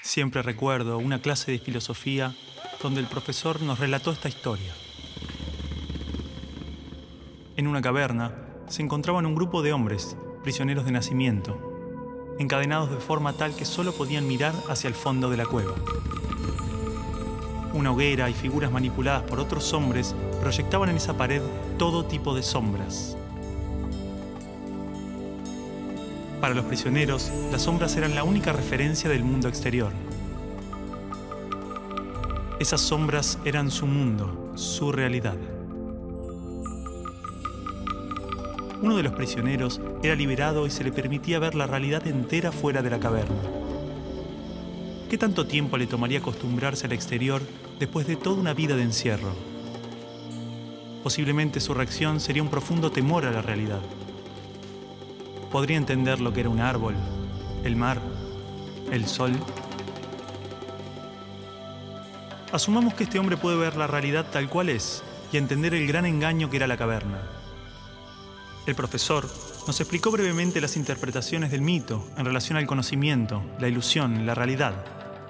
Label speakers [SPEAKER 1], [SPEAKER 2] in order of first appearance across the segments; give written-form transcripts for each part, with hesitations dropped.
[SPEAKER 1] Siempre recuerdo una clase de filosofía donde el profesor nos relató esta historia. En una caverna se encontraban un grupo de hombres, prisioneros de nacimiento, encadenados de forma tal que solo podían mirar hacia el fondo de la cueva. Una hoguera y figuras manipuladas por otros hombres proyectaban en esa pared todo tipo de sombras. Para los prisioneros, las sombras eran la única referencia del mundo exterior. Esas sombras eran su mundo, su realidad. Uno de los prisioneros era liberado y se le permitía ver la realidad entera fuera de la caverna. ¿Qué tanto tiempo le tomaría acostumbrarse al exterior después de toda una vida de encierro? Posiblemente su reacción sería un profundo temor a la realidad. Podría entender lo que era un árbol, el mar, el sol. Asumamos que este hombre puede ver la realidad tal cual es y entender el gran engaño que era la caverna. El profesor nos explicó brevemente las interpretaciones del mito en relación al conocimiento, la ilusión, la realidad,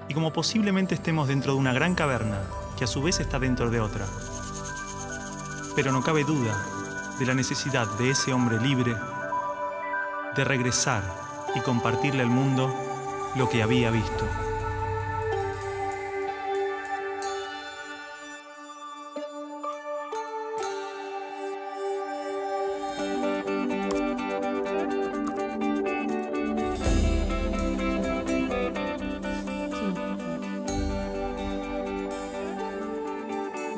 [SPEAKER 1] y cómo posiblemente estemos dentro de una gran caverna que a su vez está dentro de otra. Pero no cabe duda de la necesidad de ese hombre libre de regresar y compartirle al mundo lo que había visto.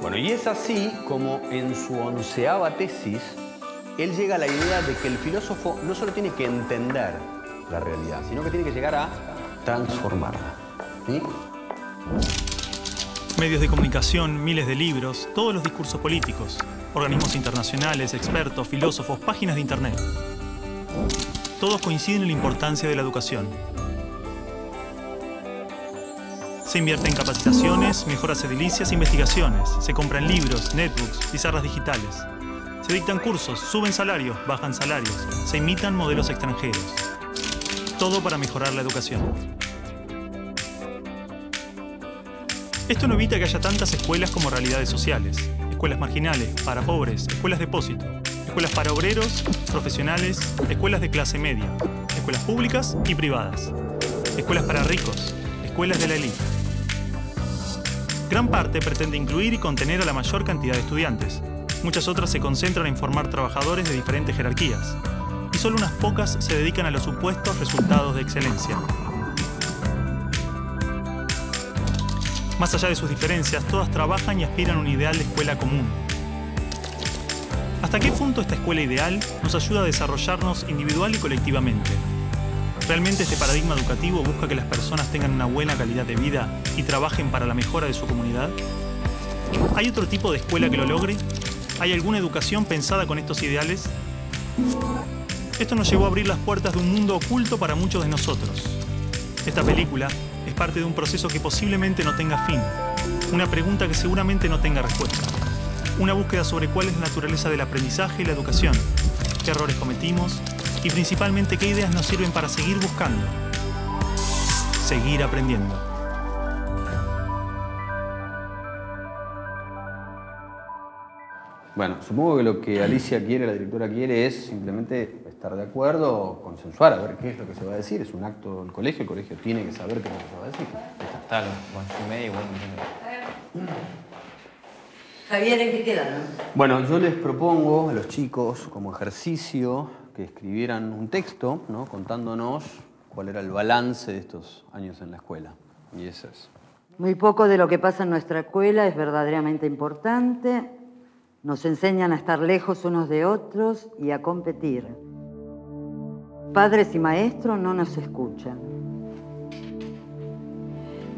[SPEAKER 2] Bueno, y es así como en su 11ª tesis él llega a la idea de que el filósofo no solo tiene que entender la realidad, sino que tiene que llegar a transformarla. ¿Sí?
[SPEAKER 1] Medios de comunicación, miles de libros, todos los discursos políticos, organismos internacionales, expertos, filósofos, páginas de internet. Todos coinciden en la importancia de la educación. Se invierte en capacitaciones, mejoras edilicias e investigaciones. Se compran libros, netbooks, pizarras digitales. Se dictan cursos, suben salarios, bajan salarios. Se imitan modelos extranjeros. Todo para mejorar la educación. Esto no evita que haya tantas escuelas como realidades sociales. Escuelas marginales, para pobres, escuelas depósito. Escuelas para obreros, profesionales, escuelas de clase media. Escuelas públicas y privadas. Escuelas para ricos, escuelas de la élite. Gran parte pretende incluir y contener a la mayor cantidad de estudiantes. Muchas otras se concentran en formar trabajadores de diferentes jerarquías. Y solo unas pocas se dedican a los supuestos resultados de excelencia. Más allá de sus diferencias, todas trabajan y aspiran a un ideal de escuela común. ¿Hasta qué punto esta escuela ideal nos ayuda a desarrollarnos individual y colectivamente? ¿Realmente este paradigma educativo busca que las personas tengan una buena calidad de vida y trabajen para la mejora de su comunidad? ¿Hay otro tipo de escuela que lo logre? ¿Hay alguna educación pensada con estos ideales? Esto nos llevó a abrir las puertas de un mundo oculto para muchos de nosotros. Esta película es parte de un proceso que posiblemente no tenga fin, una pregunta que seguramente no tenga respuesta, una búsqueda sobre cuál es la naturaleza del aprendizaje y la educación, qué errores cometimos y principalmente qué ideas nos sirven para seguir buscando, seguir aprendiendo.
[SPEAKER 2] Bueno, supongo que lo que Alicia quiere, la directora quiere, es simplemente estar de acuerdo, consensuar, a ver qué es lo que se va a decir. Es un acto del colegio, el colegio tiene que saber qué es lo que se va a decir.
[SPEAKER 3] Está, bueno, media igual.
[SPEAKER 4] Javier, ¿en qué quedaron?
[SPEAKER 2] Bueno, yo les propongo a los chicos, como ejercicio, que escribieran un texto, ¿no?, contándonos cuál era el balance de estos años en la escuela. Y eso es.
[SPEAKER 4] Muy poco de lo que pasa en nuestra escuela es verdaderamente importante. Nos enseñan a estar lejos unos de otros y a competir. Padres y maestros no nos escuchan.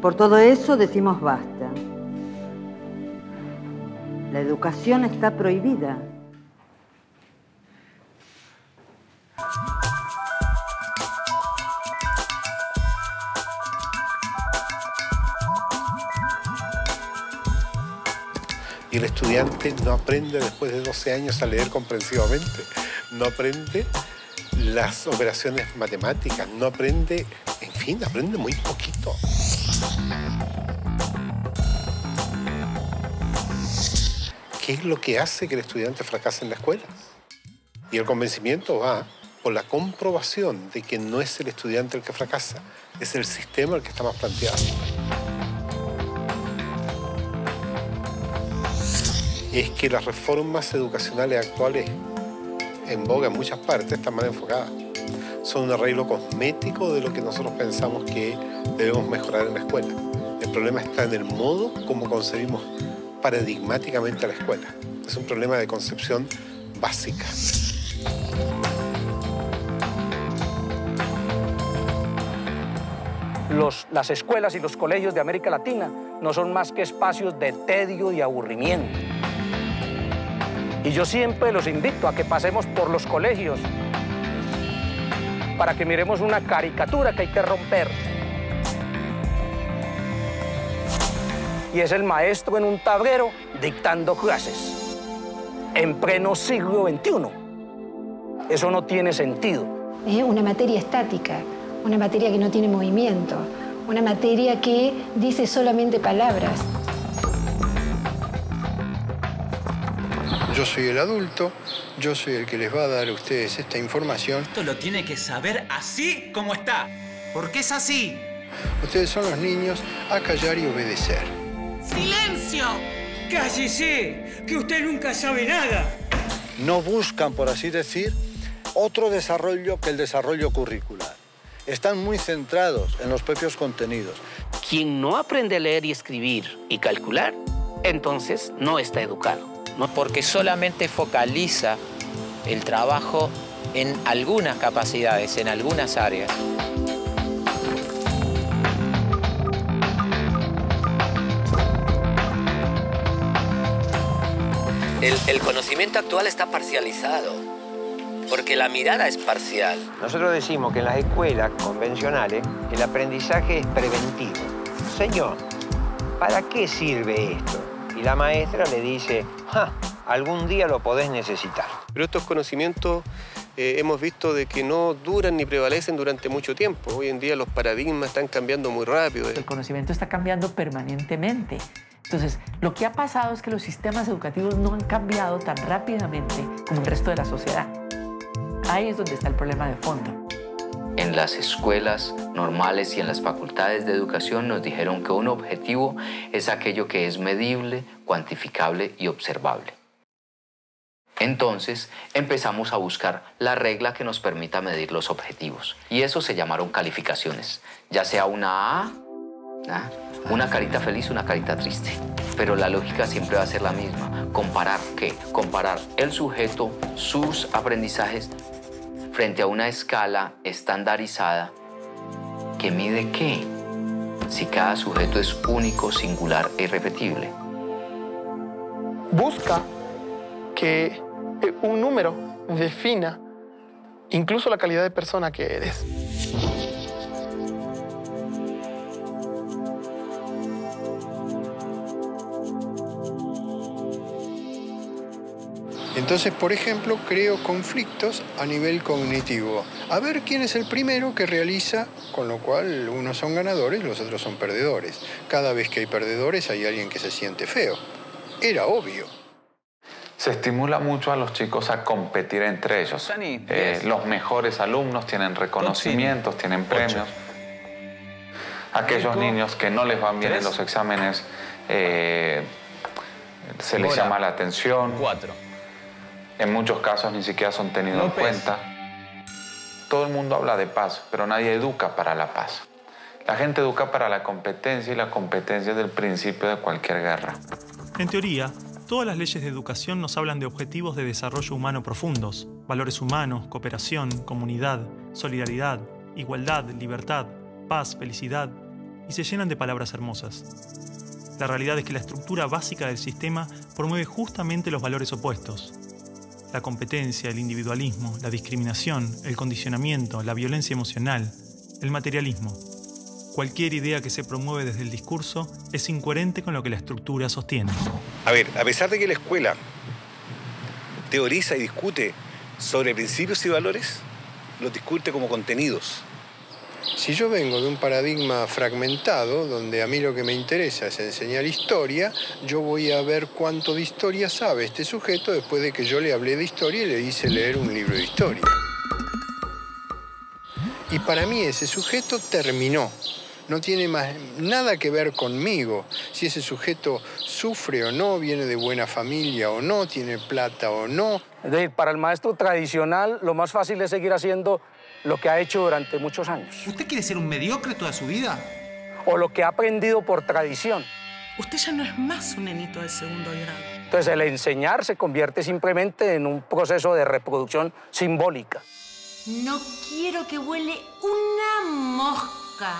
[SPEAKER 4] Por todo eso decimos basta. La educación está prohibida.
[SPEAKER 5] Y el estudiante no aprende después de 12 años a leer comprensivamente, no aprende las operaciones matemáticas, no aprende, en fin, aprende muy poquito. ¿qué es lo que hace que el estudiante fracase en la escuela? Y el convencimiento va por la comprobación de que no es el estudiante el que fracasa, es el sistema el que está más planteado. Es que las reformas educacionales actuales en boga en muchas partes están mal enfocadas. Son un arreglo cosmético de lo que nosotros pensamos que debemos mejorar en la escuela. El problema está en el modo como concebimos paradigmáticamente a la escuela. Es un problema de concepción básica.
[SPEAKER 6] Las escuelas y los colegios de América Latina no son más que espacios de tedio y aburrimiento. Y yo siempre los invito a que pasemos por los colegios para que miremos una caricatura que hay que romper. Y es el maestro en un tablero dictando clases en pleno siglo XXI. Eso no tiene sentido.
[SPEAKER 7] Una materia estática, una materia que no tiene movimiento, una materia que dice solamente palabras.
[SPEAKER 8] Yo soy el adulto, yo soy el que les va a dar a ustedes esta información.
[SPEAKER 9] Esto lo tiene que saber así como está, porque es así.
[SPEAKER 8] Ustedes son los niños a callar y obedecer.
[SPEAKER 9] ¡Silencio!
[SPEAKER 10] ¡Cállese! ¡Que usted nunca sabe nada!
[SPEAKER 11] No buscan, por así decir, otro desarrollo que el desarrollo curricular. Están muy centrados en los propios contenidos.
[SPEAKER 12] Quien no aprende a leer y escribir y calcular, entonces no está educado.
[SPEAKER 3] No, porque solamente focaliza el trabajo en algunas capacidades, en algunas áreas.
[SPEAKER 12] El conocimiento actual está parcializado, porque la mirada es parcial.
[SPEAKER 13] Nosotros decimos que en las escuelas convencionales el aprendizaje es preventivo. Señor, ¿para qué sirve esto? Y la maestra le dice, algún día lo podés necesitar.
[SPEAKER 14] Pero estos conocimientos hemos visto de que no duran ni prevalecen durante mucho tiempo. Hoy en día los paradigmas están cambiando muy rápido.
[SPEAKER 15] El conocimiento está cambiando permanentemente. Entonces, lo que ha pasado es que los sistemas educativos no han cambiado tan rápidamente como el resto de la sociedad. Ahí es donde está el problema de fondo.
[SPEAKER 16] En las escuelas normales y en las facultades de educación nos dijeron que un objetivo es aquello que es medible, cuantificable y observable. Entonces empezamos a buscar la regla que nos permita medir los objetivos. Y eso se llamaron calificaciones, ya sea una A, una carita feliz, una carita triste. Pero la lógica siempre va a ser la misma. ¿Comparar qué? Comparar el sujeto, sus aprendizajes, frente a una escala estandarizada que mide ¿qué? Si cada sujeto es único, singular e irrepetible.
[SPEAKER 17] Busca que un número defina incluso la calidad de persona que eres.
[SPEAKER 8] Entonces, por ejemplo, creo conflictos a nivel cognitivo. A ver quién es el primero que realiza, con lo cual unos son ganadores y los otros son perdedores. Cada vez que hay perdedores hay alguien que se siente feo. Era obvio.
[SPEAKER 18] Se estimula mucho a los chicos a competir entre ellos. Los mejores alumnos tienen reconocimientos, tienen premios. Aquellos niños que no les van bien en los exámenes, se les llama la atención.
[SPEAKER 3] 4.
[SPEAKER 18] En muchos casos ni siquiera son tenidos en cuenta. Todo el mundo habla de paz, pero nadie educa para la paz. La gente educa para la competencia y la competencia es el principio de cualquier guerra.
[SPEAKER 1] En teoría, todas las leyes de educación nos hablan de objetivos de desarrollo humano profundos, valores humanos, cooperación, comunidad, solidaridad, igualdad, libertad, paz, felicidad, y se llenan de palabras hermosas. La realidad es que la estructura básica del sistema promueve justamente los valores opuestos. La competencia, el individualismo, la discriminación, el condicionamiento, la violencia emocional, el materialismo. Cualquier idea que se promueve desde el discurso es incoherente con lo que la estructura sostiene.
[SPEAKER 19] A ver, a pesar de que la escuela teoriza y discute sobre principios y valores, los discute como contenidos.
[SPEAKER 8] Si yo vengo de un paradigma fragmentado, donde a mí lo que me interesa es enseñar historia, yo voy a ver cuánto de historia sabe este sujeto después de que yo le hablé de historia y le hice leer un libro de historia. Y para mí ese sujeto terminó. No tiene más nada que ver conmigo. Si ese sujeto sufre o no, viene de buena familia o no, tiene plata o no.
[SPEAKER 6] Es decir, para el maestro tradicional, lo más fácil es seguir haciendo lo que ha hecho durante muchos años.
[SPEAKER 9] ¿Usted quiere ser un mediocre toda su vida?
[SPEAKER 6] O lo que ha aprendido por tradición.
[SPEAKER 10] Usted ya no es más un nenito de segundo grado.
[SPEAKER 6] Entonces, el enseñar se convierte simplemente en un proceso de reproducción simbólica.
[SPEAKER 10] No quiero que huele una mosca.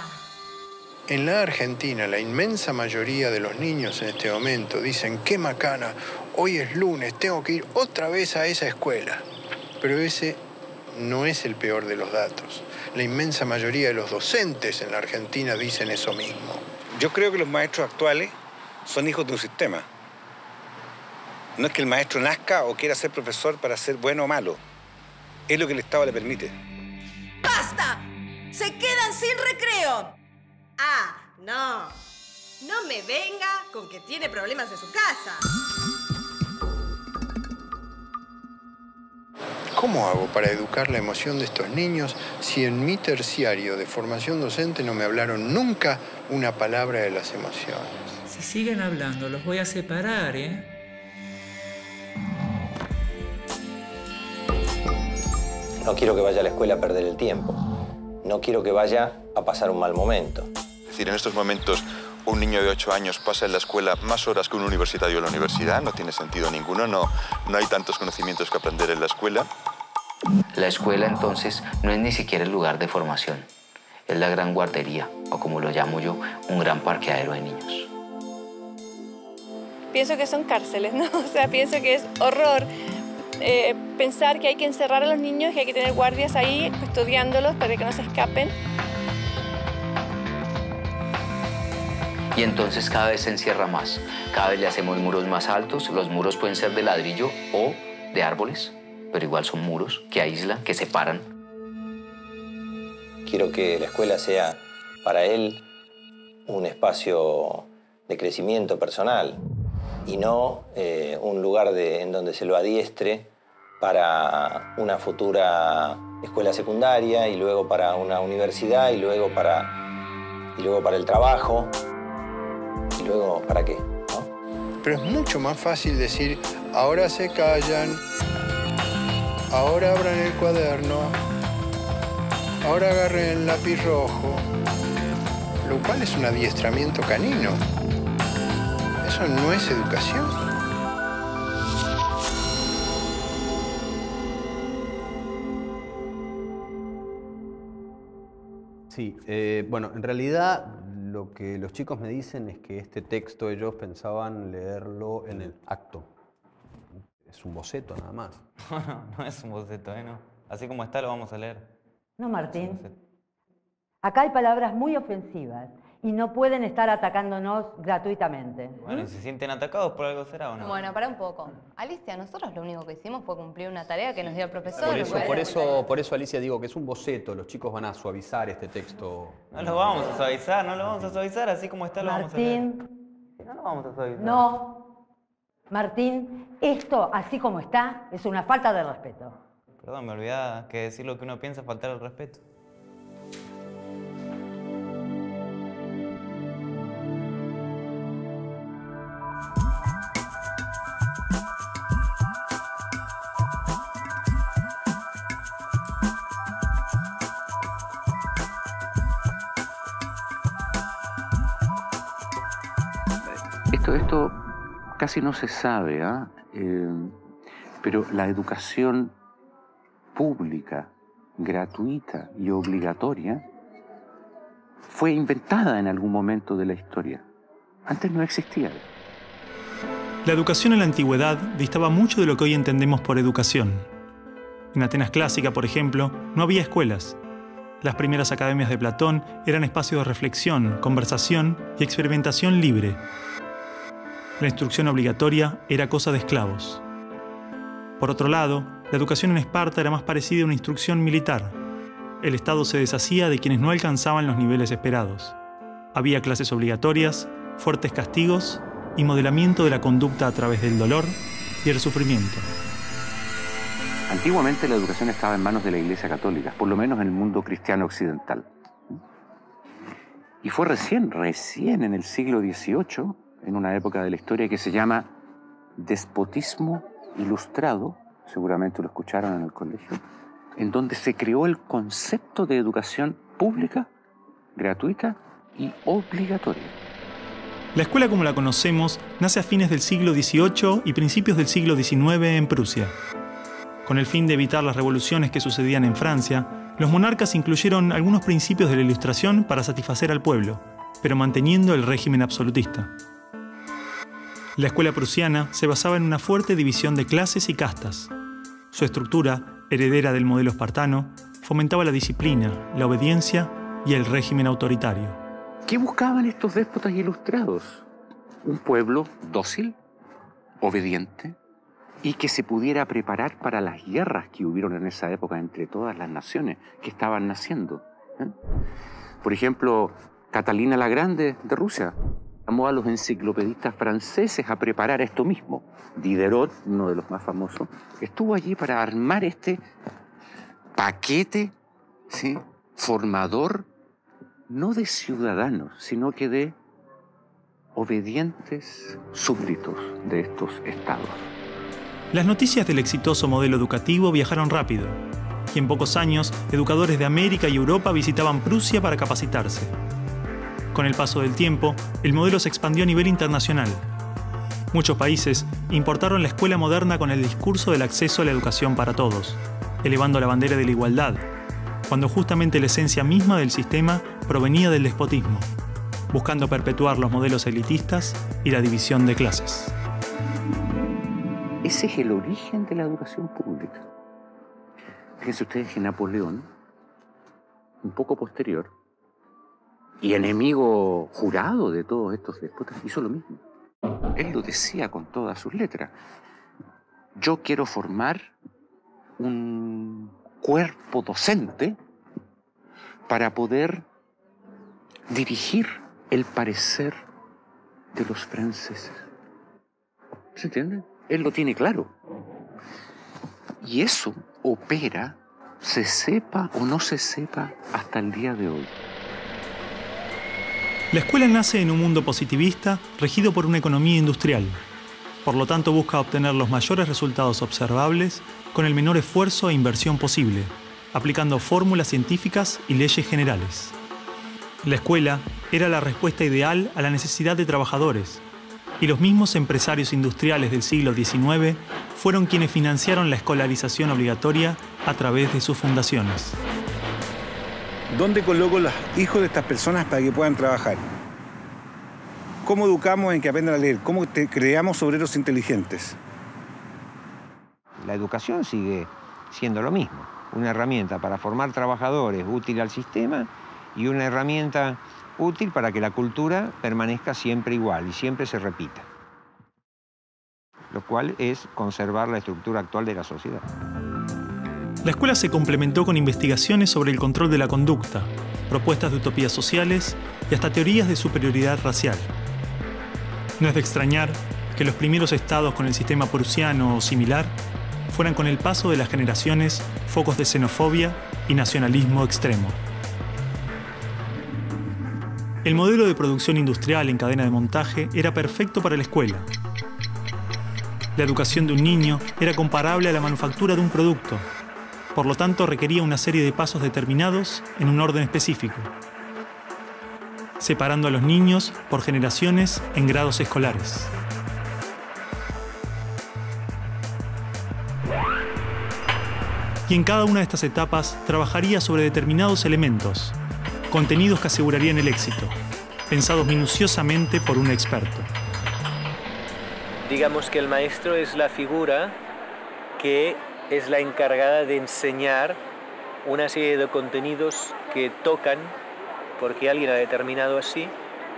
[SPEAKER 8] En la Argentina, la inmensa mayoría de los niños en este momento dicen, qué macana, hoy es lunes, tengo que ir otra vez a esa escuela. Pero ese no es el peor de los datos. La inmensa mayoría de los docentes en la Argentina dicen eso mismo.
[SPEAKER 19] Yo creo que los maestros actuales son hijos de un sistema. No es que el maestro nazca o quiera ser profesor para ser bueno o malo. Es lo que el Estado le permite.
[SPEAKER 20] ¡Basta! ¡Se quedan sin recreo! Ah, no. No me venga con que tiene problemas en su casa.
[SPEAKER 8] ¿Cómo hago para educar la emoción de estos niños si en mi terciario de formación docente no me hablaron nunca una palabra de las emociones?
[SPEAKER 10] Si siguen hablando, los voy a separar, ¿eh?
[SPEAKER 13] No quiero que vaya a la escuela a perder el tiempo. No quiero que vaya a pasar un mal momento.
[SPEAKER 21] Es decir, en estos momentos un niño de 8 años pasa en la escuela más horas que un universitario en la universidad. No tiene sentido ninguno, no hay tantos conocimientos que aprender en la escuela.
[SPEAKER 16] La escuela, entonces, no es ni siquiera el lugar de formación. Es la gran guardería, o como lo llamo yo, un gran parqueadero de niños.
[SPEAKER 22] Pienso que son cárceles, ¿no? O sea, pienso que es horror pensar que hay que encerrar a los niños, que hay que tener guardias ahí custodiándolos para que no se escapen.
[SPEAKER 16] Y entonces cada vez se encierra más. Cada vez le hacemos muros más altos. Los muros pueden ser de ladrillo o de árboles, pero igual son muros que aíslan, que separan.
[SPEAKER 13] Quiero que la escuela sea para él un espacio de crecimiento personal y no un lugar en donde se lo adiestre para una futura escuela secundaria y luego para una universidad y luego para el trabajo. ¿Y luego para qué? ¿No?
[SPEAKER 8] Pero es mucho más fácil decir, ahora se callan, ahora abran el cuaderno, ahora agarren el lápiz rojo, lo cual es un adiestramiento canino. Eso no es educación.
[SPEAKER 2] Sí, bueno, en realidad lo que los chicos me dicen es que este texto ellos pensaban leerlo en el acto. Es un boceto nada más.
[SPEAKER 23] No es un boceto, no. Así como está lo vamos a leer.
[SPEAKER 4] No, Martín. Acá hay palabras muy ofensivas y no pueden estar atacándonos gratuitamente.
[SPEAKER 23] Bueno, ¿y se sienten atacados por algo será o no?
[SPEAKER 24] Bueno, para un poco. Alicia, nosotros lo único que hicimos fue cumplir una tarea que nos dio el profesor.
[SPEAKER 2] Por eso, Alicia, digo que es un boceto. Los chicos van a suavizar este texto.
[SPEAKER 23] No lo vamos a suavizar, no lo vamos a suavizar. Así como está lo vamos a leer.
[SPEAKER 4] Martín.
[SPEAKER 23] No lo vamos a suavizar.
[SPEAKER 4] No. Martín, esto, así como está, es una falta de respeto.
[SPEAKER 23] Perdón, me olvidaba que decir lo que uno piensa es faltar el respeto.
[SPEAKER 25] Esto casi no se sabe, pero la educación pública, gratuita y obligatoria fue inventada en algún momento de la historia. Antes no existía.
[SPEAKER 1] La educación en la antigüedad distaba mucho de lo que hoy entendemos por educación. En Atenas clásica, por ejemplo, no había escuelas. Las primeras academias de Platón eran espacios de reflexión, conversación y experimentación libre. La instrucción obligatoria era cosa de esclavos. Por otro lado, la educación en Esparta era más parecida a una instrucción militar. el Estado se deshacía de quienes no alcanzaban los niveles esperados. Había clases obligatorias, fuertes castigos y modelamiento de la conducta a través del dolor y el sufrimiento.
[SPEAKER 25] Antiguamente la educación estaba en manos de la Iglesia Católica, por lo menos en el mundo cristiano occidental. Y fue recién en el siglo XVIII, en una época de la historia que se llama despotismo ilustrado, seguramente lo escucharon en el colegio, en donde se creó el concepto de educación pública, gratuita y obligatoria.
[SPEAKER 1] La escuela como la conocemos nace a fines del siglo XVIII y principios del siglo XIX en Prusia. Con el fin de evitar las revoluciones que sucedían en Francia, los monarcas incluyeron algunos principios de la Ilustración para satisfacer al pueblo, pero manteniendo el régimen absolutista. La escuela prusiana se basaba en una fuerte división de clases y castas. Su estructura, heredera del modelo espartano, fomentaba la disciplina, la obediencia y el régimen autoritario.
[SPEAKER 25] ¿Qué buscaban estos déspotas ilustrados? Un pueblo dócil, obediente, y que se pudiera preparar para las guerras que hubieron en esa época entre todas las naciones que estaban naciendo. Por ejemplo, Catalina la Grande de Rusia llamó a los enciclopedistas franceses a preparar esto mismo. Diderot, uno de los más famosos, estuvo allí para armar este paquete, ¿sí?, formador, no de ciudadanos, sino que de obedientes súbditos de estos estados.
[SPEAKER 1] Las noticias del exitoso modelo educativo viajaron rápido, y en pocos años, educadores de América y Europa visitaban Prusia para capacitarse. Con el paso del tiempo, el modelo se expandió a nivel internacional. Muchos países importaron la escuela moderna con el discurso del acceso a la educación para todos, elevando la bandera de la igualdad, cuando justamente la esencia misma del sistema provenía del despotismo, buscando perpetuar los modelos elitistas y la división de clases.
[SPEAKER 25] Ese es el origen de la educación pública. Fíjense ustedes que Napoleón, un poco posterior, y enemigo jurado de todos estos déspotas, hizo lo mismo. Él lo decía con todas sus letras. Yo quiero formar un cuerpo docente para poder dirigir el parecer de los franceses. ¿Se entiende? Él lo tiene claro. Y eso opera, se sepa o no se sepa, hasta el día de hoy.
[SPEAKER 1] La escuela nace en un mundo positivista regido por una economía industrial. Por lo tanto, busca obtener los mayores resultados observables con el menor esfuerzo e inversión posible, aplicando fórmulas científicas y leyes generales. La escuela era la respuesta ideal a la necesidad de trabajadores, y los mismos empresarios industriales del siglo XIX fueron quienes financiaron la escolarización obligatoria a través de sus fundaciones.
[SPEAKER 19] ¿Dónde coloco los hijos de estas personas para que puedan trabajar? ¿Cómo educamos en que aprendan a leer? ¿Cómo creamos obreros inteligentes?
[SPEAKER 13] La educación sigue siendo lo mismo. Una herramienta para formar trabajadores útil al sistema y una herramienta útil para que la cultura permanezca siempre igual y siempre se repita. Lo cual es conservar la estructura actual de la sociedad.
[SPEAKER 1] La escuela se complementó con investigaciones sobre el control de la conducta, propuestas de utopías sociales y hasta teorías de superioridad racial. No es de extrañar que los primeros estados con el sistema prusiano o similar fueran con el paso de las generaciones focos de xenofobia y nacionalismo extremo. El modelo de producción industrial en cadena de montaje era perfecto para la escuela. La educación de un niño era comparable a la manufactura de un producto. Por lo tanto, requería una serie de pasos determinados en un orden específico, separando a los niños por generaciones en grados escolares. Y en cada una de estas etapas trabajaría sobre determinados elementos, contenidos que asegurarían el éxito, pensados minuciosamente por un experto.
[SPEAKER 5] Digamos que el maestro es la figura que es la encargada de enseñar una serie de contenidos que tocan, porque alguien ha determinado así,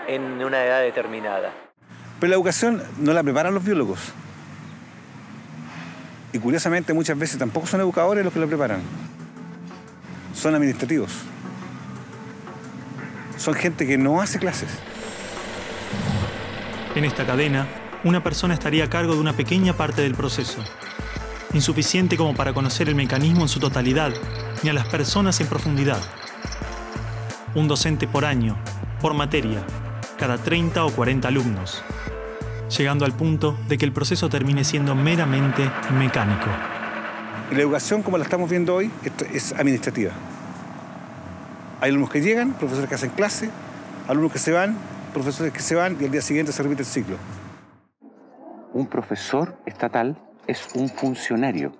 [SPEAKER 5] en una edad determinada.
[SPEAKER 19] Pero la educación no la preparan los biólogos. Y curiosamente muchas veces tampoco son educadores los que la preparan. son administrativos. Son gente que no hace clases.
[SPEAKER 1] En esta cadena, una persona estaría a cargo de una pequeña parte del proceso, insuficiente como para conocer el mecanismo en su totalidad, ni a las personas en profundidad. Un docente por año, por materia, cada 30 o 40 alumnos, llegando al punto de que el proceso termine siendo meramente mecánico.
[SPEAKER 19] La educación, como la estamos viendo hoy, es administrativa. Hay alumnos que llegan, profesores que hacen clase, alumnos que se van, profesores que se van y al día siguiente se repite el ciclo.
[SPEAKER 25] Un profesor estatal es un funcionario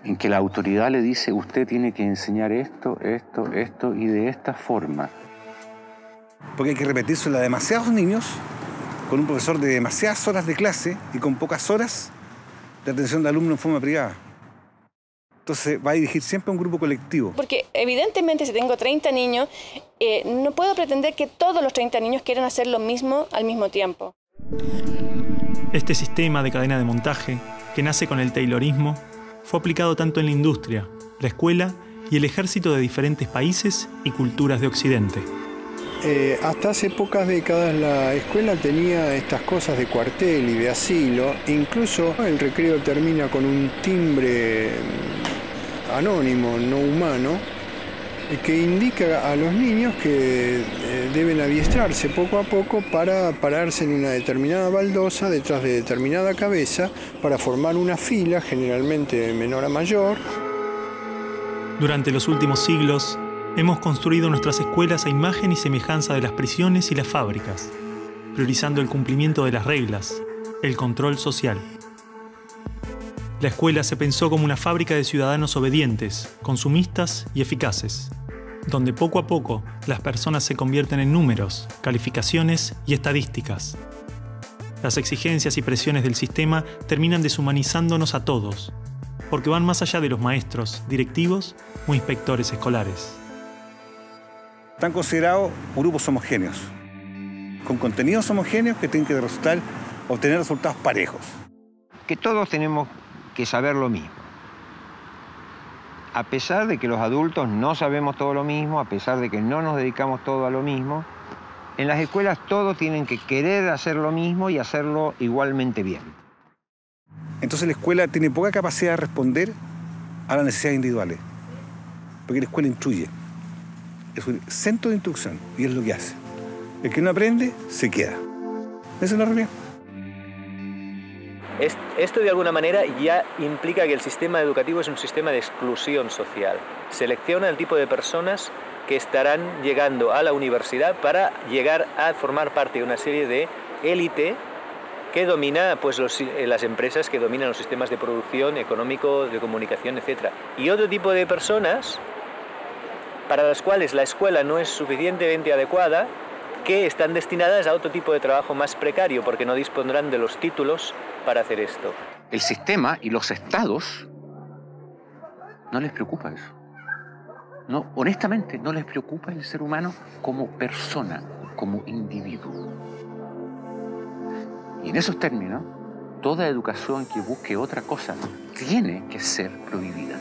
[SPEAKER 25] en que la autoridad le dice usted tiene que enseñar esto, esto, esto y de esta forma.
[SPEAKER 19] Porque hay que repetírselo a demasiados niños con un profesor de demasiadas horas de clase y con pocas horas de atención de alumnos en forma privada. Entonces va a dirigir siempre a un grupo colectivo.
[SPEAKER 22] Porque evidentemente si tengo 30 niños, no puedo pretender que todos los 30 niños quieran hacer lo mismo al mismo tiempo.
[SPEAKER 1] Este sistema de cadena de montaje, que nace con el taylorismo, fue aplicado tanto en la industria, la escuela y el ejército de diferentes países y culturas de Occidente.
[SPEAKER 8] Hasta hace pocas décadas la escuela tenía estas cosas de cuartel y de asilo. Incluso el recreo termina con un timbre anónimo, no humano, que indica a los niños que deben adiestrarse poco a poco para pararse en una determinada baldosa detrás de determinada cabeza para formar una fila, generalmente de menor a mayor.
[SPEAKER 1] Durante los últimos siglos, hemos construido nuestras escuelas a imagen y semejanza de las prisiones y las fábricas, priorizando el cumplimiento de las reglas, el control social. La escuela se pensó como una fábrica de ciudadanos obedientes, consumistas y eficaces, donde poco a poco las personas se convierten en números, calificaciones y estadísticas. Las exigencias y presiones del sistema terminan deshumanizándonos a todos, porque van más allá de los maestros, directivos o inspectores escolares.
[SPEAKER 19] Están considerados grupos homogéneos, con contenidos homogéneos que tienen que obtener resultados parejos.
[SPEAKER 13] Que todos tenemos que saber lo mismo. A pesar de que los adultos no sabemos todo lo mismo, a pesar de que no nos dedicamos todo a lo mismo, en las escuelas todos tienen que querer hacer lo mismo y hacerlo igualmente bien.
[SPEAKER 19] Entonces la escuela tiene poca capacidad de responder a las necesidades individuales, porque la escuela instruye. Es un centro de instrucción y es lo que hace. El que no aprende, se queda. Esa es la realidad.
[SPEAKER 5] Esto de alguna manera ya implica que el sistema educativo es un sistema de exclusión social. Selecciona el tipo de personas que estarán llegando a la universidad para llegar a formar parte de una serie de élite que domina pues, las empresas que dominan los sistemas de producción, económico, de comunicación, etc. Y otro tipo de personas para las cuales la escuela no es suficientemente adecuada, que están destinadas a otro tipo de trabajo más precario porque no dispondrán de los títulos para hacer esto.
[SPEAKER 25] El sistema y los estados no les preocupa eso. No, honestamente, no les preocupa el ser humano como persona, como individuo. Y en esos términos, toda educación que busque otra cosa tiene que ser prohibida.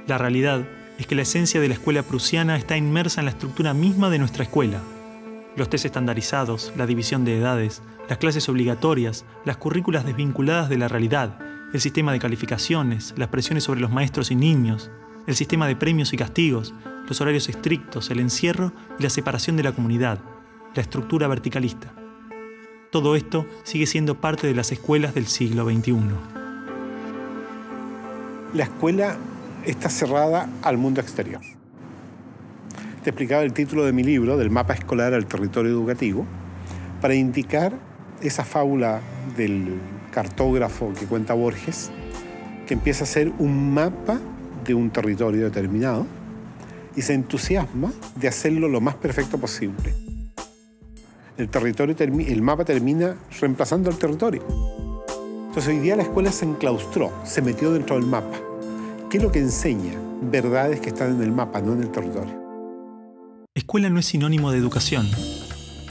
[SPEAKER 1] La realidad es que la esencia de la escuela prusiana está inmersa en la estructura misma de nuestra escuela. Los test estandarizados, la división de edades, las clases obligatorias, las currículas desvinculadas de la realidad, el sistema de calificaciones, las presiones sobre los maestros y niños, el sistema de premios y castigos, los horarios estrictos, el encierro y la separación de la comunidad, la estructura verticalista. Todo esto sigue siendo parte de las escuelas del siglo XXI.
[SPEAKER 7] La escuela está cerrada al mundo exterior. Te explicaba el título de mi libro, del mapa escolar al territorio educativo, para indicar esa fábula del cartógrafo que cuenta Borges, que empieza a ser un mapa de un territorio determinado y se entusiasma de hacerlo lo más perfecto posible. El mapa termina reemplazando al territorio. Entonces hoy día la escuela se enclaustró, se metió dentro del mapa. ¿Qué es lo que enseña? Verdades que están en el mapa, no en el territorio.
[SPEAKER 1] Escuela no es sinónimo de educación.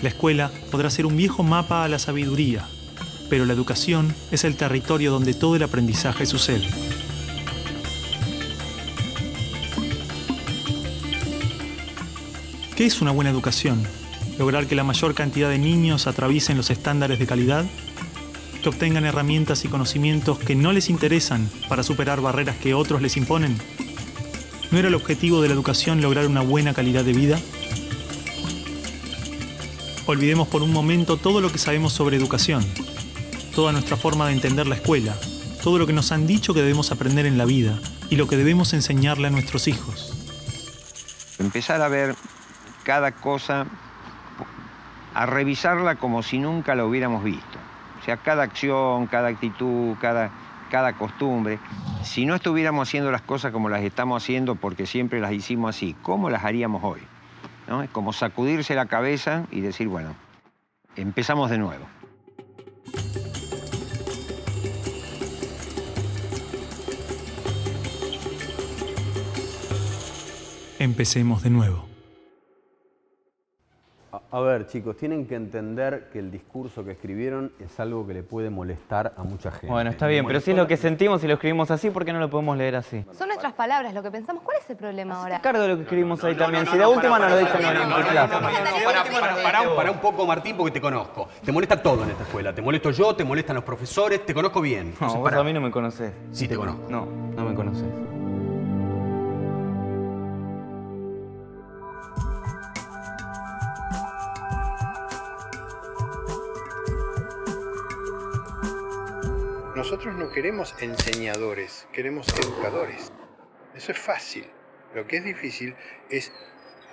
[SPEAKER 1] La escuela podrá ser un viejo mapa a la sabiduría, pero la educación es el territorio donde todo el aprendizaje sucede. ¿Qué es una buena educación? ¿Lograr que la mayor cantidad de niños atraviesen los estándares de calidad? ¿Que obtengan herramientas y conocimientos que no les interesan para superar barreras que otros les imponen? ¿No era el objetivo de la educación lograr una buena calidad de vida? Olvidemos por un momento todo lo que sabemos sobre educación, toda nuestra forma de entender la escuela, todo lo que nos han dicho que debemos aprender en la vida y lo que debemos enseñarle a nuestros hijos.
[SPEAKER 13] Empezar a ver cada cosa, a revisarla como si nunca la hubiéramos visto. O sea, cada acción, cada actitud, cada costumbre. Si no estuviéramos haciendo las cosas como las estamos haciendo porque siempre las hicimos así, ¿cómo las haríamos hoy? ¿No? Es como sacudirse la cabeza y decir, bueno, empezamos de nuevo.
[SPEAKER 1] Empecemos de nuevo.
[SPEAKER 2] A ver, chicos, tienen que entender que el discurso que escribieron es algo que le puede molestar a mucha gente.
[SPEAKER 23] Bueno, está bien, pero si es lo que sentimos y lo escribimos así, ¿por qué no lo podemos leer así?
[SPEAKER 24] Son nuestras palabras, lo que pensamos. ¿Cuál es el problema ahora?
[SPEAKER 23] Cargo de lo que escribimos ahí también. Si de última no lo dicen en tu clase.
[SPEAKER 2] Pará un poco, Martín, porque te conozco. Te molesta todo en esta escuela. Te molesto yo, te molestan los profesores, te conozco bien.
[SPEAKER 23] No, vos a mí no me conocés.
[SPEAKER 2] Sí, te conozco.
[SPEAKER 23] No, no me conocés.
[SPEAKER 8] Nosotros no queremos enseñadores, queremos educadores. Eso es fácil. Lo que es difícil es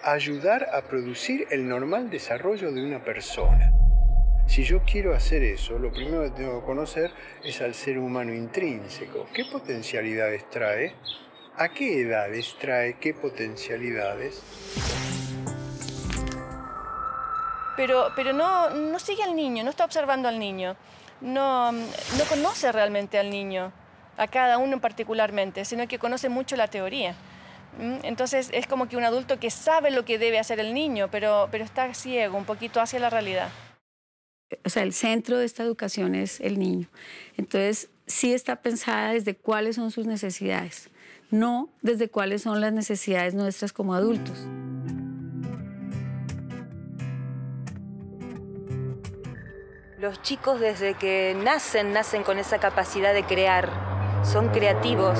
[SPEAKER 8] ayudar a producir el normal desarrollo de una persona. Si yo quiero hacer eso, lo primero que tengo que conocer es al ser humano intrínseco. ¿Qué potencialidades trae? ¿A qué edades trae qué potencialidades?
[SPEAKER 22] Pero no sigue al niño, no está observando al niño. No conoce realmente al niño, a cada uno particularmente, sino que conoce mucho la teoría. Entonces es como que un adulto que sabe lo que debe hacer el niño, pero está ciego un poquito hacia la realidad.
[SPEAKER 11] O sea, el centro de esta educación es el niño. Entonces sí está pensada desde cuáles son sus necesidades, no desde cuáles son las necesidades nuestras como adultos.
[SPEAKER 12] Los chicos desde que nacen con esa capacidad de crear. Son creativos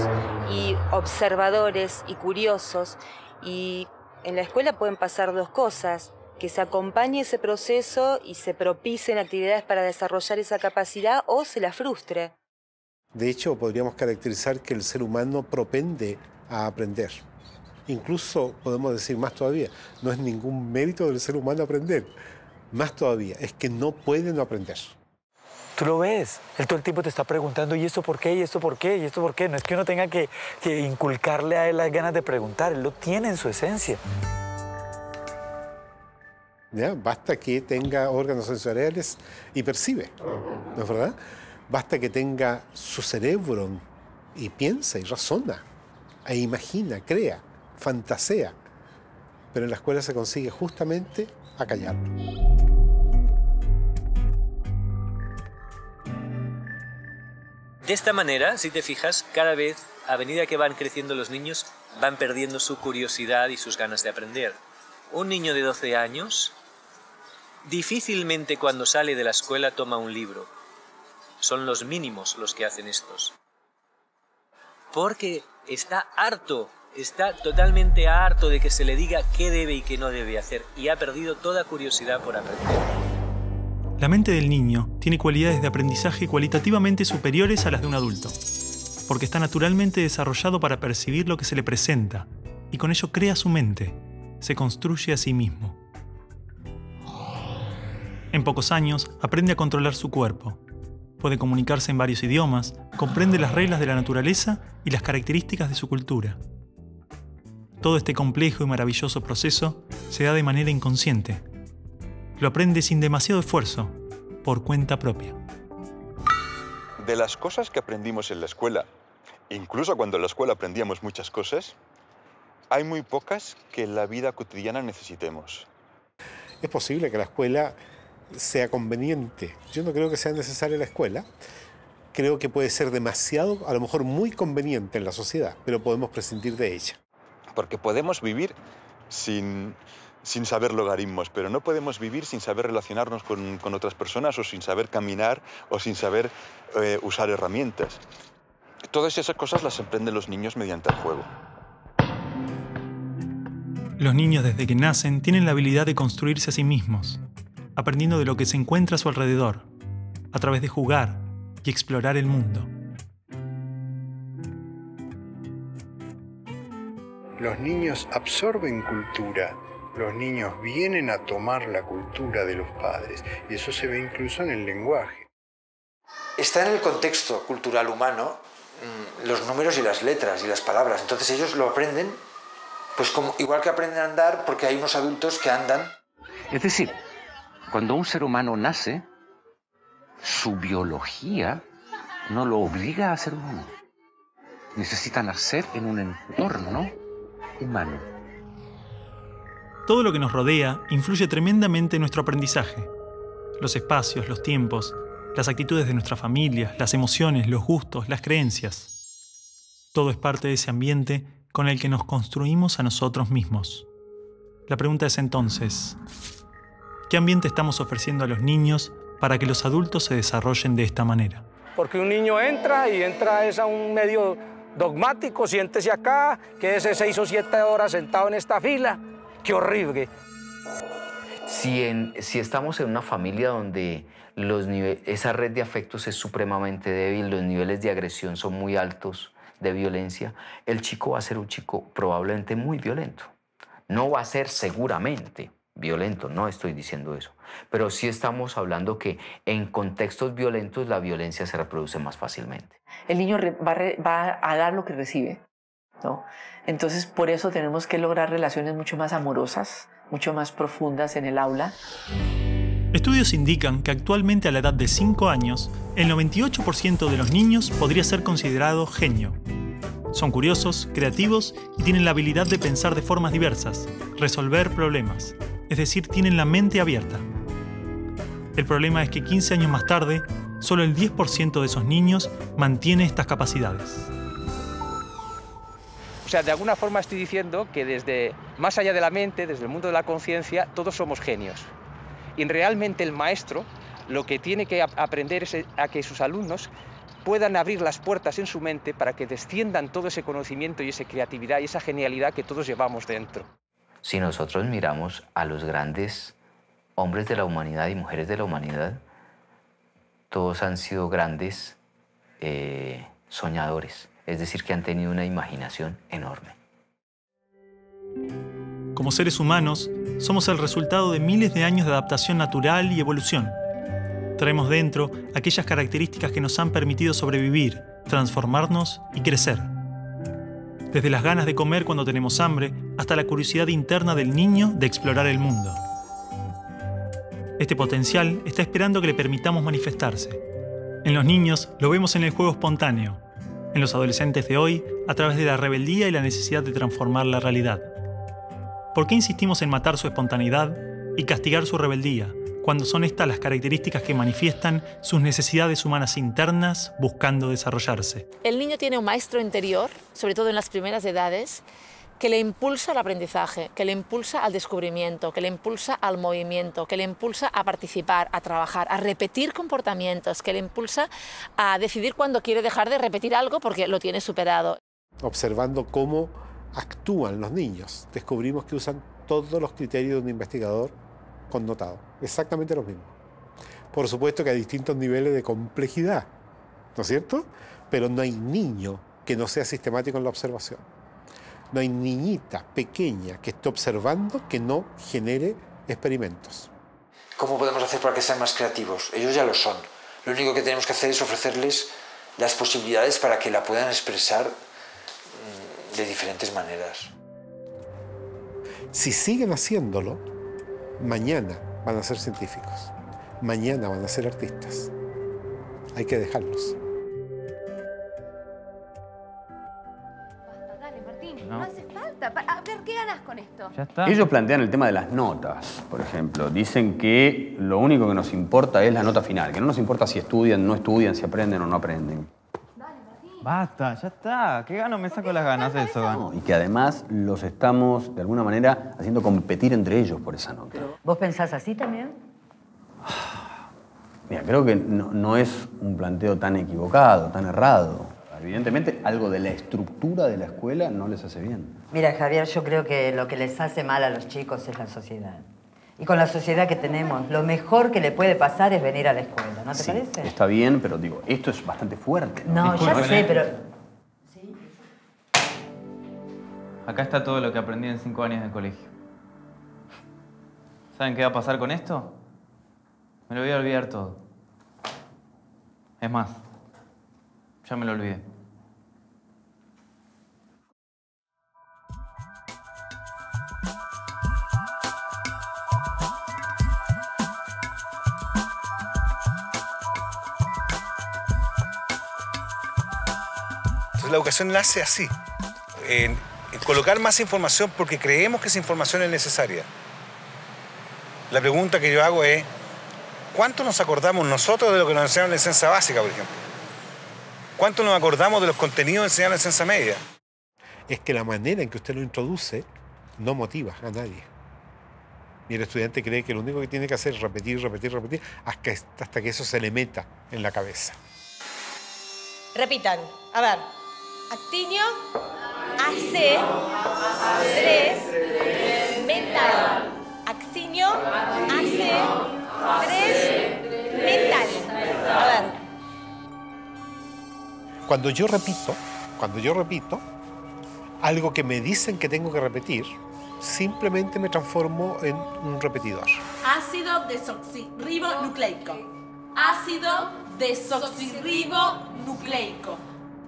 [SPEAKER 12] y observadores y curiosos. Y en la escuela pueden pasar dos cosas: que se acompañe ese proceso y se propicien actividades para desarrollar esa capacidad, o se la frustre.
[SPEAKER 7] De hecho, podríamos caracterizar que el ser humano propende a aprender. Incluso podemos decir más todavía, no es ningún mérito del ser humano aprender. Más todavía, es que no puede no aprender.
[SPEAKER 14] Tú lo ves, él todo el tiempo te está preguntando, ¿y esto por qué? ¿Y esto por qué? ¿Y esto por qué? No es que uno tenga que inculcarle a él las ganas de preguntar, él lo tiene en su esencia.
[SPEAKER 7] ¿Ya? Basta que tenga órganos sensoriales y percibe, ¿no es verdad? Basta que tenga su cerebro y piensa y razona, e imagina, crea, fantasea. Pero en la escuela se consigue justamente acallarlo.
[SPEAKER 5] De esta manera, si te fijas, cada vez, a medida que van creciendo los niños, van perdiendo su curiosidad y sus ganas de aprender. Un niño de 12 años difícilmente cuando sale de la escuela toma un libro. Son los mínimos los que hacen estos. Porque está harto, está totalmente harto de que se le diga qué debe y qué no debe hacer, y ha perdido toda curiosidad por aprender.
[SPEAKER 1] La mente del niño tiene cualidades de aprendizaje cualitativamente superiores a las de un adulto, porque está naturalmente desarrollado para percibir lo que se le presenta, y con ello crea su mente, se construye a sí mismo. En pocos años aprende a controlar su cuerpo, puede comunicarse en varios idiomas, comprende las reglas de la naturaleza y las características de su cultura. Todo este complejo y maravilloso proceso se da de manera inconsciente. Lo aprende sin demasiado esfuerzo, por cuenta propia.
[SPEAKER 21] De las cosas que aprendimos en la escuela, incluso cuando en la escuela aprendíamos muchas cosas, hay muy pocas que en la vida cotidiana necesitemos.
[SPEAKER 7] Es posible que la escuela sea conveniente. Yo no creo que sea necesaria la escuela. Creo que puede ser demasiado, a lo mejor muy conveniente en la sociedad, pero podemos prescindir de ella.
[SPEAKER 21] Porque podemos vivir sin sin saber logaritmos, pero no podemos vivir sin saber relacionarnos con otras personas o sin saber caminar o sin saber usar herramientas. Todas esas cosas las aprenden los niños mediante el juego.
[SPEAKER 1] Los niños desde que nacen tienen la habilidad de construirse a sí mismos, aprendiendo de lo que se encuentra a su alrededor, a través de jugar y explorar el mundo.
[SPEAKER 8] Los niños absorben cultura, los niños vienen a tomar la cultura de los padres, y eso se ve incluso en el lenguaje.
[SPEAKER 3] Está en el contexto cultural humano los números y las letras y las palabras, entonces ellos lo aprenden, pues como, igual que aprenden a andar porque hay unos adultos que andan.
[SPEAKER 25] Es decir, cuando un ser humano nace, su biología no lo obliga a ser humano. Necesita nacer en un entorno humano.
[SPEAKER 1] Todo lo que nos rodea influye tremendamente en nuestro aprendizaje. Los espacios, los tiempos, las actitudes de nuestra familia, las emociones, los gustos, las creencias. Todo es parte de ese ambiente con el que nos construimos a nosotros mismos. La pregunta es entonces, ¿qué ambiente estamos ofreciendo a los niños para que los adultos se desarrollen de esta manera?
[SPEAKER 6] Porque un niño entra es a un medio dogmático, siéntese acá, quédese 6 o 7 horas sentado en esta fila. ¡Qué horrible!
[SPEAKER 16] Si estamos en una familia donde esa red de afectos es supremamente débil, los niveles de agresión son muy altos, de violencia, el chico va a ser un chico probablemente muy violento. No va a ser seguramente violento, no estoy diciendo eso, pero sí estamos hablando que en contextos violentos la violencia se reproduce más fácilmente.
[SPEAKER 9] El niño va a dar lo que recibe, ¿no? Entonces, por eso tenemos que lograr relaciones mucho más amorosas, mucho más profundas en el aula.
[SPEAKER 1] Estudios indican que actualmente a la edad de 5 años, el 98% de los niños podría ser considerado genio. Son curiosos, creativos y tienen la habilidad de pensar de formas diversas, resolver problemas, es decir, tienen la mente abierta. El problema es que 15 años más tarde, solo el 10% de esos niños mantiene estas capacidades.
[SPEAKER 6] O sea, de alguna forma estoy diciendo que desde más allá de la mente, desde el mundo de la conciencia, todos somos genios. Y realmente el maestro lo que tiene que aprender es a que sus alumnos puedan abrir las puertas en su mente para que desciendan todo ese conocimiento y esa creatividad y esa genialidad que todos llevamos dentro.
[SPEAKER 16] Si nosotros miramos a los grandes hombres de la humanidad y mujeres de la humanidad, todos han sido grandes soñadores, es decir, que han tenido una imaginación enorme.
[SPEAKER 1] Como seres humanos, somos el resultado de miles de años de adaptación natural y evolución. Traemos dentro aquellas características que nos han permitido sobrevivir, transformarnos y crecer. Desde las ganas de comer cuando tenemos hambre, hasta la curiosidad interna del niño de explorar el mundo. Este potencial está esperando que le permitamos manifestarse. En los niños lo vemos en el juego espontáneo. En los adolescentes de hoy, a través de la rebeldía y la necesidad de transformar la realidad. ¿Por qué insistimos en matar su espontaneidad y castigar su rebeldía, cuando son estas las características que manifiestan sus necesidades humanas internas buscando desarrollarse?
[SPEAKER 15] El niño tiene un maestro interior, sobre todo en las primeras edades, que le impulsa al aprendizaje, que le impulsa al descubrimiento, que le impulsa al movimiento, que le impulsa a participar, a trabajar, a repetir comportamientos, que le impulsa a decidir cuándo quiere dejar de repetir algo porque lo tiene superado.
[SPEAKER 7] Observando cómo actúan los niños, descubrimos que usan todos los criterios de un investigador connotado, exactamente los mismos. Por supuesto que hay distintos niveles de complejidad, ¿no es cierto? Pero no hay niño que no sea sistemático en la observación. No hay niñita pequeña que esté observando que no genere experimentos.
[SPEAKER 3] ¿Cómo podemos hacer para que sean más creativos? Ellos ya lo son. Lo único que tenemos que hacer es ofrecerles las posibilidades para que la puedan expresar de diferentes maneras.
[SPEAKER 7] Si siguen haciéndolo, mañana van a ser científicos, mañana van a ser artistas. Hay que dejarlos.
[SPEAKER 24] Dale, Martín, no hace falta. A ver, ¿qué ganas con esto?
[SPEAKER 2] Ya está. Ellos plantean el tema de las notas, por ejemplo. Dicen que lo único que nos importa es la nota final, que no nos importa si estudian, no estudian, si aprenden o no aprenden.
[SPEAKER 23] Basta, ya está. ¿Qué gano? Me saco las ganas de eso.
[SPEAKER 2] No, y que además los estamos, de alguna manera, haciendo competir entre ellos por esa nota.
[SPEAKER 4] ¿Vos pensás así también?
[SPEAKER 2] Mira, creo que no es un planteo tan equivocado, tan errado. Evidentemente, algo de la estructura de la escuela no les hace bien.
[SPEAKER 4] Mira, Javier, yo creo que lo que les hace mal a los chicos es la sociedad. Y con la sociedad que tenemos, lo mejor que le puede pasar es venir a la escuela, ¿no te parece?
[SPEAKER 2] Está bien, pero digo, esto es bastante fuerte.
[SPEAKER 4] No, ya sé, pero...
[SPEAKER 23] Acá está todo lo que aprendí en 5 años de colegio. ¿Saben qué va a pasar con esto? Me lo voy a olvidar todo. Es más, ya me lo olvidé.
[SPEAKER 19] Entonces la educación nace así, en colocar más información porque creemos que esa información es necesaria. La pregunta que yo hago es, ¿cuánto nos acordamos nosotros de lo que nos enseñaron en la enseñanza básica, por ejemplo? ¿Cuánto nos acordamos de los contenidos enseñados en la enseñanza media?
[SPEAKER 7] Es que la manera en que usted lo introduce no motiva a nadie. Y el estudiante cree que lo único que tiene que hacer es repetir, repetir, repetir, hasta que eso se le meta en la cabeza.
[SPEAKER 10] Repitan. A ver. Actinio, AC, 3, mental. Actinio, AC, 3, mental. A ver.
[SPEAKER 7] Cuando yo repito, algo que me dicen que tengo que repetir, simplemente me transformo en un repetidor.
[SPEAKER 17] Ácido desoxirribonucleico. Ácido desoxirribonucleico.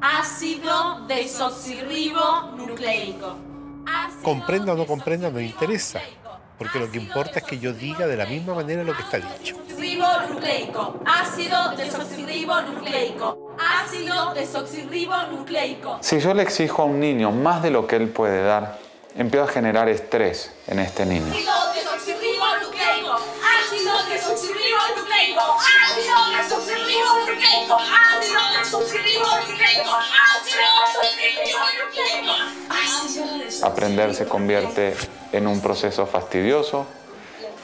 [SPEAKER 17] Ácido desoxirribonucleico.
[SPEAKER 7] Comprenda o no comprenda, no interesa. Porque lo que importa es que yo diga de la misma manera lo que está dicho.
[SPEAKER 17] Desoxirribonucleico. Ácido desoxirribonucleico. Ácido desoxirribonucleico.
[SPEAKER 18] Si yo le exijo a un niño más de lo que él puede dar, empiezo a generar estrés en este niño.
[SPEAKER 17] Ácido desoxirribonucleico. Ácido desoxirribonucleico. Ácido desoxirribonucleico. Ácido desoxirribonucleico. Ácido desoxirribonucleico.
[SPEAKER 18] Aprender se convierte en un proceso fastidioso,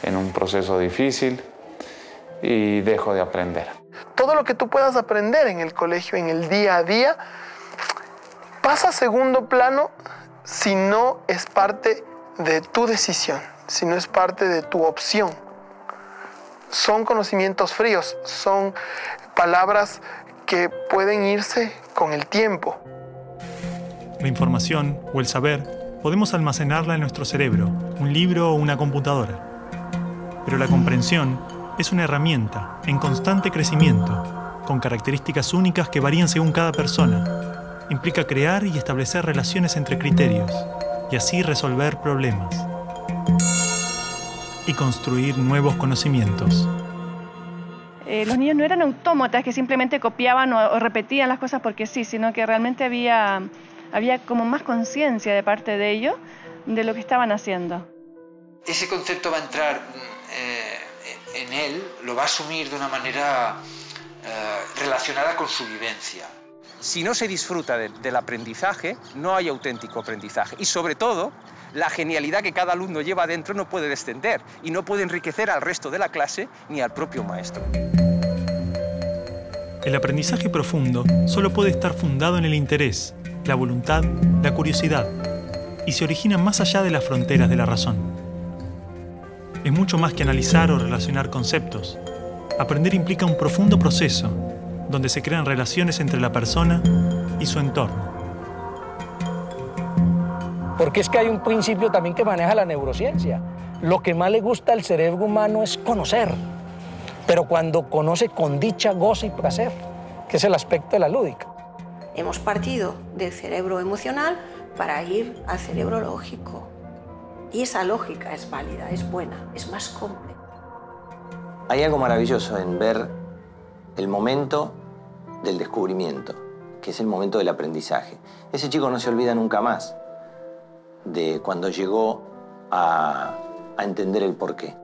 [SPEAKER 18] en un proceso difícil y dejo de aprender.
[SPEAKER 20] Todo lo que tú puedas aprender en el colegio, en el día a día, pasa a segundo plano si no es parte de tu decisión, si no es parte de tu opción. Son conocimientos fríos, son palabras que pueden irse con el tiempo.
[SPEAKER 1] La información o el saber podemos almacenarla en nuestro cerebro, un libro o una computadora. Pero la comprensión es una herramienta en constante crecimiento, con características únicas que varían según cada persona. Implica crear y establecer relaciones entre criterios, y así resolver problemas. Y construir nuevos conocimientos.
[SPEAKER 22] Los niños no eran autómatas que simplemente copiaban o repetían las cosas porque sí, sino que realmente había como más conciencia de parte de ellos de lo que estaban haciendo.
[SPEAKER 3] Ese concepto va a entrar en él, lo va a asumir de una manera relacionada con su vivencia.
[SPEAKER 6] Si no se disfruta del aprendizaje, no hay auténtico aprendizaje. Y sobre todo, la genialidad que cada alumno lleva dentro no puede descender y no puede enriquecer al resto de la clase ni al propio maestro.
[SPEAKER 1] El aprendizaje profundo solo puede estar fundado en el interés, la voluntad, la curiosidad, y se origina más allá de las fronteras de la razón. Es mucho más que analizar o relacionar conceptos. Aprender implica un profundo proceso, donde se crean relaciones entre la persona y su entorno.
[SPEAKER 26] Porque es que hay un principio también que maneja la neurociencia. Lo que más le gusta al cerebro humano es conocer, pero cuando conoce con dicha, goza y placer, que es el aspecto de la lúdica.
[SPEAKER 27] Hemos partido del cerebro emocional para ir al cerebro lógico. Y esa lógica es válida, es buena, es más compleja.
[SPEAKER 13] Hay algo maravilloso en ver el momento del descubrimiento, que es el momento del aprendizaje. Ese chico no se olvida nunca más de cuando llegó a entender el porqué.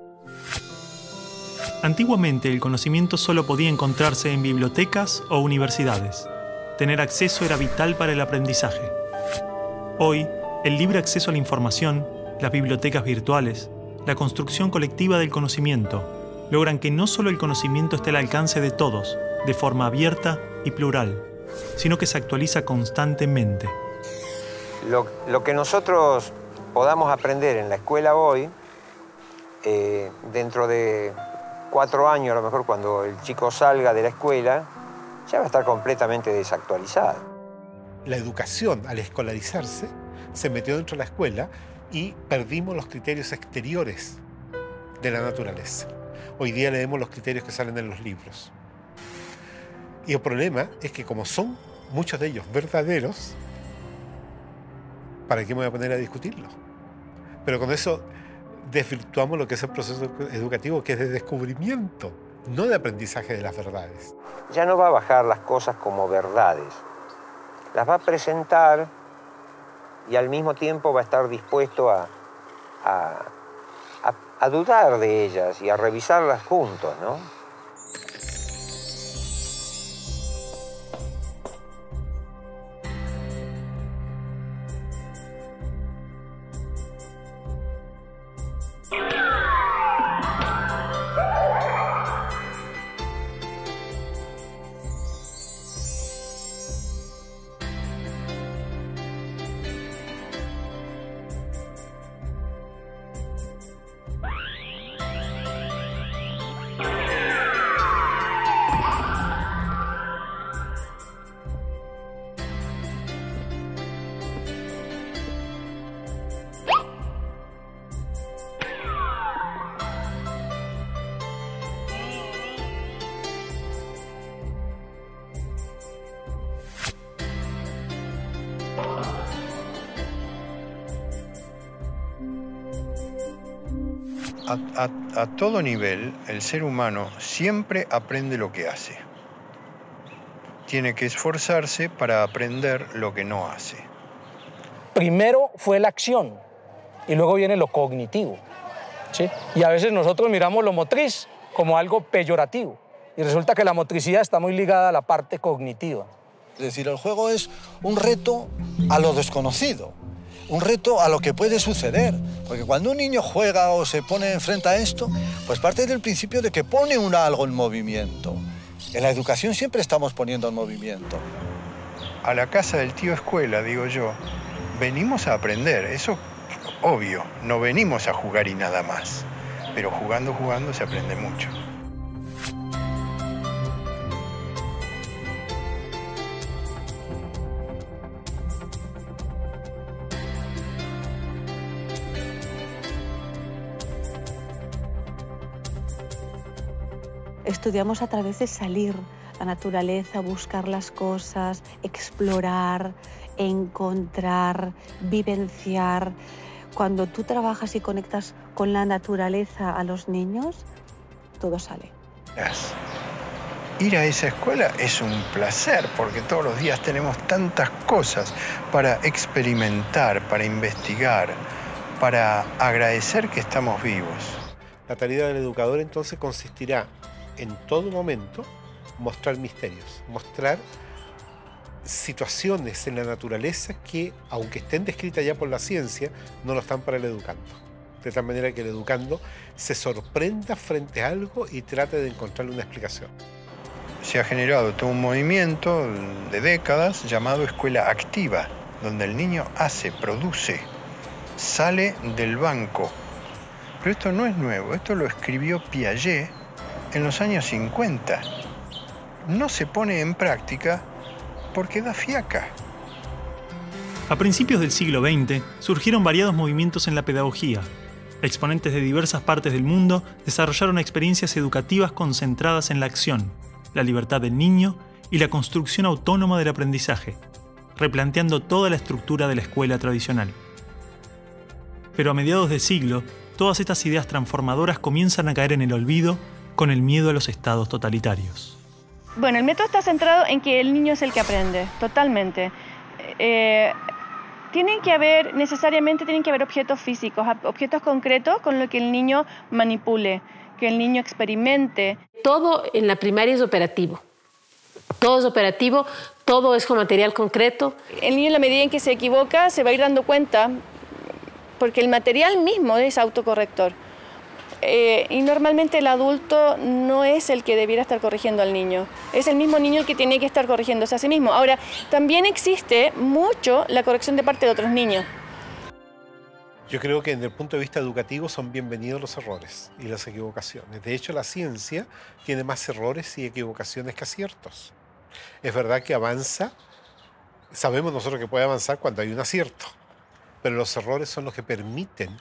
[SPEAKER 1] Antiguamente el conocimiento solo podía encontrarse en bibliotecas o universidades. tener acceso era vital para el aprendizaje. Hoy, el libre acceso a la información, las bibliotecas virtuales, la construcción colectiva del conocimiento, logran que no solo el conocimiento esté al alcance de todos, de forma abierta y plural, sino que se actualiza constantemente.
[SPEAKER 13] Lo que nosotros podamos aprender en la escuela hoy, dentro de 4 años, a lo mejor cuando el chico salga de la escuela, ya va a estar completamente desactualizado.
[SPEAKER 7] La educación, al escolarizarse, se metió dentro de la escuela y perdimos los criterios exteriores de la naturaleza. Hoy día leemos los criterios que salen en los libros. Y el problema es que como son muchos de ellos verdaderos, ¿para qué me voy a poner a discutirlos? Pero con eso desvirtuamos lo que es el proceso educativo, que es de descubrimiento, no de aprendizaje de las verdades.
[SPEAKER 13] Ya no va a bajar las cosas como verdades. Las va a presentar y al mismo tiempo va a estar dispuesto a dudar de ellas y a revisarlas juntos, ¿no?
[SPEAKER 5] A todo nivel, el ser humano siempre aprende lo que hace. Tiene que esforzarse para aprender lo que no hace.
[SPEAKER 26] Primero fue la acción y luego viene lo cognitivo, ¿sí? Y a veces nosotros miramos lo motriz como algo peyorativo y resulta que la motricidad está muy ligada a la parte cognitiva.
[SPEAKER 8] Es decir, el juego es un reto a lo desconocido. Un reto a lo que puede suceder, porque cuando un niño juega o se pone enfrente a esto, pues parte del principio de que pone algo en movimiento. En la educación siempre estamos poniendo en movimiento.
[SPEAKER 5] A la casa del tío escuela, digo yo, venimos a aprender, eso obvio, no venimos a jugar y nada más, pero jugando se aprende mucho.
[SPEAKER 11] Estudiamos a través de salir a la naturaleza, buscar las cosas, explorar, encontrar, vivenciar. Cuando tú trabajas y conectas con la naturaleza a los niños, todo sale.
[SPEAKER 5] Ir a esa escuela es un placer porque todos los días tenemos tantas cosas para experimentar, para investigar, para agradecer que estamos vivos.
[SPEAKER 7] La tarea del educador entonces consistirá en todo momento mostrar misterios, mostrar situaciones en la naturaleza que, aunque estén descritas ya por la ciencia, no lo están para el educando. De tal manera que el educando se sorprenda frente a algo y trate de encontrarle una explicación.
[SPEAKER 5] Se ha generado todo un movimiento de décadas llamado escuela activa, donde el niño hace, produce, sale del banco. Pero esto no es nuevo, esto lo escribió Piaget en los años 50. No se pone en práctica porque da fiaca.
[SPEAKER 1] A principios del siglo XX surgieron variados movimientos en la pedagogía. Exponentes de diversas partes del mundo desarrollaron experiencias educativas concentradas en la acción, la libertad del niño y la construcción autónoma del aprendizaje, replanteando toda la estructura de la escuela tradicional. Pero a mediados de siglo, todas estas ideas transformadoras comienzan a caer en el olvido con el miedo a los estados totalitarios.
[SPEAKER 22] Bueno, el método está centrado en que el niño es el que aprende, totalmente. Necesariamente tienen que haber objetos físicos, objetos concretos con los que el niño manipule, que el niño experimente.
[SPEAKER 12] Todo en la primaria es operativo.
[SPEAKER 9] todo es operativo, todo es con material concreto.
[SPEAKER 22] El niño, en la medida en que se equivoca, se va a ir dando cuenta, porque el material mismo es autocorrector. Y normalmente el adulto no es el que debiera estar corrigiendo al niño, es el mismo niño el que tiene que estar corrigiéndose a sí mismo. Ahora, también existe mucho la corrección de parte de otros niños.
[SPEAKER 7] Yo creo que desde el punto de vista educativo son bienvenidos los errores y las equivocaciones. De hecho, la ciencia tiene más errores y equivocaciones que aciertos. Es verdad que avanza, sabemos nosotros que puede avanzar cuando hay un acierto, pero los errores son los que permiten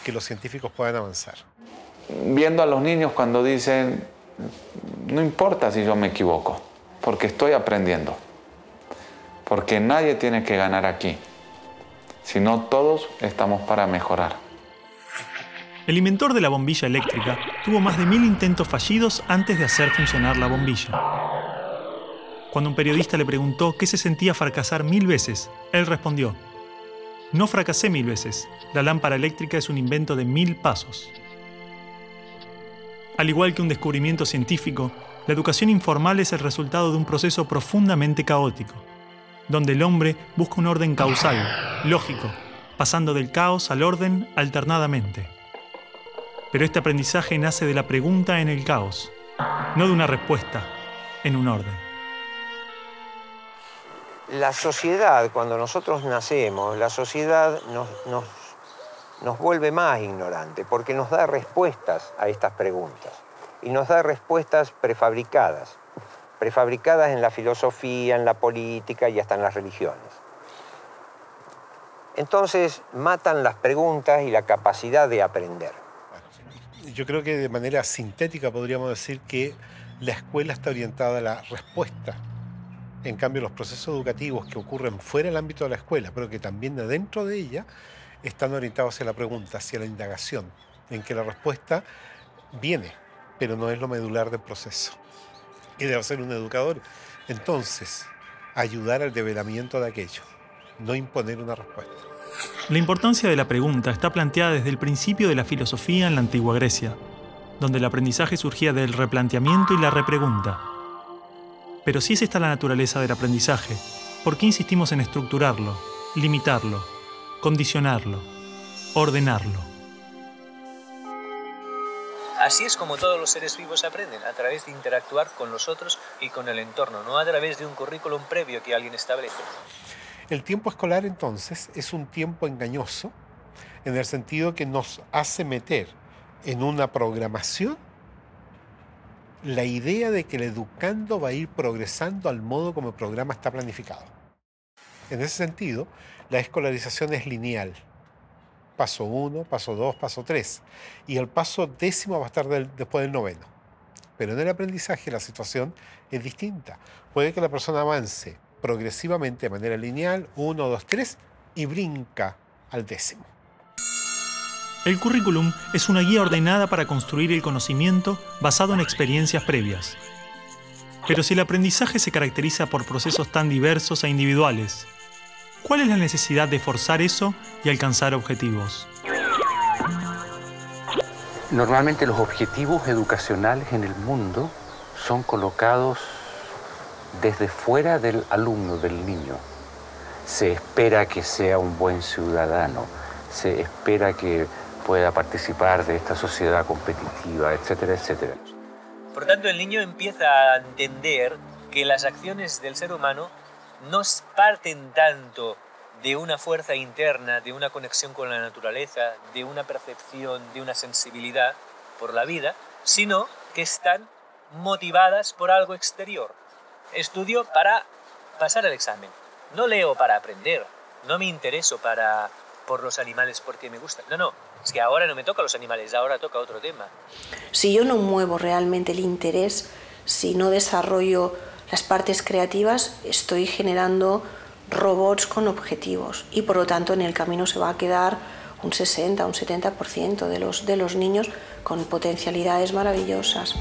[SPEAKER 7] que los científicos puedan avanzar.
[SPEAKER 18] Viendo a los niños cuando dicen, no importa si yo me equivoco, porque estoy aprendiendo, porque nadie tiene que ganar aquí, sino todos estamos para mejorar.
[SPEAKER 1] El inventor de la bombilla eléctrica tuvo más de 1000 intentos fallidos antes de hacer funcionar la bombilla. Cuando un periodista le preguntó qué se sentía fracasar 1000 veces, él respondió: no fracasé 1000 veces, la lámpara eléctrica es un invento de 1000 pasos. Al igual que un descubrimiento científico, la educación informal es el resultado de un proceso profundamente caótico, donde el hombre busca un orden causal, lógico, pasando del caos al orden alternadamente. Pero este aprendizaje nace de la pregunta en el caos, no de una respuesta en un orden.
[SPEAKER 13] La sociedad, cuando nosotros nacemos, la sociedad nos vuelve más ignorantes porque nos da respuestas a estas preguntas y nos da respuestas prefabricadas en la filosofía, en la política y hasta en las religiones. Entonces matan las preguntas y la capacidad de aprender.
[SPEAKER 7] Yo creo que de manera sintética podríamos decir que la escuela está orientada a la respuesta. En cambio, los procesos educativos que ocurren fuera del ámbito de la escuela, pero que también dentro de ella, están orientados hacia la pregunta, hacia la indagación, en que la respuesta viene, pero no es lo medular del proceso. Y debe ser un educador, entonces, ayudar al develamiento de aquello, no imponer una respuesta.
[SPEAKER 1] La importancia de la pregunta está planteada desde el principio de la filosofía en la antigua Grecia, donde el aprendizaje surgía del replanteamiento y la repregunta. Pero si es esta la naturaleza del aprendizaje, ¿por qué insistimos en estructurarlo, limitarlo, condicionarlo, ordenarlo?
[SPEAKER 12] Así es como todos los seres vivos aprenden, a través de interactuar con los otros y con el entorno, no a través de un currículum previo que alguien establece.
[SPEAKER 7] El tiempo escolar, entonces, es un tiempo engañoso en el sentido que nos hace meter en una programación la idea de que el educando va a ir progresando al modo como el programa está planificado. En ese sentido, la escolarización es lineal. Paso 1, paso 2, paso 3. Y el paso 10º va a estar después del 9º. Pero en el aprendizaje la situación es distinta. Puede que la persona avance progresivamente de manera lineal, 1, 2, 3, y brinca al 10º.
[SPEAKER 1] El currículum es una guía ordenada para construir el conocimiento basado en experiencias previas. Pero si el aprendizaje se caracteriza por procesos tan diversos e individuales, ¿cuál es la necesidad de forzar eso y alcanzar objetivos?
[SPEAKER 14] Normalmente los objetivos educacionales en el mundo son colocados desde fuera del alumno, del niño. Se espera que sea un buen ciudadano, se espera que pueda participar de esta sociedad competitiva, etcétera, etcétera.
[SPEAKER 12] Por tanto, el niño empieza a entender que las acciones del ser humano no parten tanto de una fuerza interna, de una conexión con la naturaleza, de una percepción, de una sensibilidad por la vida, sino que están motivadas por algo exterior. Estudio para pasar el examen, no leo para aprender, no me intereso por los animales porque me gustan. No, es que ahora no me toca los animales, ahora toca otro tema.
[SPEAKER 27] Si yo no muevo realmente el interés, si no desarrollo las partes creativas, estoy generando robots con objetivos y por lo tanto en el camino se va a quedar un 60, un 70% de los niños con potencialidades maravillosas.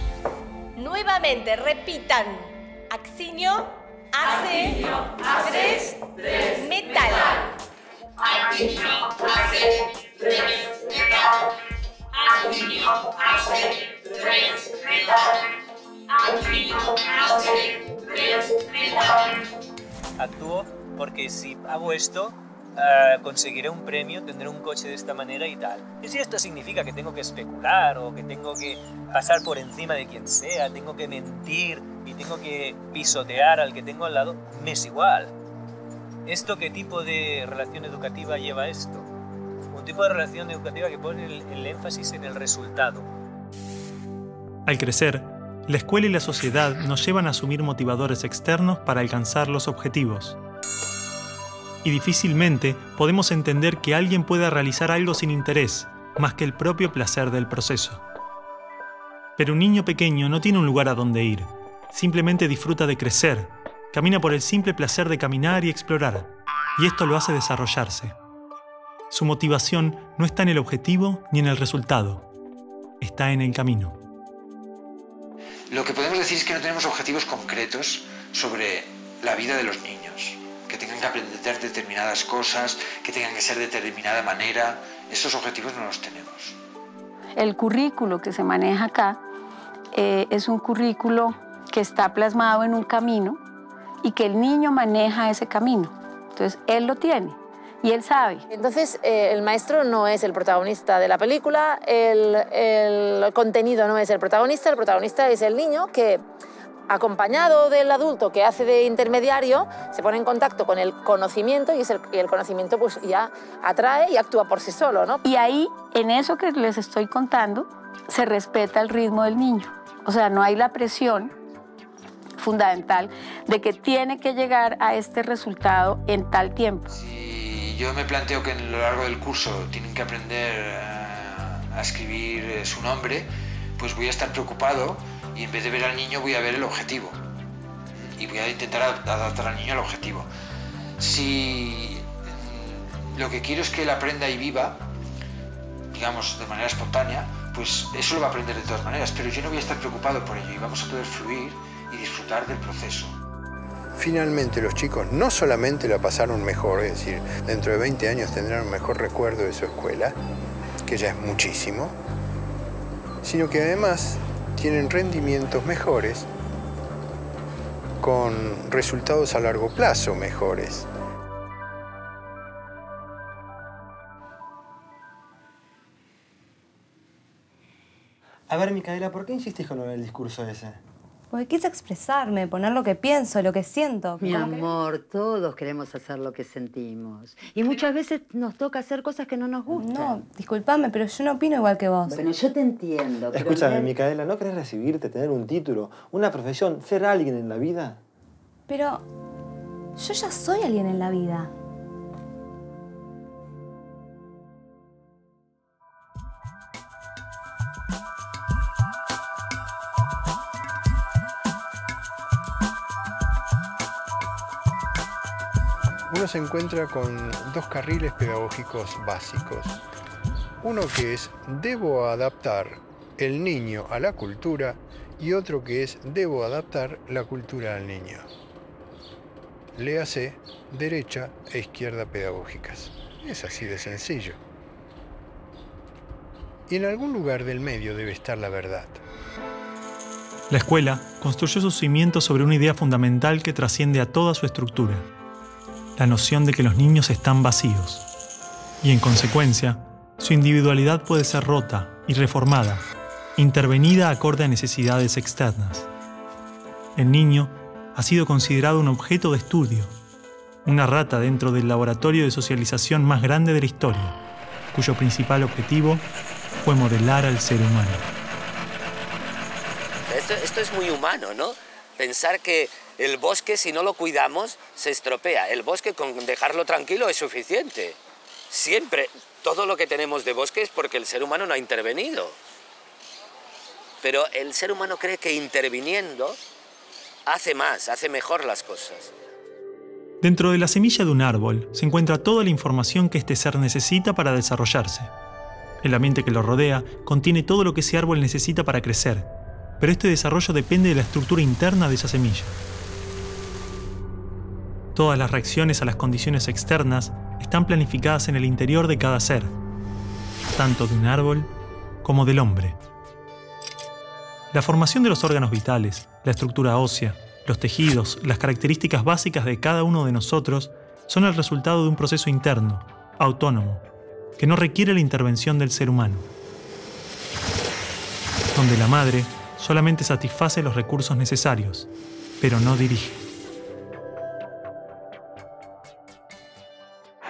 [SPEAKER 10] Nuevamente, repitan. Accinio, ace, tres, metal.
[SPEAKER 17] Accinio, ace, tres, metal. Accinio, ace, tres, metal. Accinio, ace, tres,
[SPEAKER 12] actúo porque si hago esto, conseguiré un premio, tendré un coche de esta manera y tal. Y si esto significa que tengo que especular o que tengo que pasar por encima de quien sea, tengo que mentir y tengo que pisotear al que tengo al lado, me es igual. ¿Esto qué tipo de relación educativa lleva esto? Un tipo de relación educativa que pone el énfasis en el resultado.
[SPEAKER 1] Al crecer, la escuela y la sociedad nos llevan a asumir motivadores externos para alcanzar los objetivos. Y difícilmente podemos entender que alguien pueda realizar algo sin interés, más que el propio placer del proceso. Pero un niño pequeño no tiene un lugar a donde ir, simplemente disfruta de crecer, camina por el simple placer de caminar y explorar, y esto lo hace desarrollarse. Su motivación no está en el objetivo ni en el resultado, está en el camino.
[SPEAKER 3] Lo que podemos decir es que no tenemos objetivos concretos sobre la vida de los niños, que tengan que aprender determinadas cosas, que tengan que ser de determinada manera. Esos objetivos no los tenemos.
[SPEAKER 2] El currículo que se maneja acá es un currículo que está plasmado en un camino y que el niño maneja ese camino. Entonces, él lo tiene y él sabe.
[SPEAKER 4] Entonces, el maestro no es el protagonista de la película, el contenido no es el protagonista es el niño que, acompañado del adulto que hace de intermediario, se pone en contacto con el conocimiento y el conocimiento pues ya atrae y actúa por sí solo, ¿no?
[SPEAKER 2] Y ahí, en eso que les estoy contando, se respeta el ritmo del niño. O sea, no hay la presión fundamental de que tiene que llegar a este resultado en tal tiempo.
[SPEAKER 3] Si yo me planteo que a lo largo del curso tienen que aprender a escribir su nombre, pues voy a estar preocupado y en vez de ver al niño voy a ver el objetivo y voy a intentar adaptar al niño al objetivo. Si lo que quiero es que él aprenda y viva, digamos, de manera espontánea, pues eso lo va a aprender de todas maneras, pero yo no voy a estar preocupado por ello y vamos a poder fluir y disfrutar del proceso.
[SPEAKER 5] Finalmente los chicos no solamente la pasaron mejor, es decir, dentro de 20 años tendrán un mejor recuerdo de su escuela, que ya es muchísimo, sino que además tienen rendimientos mejores con resultados a largo plazo mejores.
[SPEAKER 15] A ver, Micaela, ¿por qué insistís con lo del discurso ese?
[SPEAKER 16] Porque quise expresarme, poner lo que pienso, lo que siento.
[SPEAKER 21] Mi amor, todos queremos hacer lo que sentimos. Y muchas veces nos toca hacer cosas que no nos gustan.
[SPEAKER 16] No, disculpame, pero yo no opino igual que vos.
[SPEAKER 21] Bueno, yo te entiendo.
[SPEAKER 15] Escúchame, Micaela, ¿no querés recibirte, tener un título, una profesión, ser alguien en la vida?
[SPEAKER 16] Pero yo ya soy alguien en la vida.
[SPEAKER 5] Uno se encuentra con dos carriles pedagógicos básicos. Uno que es debo adaptar el niño a la cultura y otro que es debo adaptar la cultura al niño. Léase derecha e izquierda pedagógicas. Es así de sencillo. Y en algún lugar del medio debe estar la verdad.
[SPEAKER 1] La escuela construyó sus cimientos sobre una idea fundamental que trasciende a toda su estructura: la noción de que los niños están vacíos, y en consecuencia, su individualidad puede ser rota y reformada, intervenida acorde a necesidades externas. El niño ha sido considerado un objeto de estudio, una rata dentro del laboratorio de socialización más grande de la historia, cuyo principal objetivo fue modelar al ser humano.
[SPEAKER 24] Esto es muy humano, ¿no? Pensar que el bosque, si no lo cuidamos, se estropea. El bosque, con dejarlo tranquilo, es suficiente. Siempre, todo lo que tenemos de bosque es porque el ser humano no ha intervenido. Pero el ser humano cree que interviniendo hace más, hace mejor las cosas.
[SPEAKER 1] Dentro de la semilla de un árbol se encuentra toda la información que este ser necesita para desarrollarse. El ambiente que lo rodea contiene todo lo que ese árbol necesita para crecer, pero este desarrollo depende de la estructura interna de esa semilla. Todas las reacciones a las condiciones externas están planificadas en el interior de cada ser, tanto de un árbol como del hombre. La formación de los órganos vitales, la estructura ósea, Los tejidos, las características básicas de cada uno de nosotros son el resultado de un proceso interno, autónomo, que no requiere la intervención del ser humano, donde la madre solamente satisface los recursos necesarios, pero no dirige.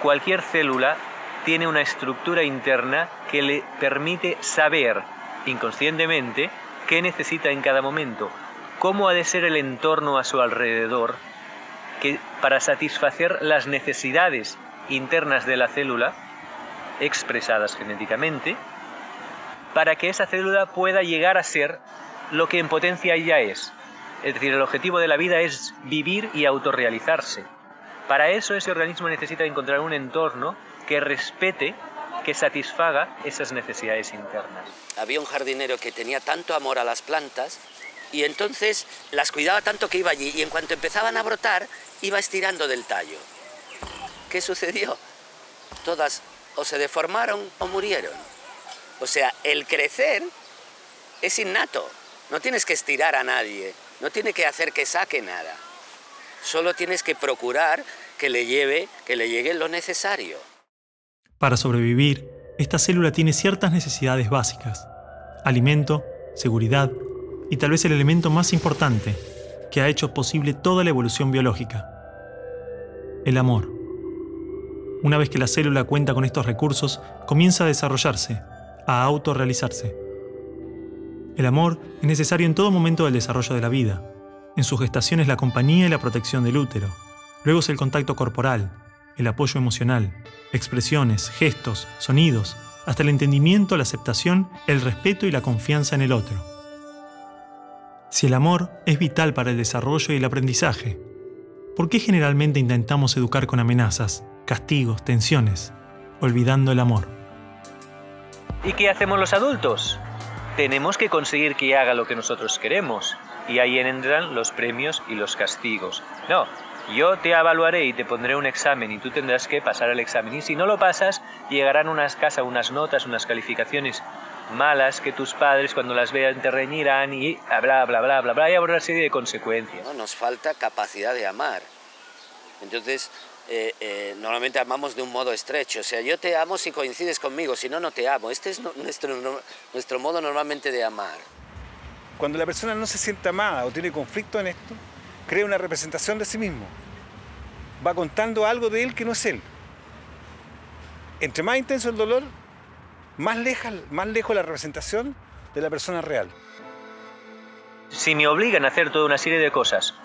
[SPEAKER 12] Cualquier célula tiene una estructura interna que le permite saber inconscientemente qué necesita en cada momento, cómo ha de ser el entorno a su alrededor, para satisfacer las necesidades internas de la célula, expresadas genéticamente, para que esa célula pueda llegar a ser lo que en potencia ya es. Es decir, el objetivo de la vida es vivir y autorrealizarse. Para eso ese organismo necesita encontrar un entorno que respete, que satisfaga esas necesidades internas.
[SPEAKER 24] Había un jardinero que tenía tanto amor a las plantas y entonces las cuidaba tanto que iba allí y en cuanto empezaban a brotar iba estirando del tallo. ¿Qué sucedió? Todas o se deformaron o murieron. O sea, el crecer es innato. No tienes que estirar a nadie, no tienes que hacer que saque nada. Solo tienes que procurar que le llegue lo necesario.
[SPEAKER 1] Para sobrevivir, esta célula tiene ciertas necesidades básicas: alimento, seguridad y tal vez el elemento más importante que ha hecho posible toda la evolución biológica: el amor. Una vez que la célula cuenta con estos recursos, comienza a desarrollarse, a autorrealizarse. El amor es necesario en todo momento del desarrollo de la vida. En su gestación es la compañía y la protección del útero. Luego es el contacto corporal, el apoyo emocional, expresiones, gestos, sonidos, hasta el entendimiento, la aceptación, el respeto y la confianza en el otro. Si el amor es vital para el desarrollo y el aprendizaje, ¿por qué generalmente intentamos educar con amenazas, castigos, tensiones, olvidando el amor?
[SPEAKER 12] ¿Y qué hacemos los adultos? Tenemos que conseguir que haga lo que nosotros queremos. Y ahí entran los premios y los castigos. No, yo te evaluaré y te pondré un examen y tú tendrás que pasar el examen. Y si no lo pasas, llegarán unas notas, unas calificaciones malas que tus padres cuando las vean te reñirán y bla, bla, bla, bla, bla, y habrá una serie de consecuencias.
[SPEAKER 24] No, nos falta capacidad de amar. Entonces, normalmente amamos de un modo estrecho. O sea, yo te amo si coincides conmigo, si no, no te amo. Este es nuestro modo normalmente de amar.
[SPEAKER 6] Cuando la persona no se siente amada o tiene conflicto en esto, crea una representación de sí mismo. Va contando algo de él que no es él. Entre más intenso el dolor, más lejos la representación de la persona real.
[SPEAKER 12] Si me obligan a hacer toda una serie de cosas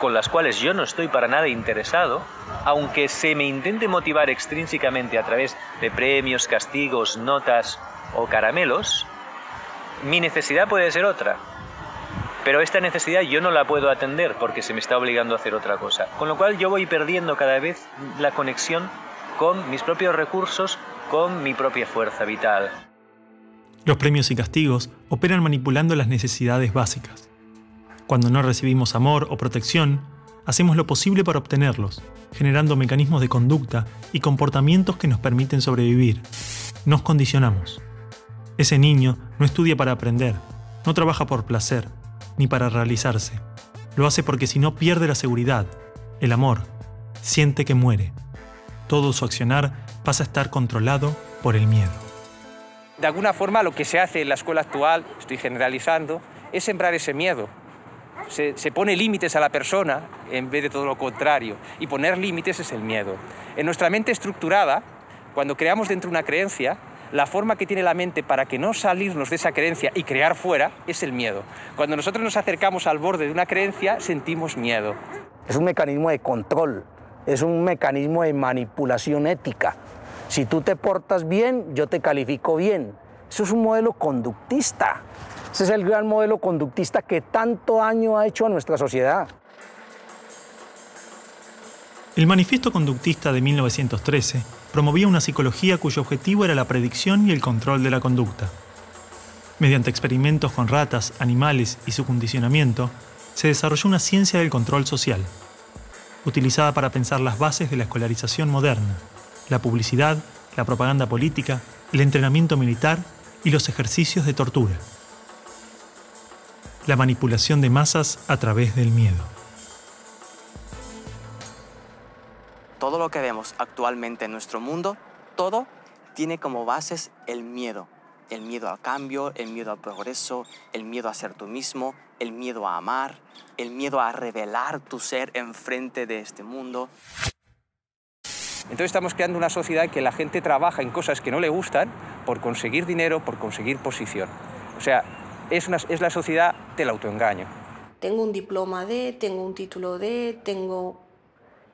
[SPEAKER 12] con las cuales yo no estoy para nada interesado, aunque se me intente motivar extrínsecamente a través de premios, castigos, notas o caramelos, mi necesidad puede ser otra. Pero esta necesidad yo no la puedo atender porque se me está obligando a hacer otra cosa. Con lo cual yo voy perdiendo cada vez la conexión con mis propios recursos, con mi propia fuerza vital.
[SPEAKER 1] Los premios y castigos operan manipulando las necesidades básicas. Cuando no recibimos amor o protección, hacemos lo posible para obtenerlos, generando mecanismos de conducta y comportamientos que nos permiten sobrevivir. Nos condicionamos. Ese niño no estudia para aprender, no trabaja por placer, ni para realizarse. Lo hace porque si no pierde la seguridad, el amor, siente que muere. Todo su accionar pasa a estar controlado por el miedo.
[SPEAKER 8] De alguna forma lo que se hace en la escuela actual, estoy generalizando, es sembrar ese miedo. Se pone límites a la persona en vez de todo lo contrario. Y poner límites es el miedo. En nuestra mente estructurada, cuando creamos dentro una creencia, la forma que tiene la mente para que no salirnos de esa creencia y crear fuera es el miedo. Cuando nosotros nos acercamos al borde de una creencia, sentimos miedo.
[SPEAKER 19] Es un mecanismo de control, es un mecanismo de manipulación ética. Si tú te portas bien, yo te califico bien. Eso es un modelo conductista. Ese es el gran modelo conductista que tanto daño ha hecho a nuestra sociedad.
[SPEAKER 1] El Manifiesto Conductista de 1913 promovía una psicología cuyo objetivo era la predicción y el control de la conducta. Mediante experimentos con ratas, animales y su condicionamiento, se desarrolló una ciencia del control social, utilizada para pensar las bases de la escolarización moderna, la publicidad, la propaganda política, el entrenamiento militar y los ejercicios de tortura. La manipulación de masas a través del miedo.
[SPEAKER 9] todo lo que vemos actualmente en nuestro mundo, todo tiene como bases el miedo. El miedo al cambio, el miedo al progreso, el miedo a ser tú mismo, el miedo a amar, el miedo a revelar tu ser enfrente de este mundo.
[SPEAKER 8] Entonces estamos creando una sociedad en que la gente trabaja en cosas que no le gustan por conseguir dinero, por conseguir posición. O sea, es la sociedad del autoengaño.
[SPEAKER 27] Tengo un diploma de, tengo un título de,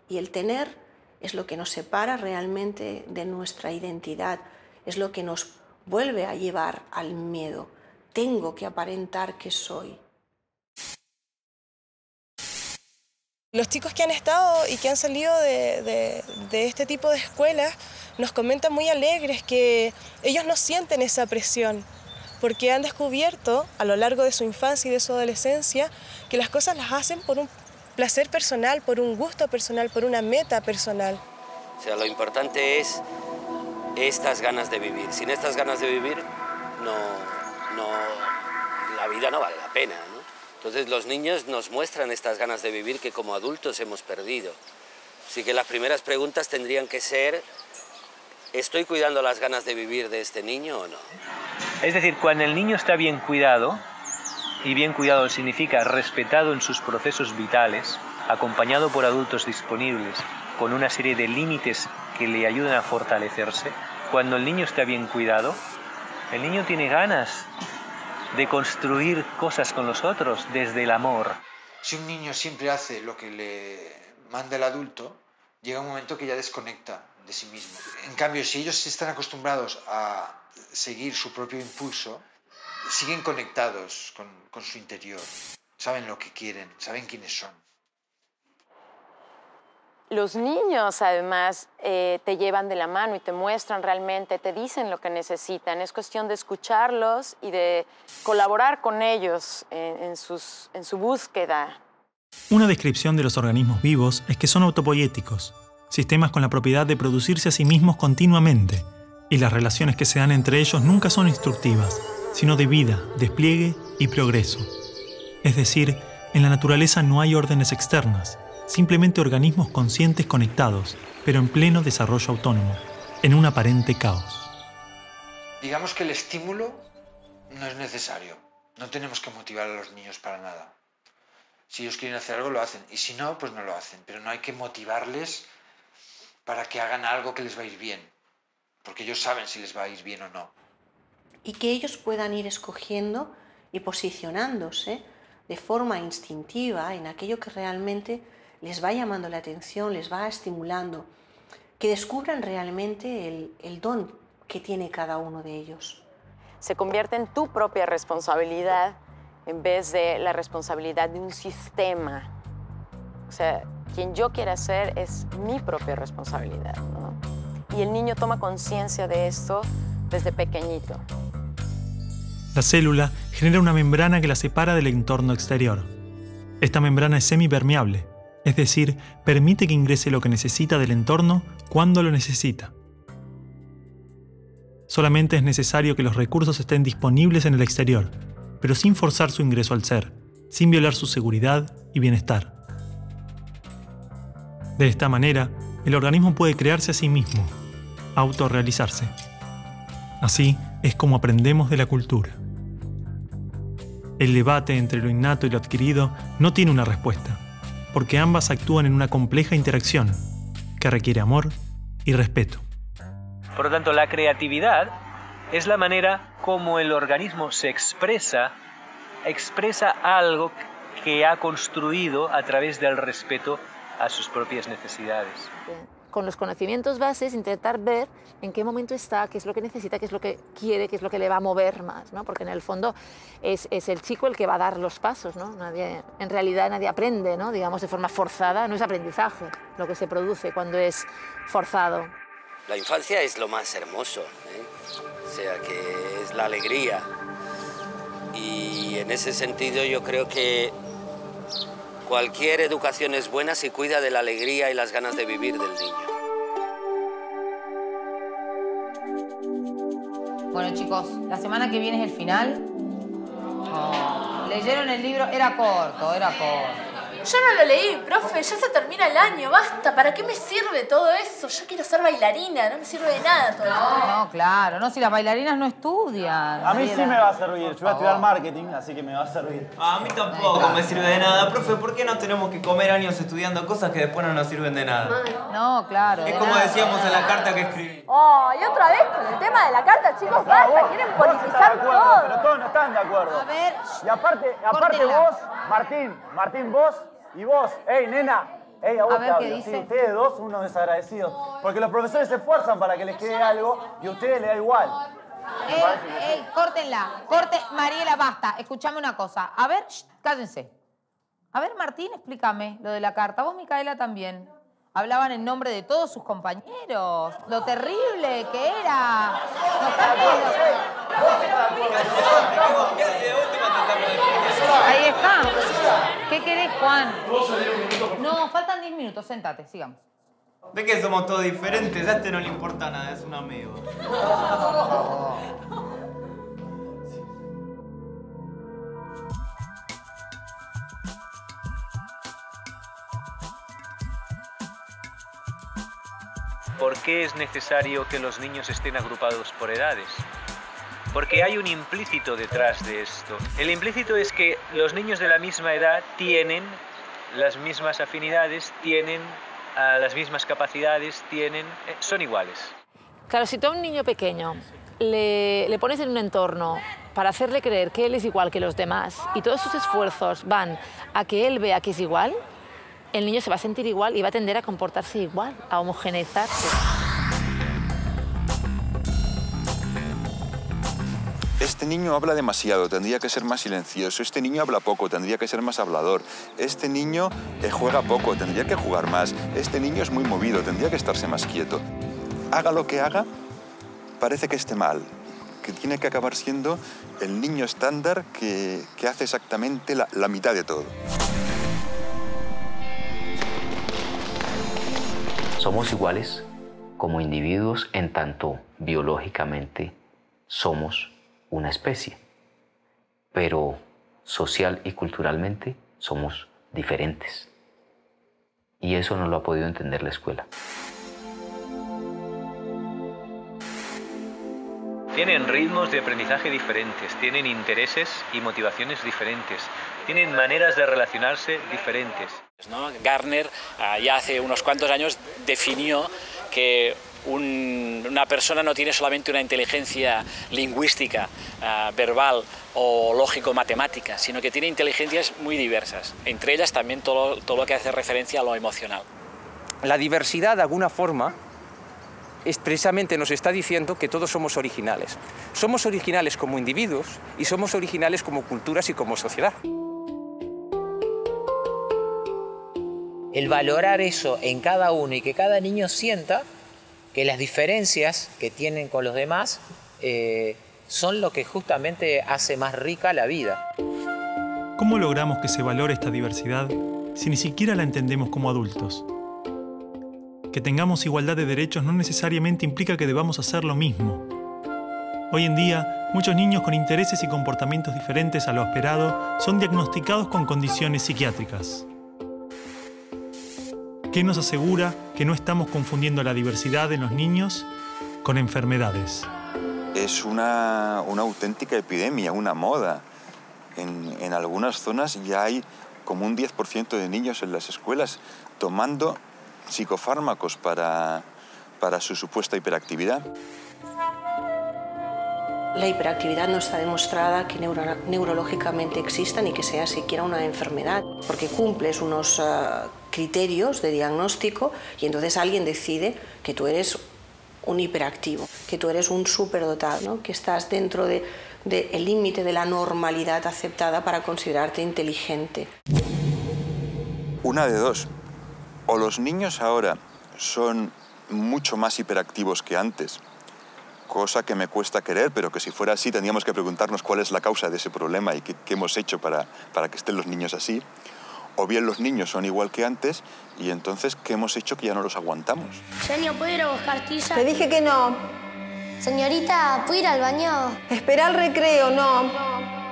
[SPEAKER 27] Y el tener es lo que nos separa realmente de nuestra identidad, es lo que nos vuelve a llevar al miedo. Tengo que aparentar que soy.
[SPEAKER 11] Los chicos que han estado y que han salido de este tipo de escuelas nos comentan muy alegres que ellos no sienten esa presión, porque han descubierto a lo largo de su infancia y de su adolescencia que las cosas las hacen por un placer personal, por un gusto personal, por una meta personal.
[SPEAKER 24] O sea, lo importante es estas ganas de vivir. Sin estas ganas de vivir, la vida no vale la pena, ¿no? Entonces los niños nos muestran estas ganas de vivir que como adultos hemos perdido. Así que las primeras preguntas tendrían que ser, ¿estoy cuidando las ganas de vivir de este niño o no?
[SPEAKER 12] Es decir, cuando el niño está bien cuidado, y bien cuidado significa respetado en sus procesos vitales, acompañado por adultos disponibles, con una serie de límites que le ayudan a fortalecerse, cuando el niño está bien cuidado, el niño tiene ganas de construir cosas con los otros desde el amor.
[SPEAKER 3] Si un niño siempre hace lo que le manda el adulto, llega un momento que ya desconecta de sí mismo. En cambio, si ellos están acostumbrados a seguir su propio impulso, siguen conectados con su interior, saben lo que quieren, saben quiénes son.
[SPEAKER 2] Los niños, además, te llevan de la mano y te muestran realmente, te dicen lo que necesitan. Es cuestión de escucharlos y de colaborar con ellos en su búsqueda.
[SPEAKER 1] Una descripción de los organismos vivos es que son autopoiéticos, sistemas con la propiedad de producirse a sí mismos continuamente, y las relaciones que se dan entre ellos nunca son instructivas, sino de vida, despliegue y progreso. Es decir, en la naturaleza no hay órdenes externas, simplemente organismos conscientes conectados, pero en pleno desarrollo autónomo, en un aparente caos.
[SPEAKER 3] Digamos que el estímulo no es necesario. No tenemos que motivar a los niños para nada. Si ellos quieren hacer algo, lo hacen. Y si no, pues no lo hacen. Pero no hay que motivarles para que hagan algo que les va a ir bien. Porque ellos saben si les va a ir bien o no.
[SPEAKER 27] Y que ellos puedan ir escogiendo y posicionándose de forma instintiva en aquello que realmente les va llamando la atención, les va estimulando, que descubran realmente el don que tiene cada uno de ellos.
[SPEAKER 2] Se convierte en tu propia responsabilidad en vez de la responsabilidad de un sistema. O sea, quien yo quiera ser es mi propia responsabilidad, ¿no? Y el niño toma conciencia de esto desde pequeñito.
[SPEAKER 1] La célula genera una membrana que la separa del entorno exterior. Esta membrana es semipermeable, es decir, permite que ingrese lo que necesita del entorno cuando lo necesita. Solamente es necesario que los recursos estén disponibles en el exterior, pero sin forzar su ingreso al ser, sin violar su seguridad y bienestar. De esta manera, el organismo puede crearse a sí mismo, autorrealizarse. Así es como aprendemos de la cultura. El debate entre lo innato y lo adquirido no tiene una respuesta, porque ambas actúan en una compleja interacción que requiere amor y respeto.
[SPEAKER 12] Por lo tanto, la creatividad es la manera como el organismo se expresa algo que ha construido a través del respeto a sus propias necesidades.
[SPEAKER 4] Con los conocimientos bases, intentar ver en qué momento está, qué es lo que necesita, qué es lo que quiere, qué es lo que le va a mover más, ¿no? Porque en el fondo es el chico el que va a dar los pasos, ¿no? En realidad nadie aprende, ¿no? Digamos, de forma forzada, no es aprendizaje lo que se produce cuando es forzado.
[SPEAKER 24] La infancia es lo más hermoso, ¿eh? O sea, que es la alegría. Y en ese sentido yo creo que cualquier educación es buena si cuida de la alegría y las ganas de vivir del niño.
[SPEAKER 20] Bueno, chicos, la semana que viene es el final. Oh, leyeron el libro, era corto.
[SPEAKER 7] Yo no lo leí, profe, ya se termina el año, basta. ¿Para qué me sirve todo eso? Yo quiero ser bailarina, no me sirve de nada todo esto.
[SPEAKER 20] No, claro, no, si las bailarinas no estudian.
[SPEAKER 15] A mí sí me va a servir, yo voy a estudiar marketing, así que me va a servir.
[SPEAKER 13] A mí tampoco me sirve de nada. Profe, ¿por qué no tenemos que comer años estudiando cosas que después no nos sirven de nada?
[SPEAKER 20] No, claro.
[SPEAKER 13] Es como decíamos en la carta que escribí.
[SPEAKER 7] Oh, y otra vez con el tema de la carta, chicos, basta, quieren politizar todo.
[SPEAKER 15] Pero todos no están de acuerdo.
[SPEAKER 20] A ver,
[SPEAKER 15] y aparte vos, Martín, vos y vos, nena, a vos te hablo. Sí, ustedes dos, unos desagradecidos. Porque los profesores se esfuerzan para que les quede algo y a ustedes les da igual.
[SPEAKER 20] Córtenla. Mariela, basta. Escuchame una cosa. A ver, cállense. A ver, Martín, explícame lo de la carta. Vos, Micaela, también. Hablaban en nombre de todos sus compañeros. Lo terrible que era. Ahí está. ¿Qué querés, Juan? No, faltan 10 minutos. Séntate, sigamos.
[SPEAKER 13] ¿Ves que somos todos diferentes? A este no le importa nada, es un amigo.
[SPEAKER 12] ¿Por qué es necesario que los niños estén agrupados por edades? Porque hay un implícito detrás de esto. El implícito es que los niños de la misma edad tienen las mismas afinidades, tienen las mismas capacidades, son iguales.
[SPEAKER 4] Claro, si tú a un niño pequeño le pones en un entorno para hacerle creer que él es igual que los demás y todos sus esfuerzos van a que él vea que es igual, el niño se va a sentir igual y va a tender a comportarse igual, a homogeneizarse.
[SPEAKER 18] Este niño habla demasiado, tendría que ser más silencioso. Este niño habla poco, tendría que ser más hablador. Este niño juega poco, tendría que jugar más. Este niño es muy movido, tendría que estarse más quieto. Haga lo que haga, parece que esté mal, que tiene que acabar siendo el niño estándar que hace exactamente la mitad de todo.
[SPEAKER 14] Somos iguales como individuos en tanto biológicamente somos una especie, pero social y culturalmente somos diferentes. Y eso no lo ha podido entender la escuela.
[SPEAKER 12] Tienen ritmos de aprendizaje diferentes, tienen intereses y motivaciones diferentes, tienen maneras de relacionarse diferentes.
[SPEAKER 22] Gardner ya hace unos cuantos años definió que una persona no tiene solamente una inteligencia lingüística, verbal o lógico-matemática, sino que tiene inteligencias muy diversas, entre ellas también todo lo que hace referencia a lo emocional.
[SPEAKER 8] La diversidad, de alguna forma, expresamente nos está diciendo que todos somos originales. Somos originales como individuos y somos originales como culturas y como sociedad.
[SPEAKER 23] El valorar eso en cada uno y que cada niño sienta que las diferencias que tienen con los demás son lo que justamente hace más rica la vida.
[SPEAKER 1] ¿Cómo logramos que se valore esta diversidad si ni siquiera la entendemos como adultos? Que tengamos igualdad de derechos no necesariamente implica que debamos hacer lo mismo. Hoy en día, muchos niños con intereses y comportamientos diferentes a lo esperado son diagnosticados con condiciones psiquiátricas. ¿Qué nos asegura que no estamos confundiendo la diversidad en los niños con enfermedades?
[SPEAKER 18] Es una auténtica epidemia, una moda. En algunas zonas ya hay como un 10% de niños en las escuelas tomando psicofármacos para su supuesta hiperactividad.
[SPEAKER 27] La hiperactividad no está demostrada que neurológicamente exista ni que sea siquiera una enfermedad, porque cumples unos criterios de diagnóstico y entonces alguien decide que tú eres un hiperactivo, que tú eres un superdotado, ¿no? Que estás dentro del límite de la normalidad aceptada para considerarte inteligente.
[SPEAKER 18] Una de dos. O los niños ahora son mucho más hiperactivos que antes, cosa que me cuesta creer, pero que si fuera así tendríamos que preguntarnos cuál es la causa de ese problema y qué hemos hecho para que estén los niños así. O bien los niños son igual que antes y entonces ¿qué hemos hecho que ya no los aguantamos?
[SPEAKER 25] Genio, ¿puedo ir a buscar tiza?
[SPEAKER 26] Te dije que no.
[SPEAKER 25] Señorita, ¿puedo ir al baño?
[SPEAKER 26] Espera el recreo, no.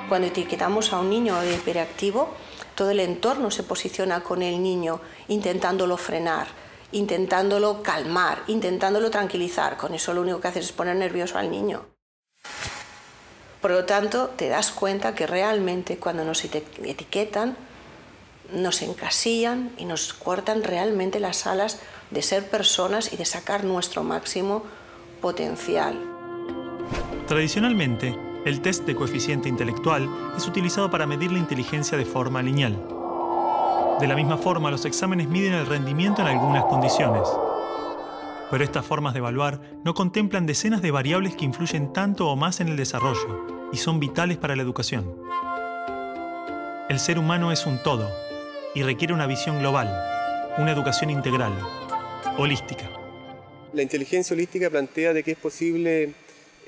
[SPEAKER 27] Cuando etiquetamos a un niño de hiperactivo, todo el entorno se posiciona con el niño intentándolo frenar, intentándolo calmar, intentándolo tranquilizar. Con eso lo único que haces es poner nervioso al niño. Por lo tanto, te das cuenta que realmente cuando nos etiquetan, nos encasillan y nos cortan realmente las alas de ser personas y de sacar nuestro máximo potencial.
[SPEAKER 1] Tradicionalmente, el test de coeficiente intelectual es utilizado para medir la inteligencia de forma lineal. De la misma forma, los exámenes miden el rendimiento en algunas condiciones. Pero estas formas de evaluar no contemplan decenas de variables que influyen tanto o más en el desarrollo y son vitales para la educación. El ser humano es un todo y requiere una visión global, una educación integral, holística.
[SPEAKER 5] La inteligencia holística plantea de que es posible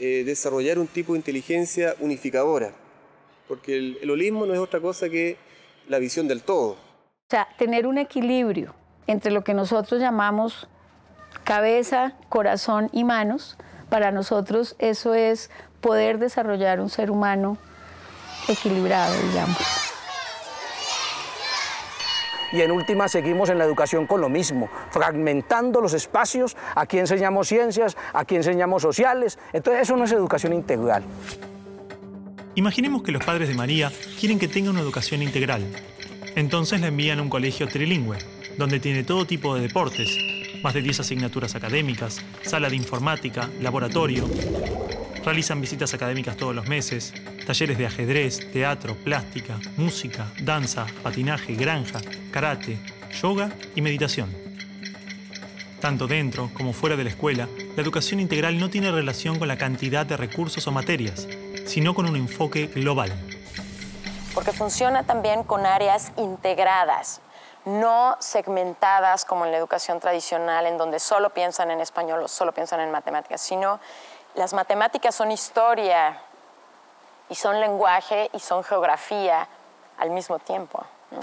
[SPEAKER 5] desarrollar un tipo de inteligencia unificadora, porque el holismo no es otra cosa que la visión del todo.
[SPEAKER 2] O sea, tener un equilibrio entre lo que nosotros llamamos cabeza, corazón y manos, para nosotros eso es poder desarrollar un ser humano equilibrado, digamos.
[SPEAKER 19] Y en última seguimos en la educación con lo mismo, fragmentando los espacios, aquí enseñamos ciencias, aquí enseñamos sociales, entonces eso no es educación integral.
[SPEAKER 1] Imaginemos que los padres de María quieren que tenga una educación integral. Entonces la envían a un colegio trilingüe, donde tiene todo tipo de deportes, más de 10 asignaturas académicas, sala de informática, laboratorio. Realizan visitas académicas todos los meses, talleres de ajedrez, teatro, plástica, música, danza, patinaje, granja, karate, yoga y meditación. Tanto dentro como fuera de la escuela, la educación integral no tiene relación con la cantidad de recursos o materias, sino con un enfoque global.
[SPEAKER 6] Porque funciona también con áreas integradas, no segmentadas como en la educación tradicional, en donde solo piensan en español o solo piensan en matemáticas, sino las matemáticas son historia y son lenguaje y son geografía al mismo tiempo, ¿no?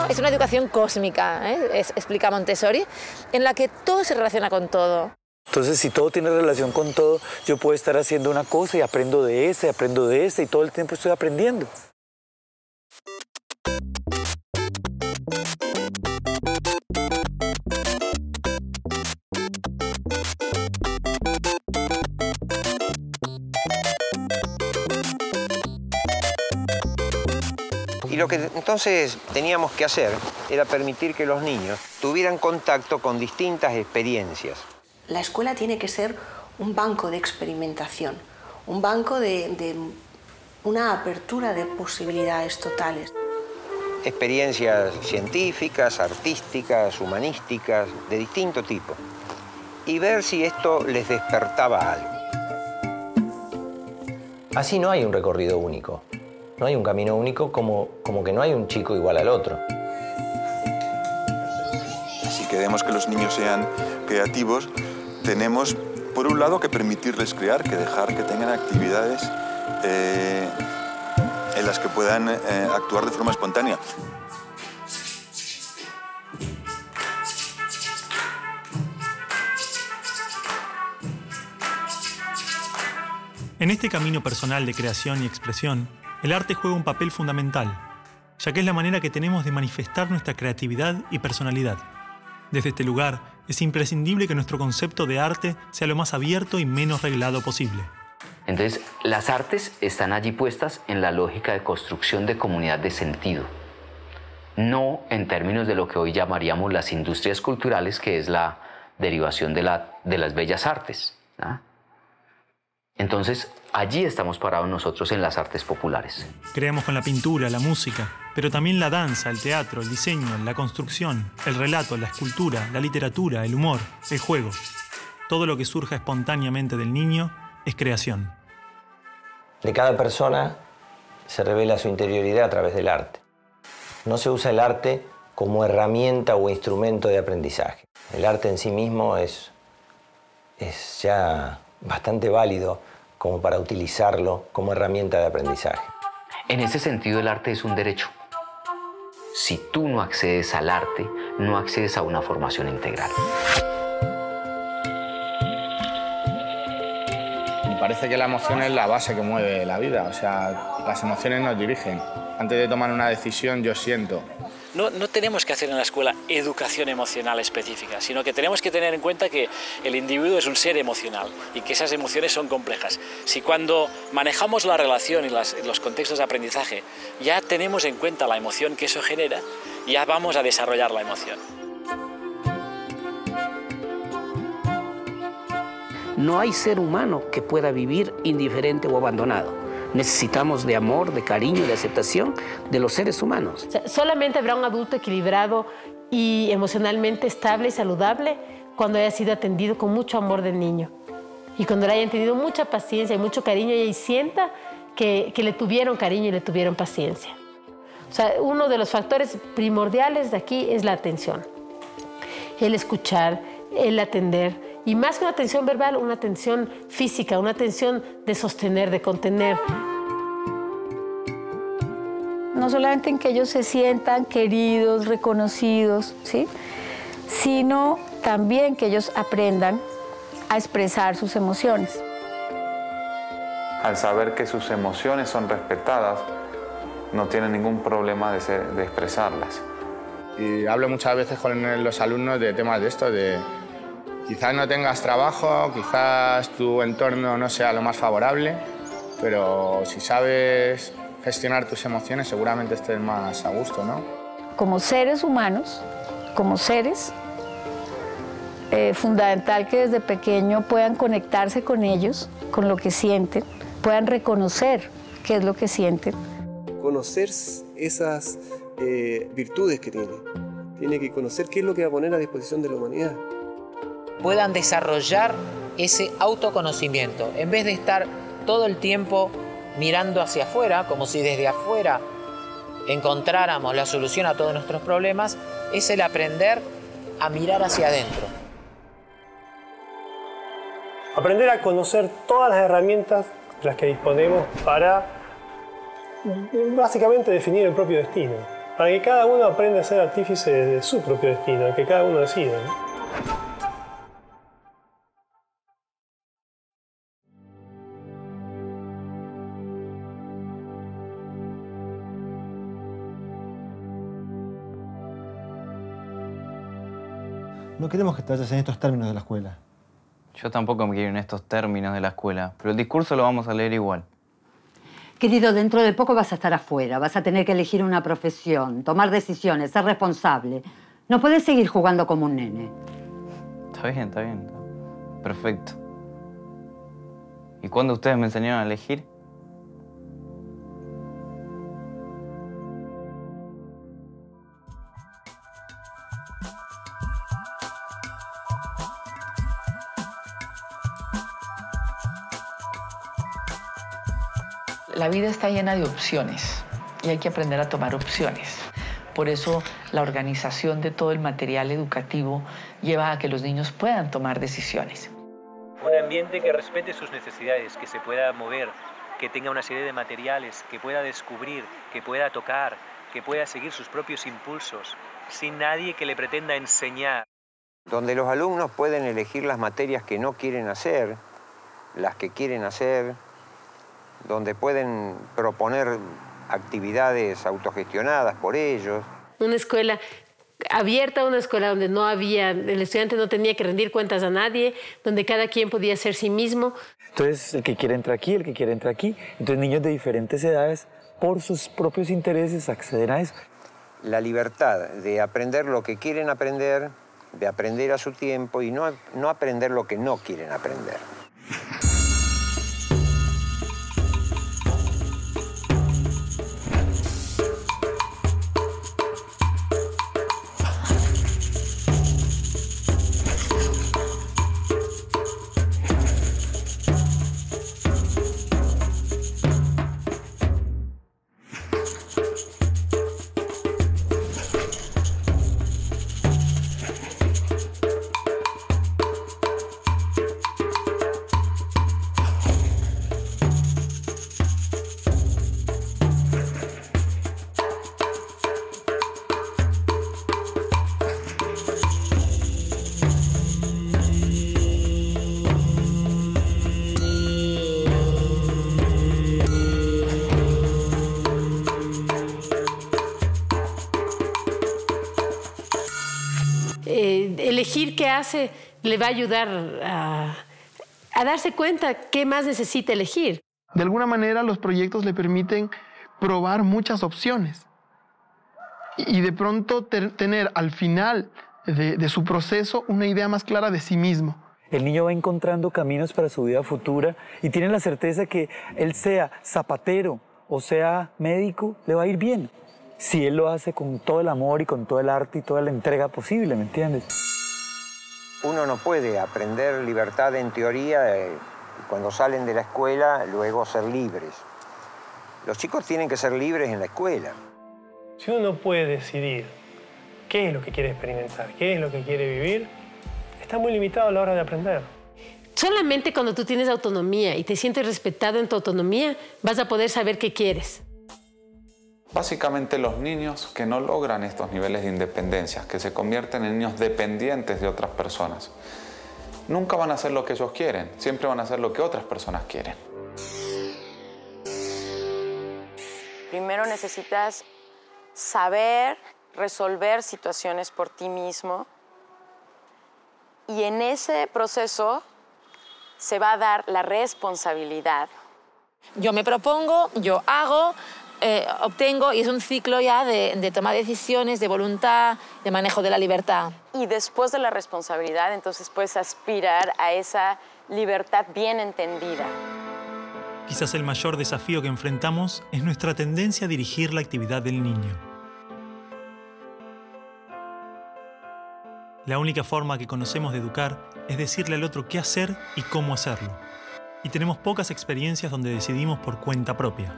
[SPEAKER 4] Es una educación cósmica, explica Montessori, en la que todo se relaciona con todo.
[SPEAKER 10] Entonces, si todo tiene relación con todo, yo puedo estar haciendo una cosa y aprendo de esta, y todo el tiempo estoy aprendiendo.
[SPEAKER 16] Y lo que entonces teníamos que hacer era permitir que los niños tuvieran contacto con distintas experiencias.
[SPEAKER 27] La escuela tiene que ser un banco de experimentación, un banco de una apertura de posibilidades totales.
[SPEAKER 16] Experiencias científicas, artísticas, humanísticas, de distinto tipo. Y ver si esto les despertaba algo.
[SPEAKER 17] Así no hay un recorrido único. No hay un camino único como que no hay un chico igual al otro.
[SPEAKER 18] Si queremos que los niños sean creativos, tenemos, por un lado, que permitirles crear, que dejar que tengan actividades en las que puedan actuar de forma espontánea.
[SPEAKER 1] En este camino personal de creación y expresión, el arte juega un papel fundamental, ya que es la manera que tenemos de manifestar nuestra creatividad y personalidad. Desde este lugar, es imprescindible que nuestro concepto de arte sea lo más abierto y menos reglado posible.
[SPEAKER 21] Entonces, las artes están allí puestas en la lógica de construcción de comunidad de sentido, no en términos de lo que hoy llamaríamos las industrias culturales, que es la derivación de las bellas artes, ¿no? Entonces, allí estamos parados nosotros en las artes populares.
[SPEAKER 1] Creamos con la pintura, la música, pero también la danza, el teatro, el diseño, la construcción, el relato, la escultura, la literatura, el humor, el juego. Todo lo que surja espontáneamente del niño es creación.
[SPEAKER 17] De cada persona se revela su interioridad a través del arte. No se usa el arte como herramienta o instrumento de aprendizaje. El arte en sí mismo es ya bastante válido como para utilizarlo como herramienta de aprendizaje.
[SPEAKER 21] En ese sentido, el arte es un derecho. Si tú no accedes al arte, no accedes a una formación integral.
[SPEAKER 3] Me parece que la emoción es la base que mueve la vida, o sea, las emociones nos dirigen. Antes de tomar una decisión, yo siento.
[SPEAKER 22] No tenemos que hacer en la escuela educación emocional específica, sino que tenemos que tener en cuenta que el individuo es un ser emocional y que esas emociones son complejas. Si cuando manejamos la relación y los contextos de aprendizaje ya tenemos en cuenta la emoción que eso genera, ya vamos a desarrollar la emoción.
[SPEAKER 7] No hay ser humano que pueda vivir indiferente o abandonado. Necesitamos de amor, de cariño y de aceptación de los seres humanos.
[SPEAKER 9] O sea, solamente habrá un adulto equilibrado y emocionalmente estable y saludable cuando haya sido atendido con mucho amor del niño. Y cuando le hayan tenido mucha paciencia y mucho cariño y sienta que le tuvieron cariño y le tuvieron paciencia. O sea, uno de los factores primordiales de aquí es la atención. El escuchar, el atender. Y más que una atención verbal, una atención física, una atención de sostener, de contener.
[SPEAKER 2] No solamente en que ellos se sientan queridos, reconocidos, ¿sí? Sino también que ellos aprendan a expresar sus emociones.
[SPEAKER 11] Al saber que sus emociones son respetadas, no tienen ningún problema de expresarlas.
[SPEAKER 3] Y hablo muchas veces con los alumnos de temas de esto, de quizás no tengas trabajo, quizás tu entorno no sea lo más favorable, pero si sabes gestionar tus emociones seguramente estés más a gusto, ¿no?
[SPEAKER 2] Como seres humanos, como seres, fundamental que desde pequeño puedan conectarse con ellos, con lo que sienten, puedan reconocer qué es lo que sienten.
[SPEAKER 5] Conocer esas virtudes que tiene. Tiene que conocer qué es lo que va a poner a disposición de la humanidad.
[SPEAKER 23] Puedan desarrollar ese autoconocimiento, en vez de estar todo el tiempo mirando hacia afuera, como si desde afuera encontráramos la solución a todos nuestros problemas, es el aprender a mirar hacia adentro.
[SPEAKER 15] Aprender a conocer todas las herramientas de las que disponemos para básicamente definir el propio destino, para que cada uno aprenda a ser artífice de su propio destino, que cada uno decida, ¿no?
[SPEAKER 24] No queremos que te vayas en estos términos de la escuela.
[SPEAKER 13] Yo tampoco me quiero ir en estos términos de la escuela, pero el discurso lo vamos a leer igual.
[SPEAKER 26] Querido, dentro de poco vas a estar afuera, vas a tener que elegir una profesión, tomar decisiones, ser responsable. No puedes seguir jugando como un nene.
[SPEAKER 13] Está bien, está bien. Perfecto. ¿Y cuándo ustedes me enseñaron a elegir?
[SPEAKER 28] La vida está llena de opciones y hay que aprender a tomar opciones. Por eso la organización de todo el material educativo lleva a que los niños puedan tomar decisiones.
[SPEAKER 12] Un ambiente que respete sus necesidades, que se pueda mover, que tenga una serie de materiales, que pueda descubrir, que pueda tocar, que pueda seguir sus propios impulsos, sin nadie que le pretenda enseñar.
[SPEAKER 16] Donde los alumnos pueden elegir las materias que no quieren hacer, las que quieren hacer, donde pueden proponer actividades autogestionadas por ellos.
[SPEAKER 9] Una escuela abierta, una escuela donde no había, el estudiante no tenía que rendir cuentas a nadie, donde cada quien podía ser sí mismo.
[SPEAKER 10] Entonces, el que quiere entra aquí, el que quiere entra aquí. Entonces, niños de diferentes edades, por sus propios intereses, acceden a eso.
[SPEAKER 16] La libertad de aprender lo que quieren aprender, de aprender a su tiempo y no aprender lo que no quieren aprender.
[SPEAKER 9] que hace le va a ayudar a darse cuenta qué más necesita elegir.
[SPEAKER 4] De alguna manera los proyectos le permiten probar muchas opciones y de pronto tener al final de su proceso una idea más clara de sí mismo.
[SPEAKER 10] El niño va encontrando caminos para su vida futura y tiene la certeza que él sea zapatero o sea médico, le va a ir bien. Si él lo hace con todo el amor y con todo el arte y toda la entrega posible, ¿me entiendes?
[SPEAKER 16] Uno no puede aprender libertad en teoría y cuando salen de la escuela luego ser libres. Los chicos tienen que ser libres en la escuela.
[SPEAKER 15] Si uno puede decidir qué es lo que quiere experimentar, qué es lo que quiere vivir, está muy limitado a la hora de aprender.
[SPEAKER 9] Solamente cuando tú tienes autonomía y te sientes respetado en tu autonomía, vas a poder saber qué quieres.
[SPEAKER 11] Básicamente los niños que no logran estos niveles de independencia, que se convierten en niños dependientes de otras personas, nunca van a hacer lo que ellos quieren, siempre van a hacer lo que otras personas quieren.
[SPEAKER 6] Primero necesitas saber resolver situaciones por ti mismo y en ese proceso se va a dar la responsabilidad.
[SPEAKER 28] Yo me propongo, yo hago, obtengo y es un ciclo ya de toma de decisiones, de voluntad, de manejo de la libertad.
[SPEAKER 6] Y después de la responsabilidad, entonces puedes aspirar a esa libertad bien entendida.
[SPEAKER 1] Quizás el mayor desafío que enfrentamos es nuestra tendencia a dirigir la actividad del niño. La única forma que conocemos de educar es decirle al otro qué hacer y cómo hacerlo. Y tenemos pocas experiencias donde decidimos por cuenta propia.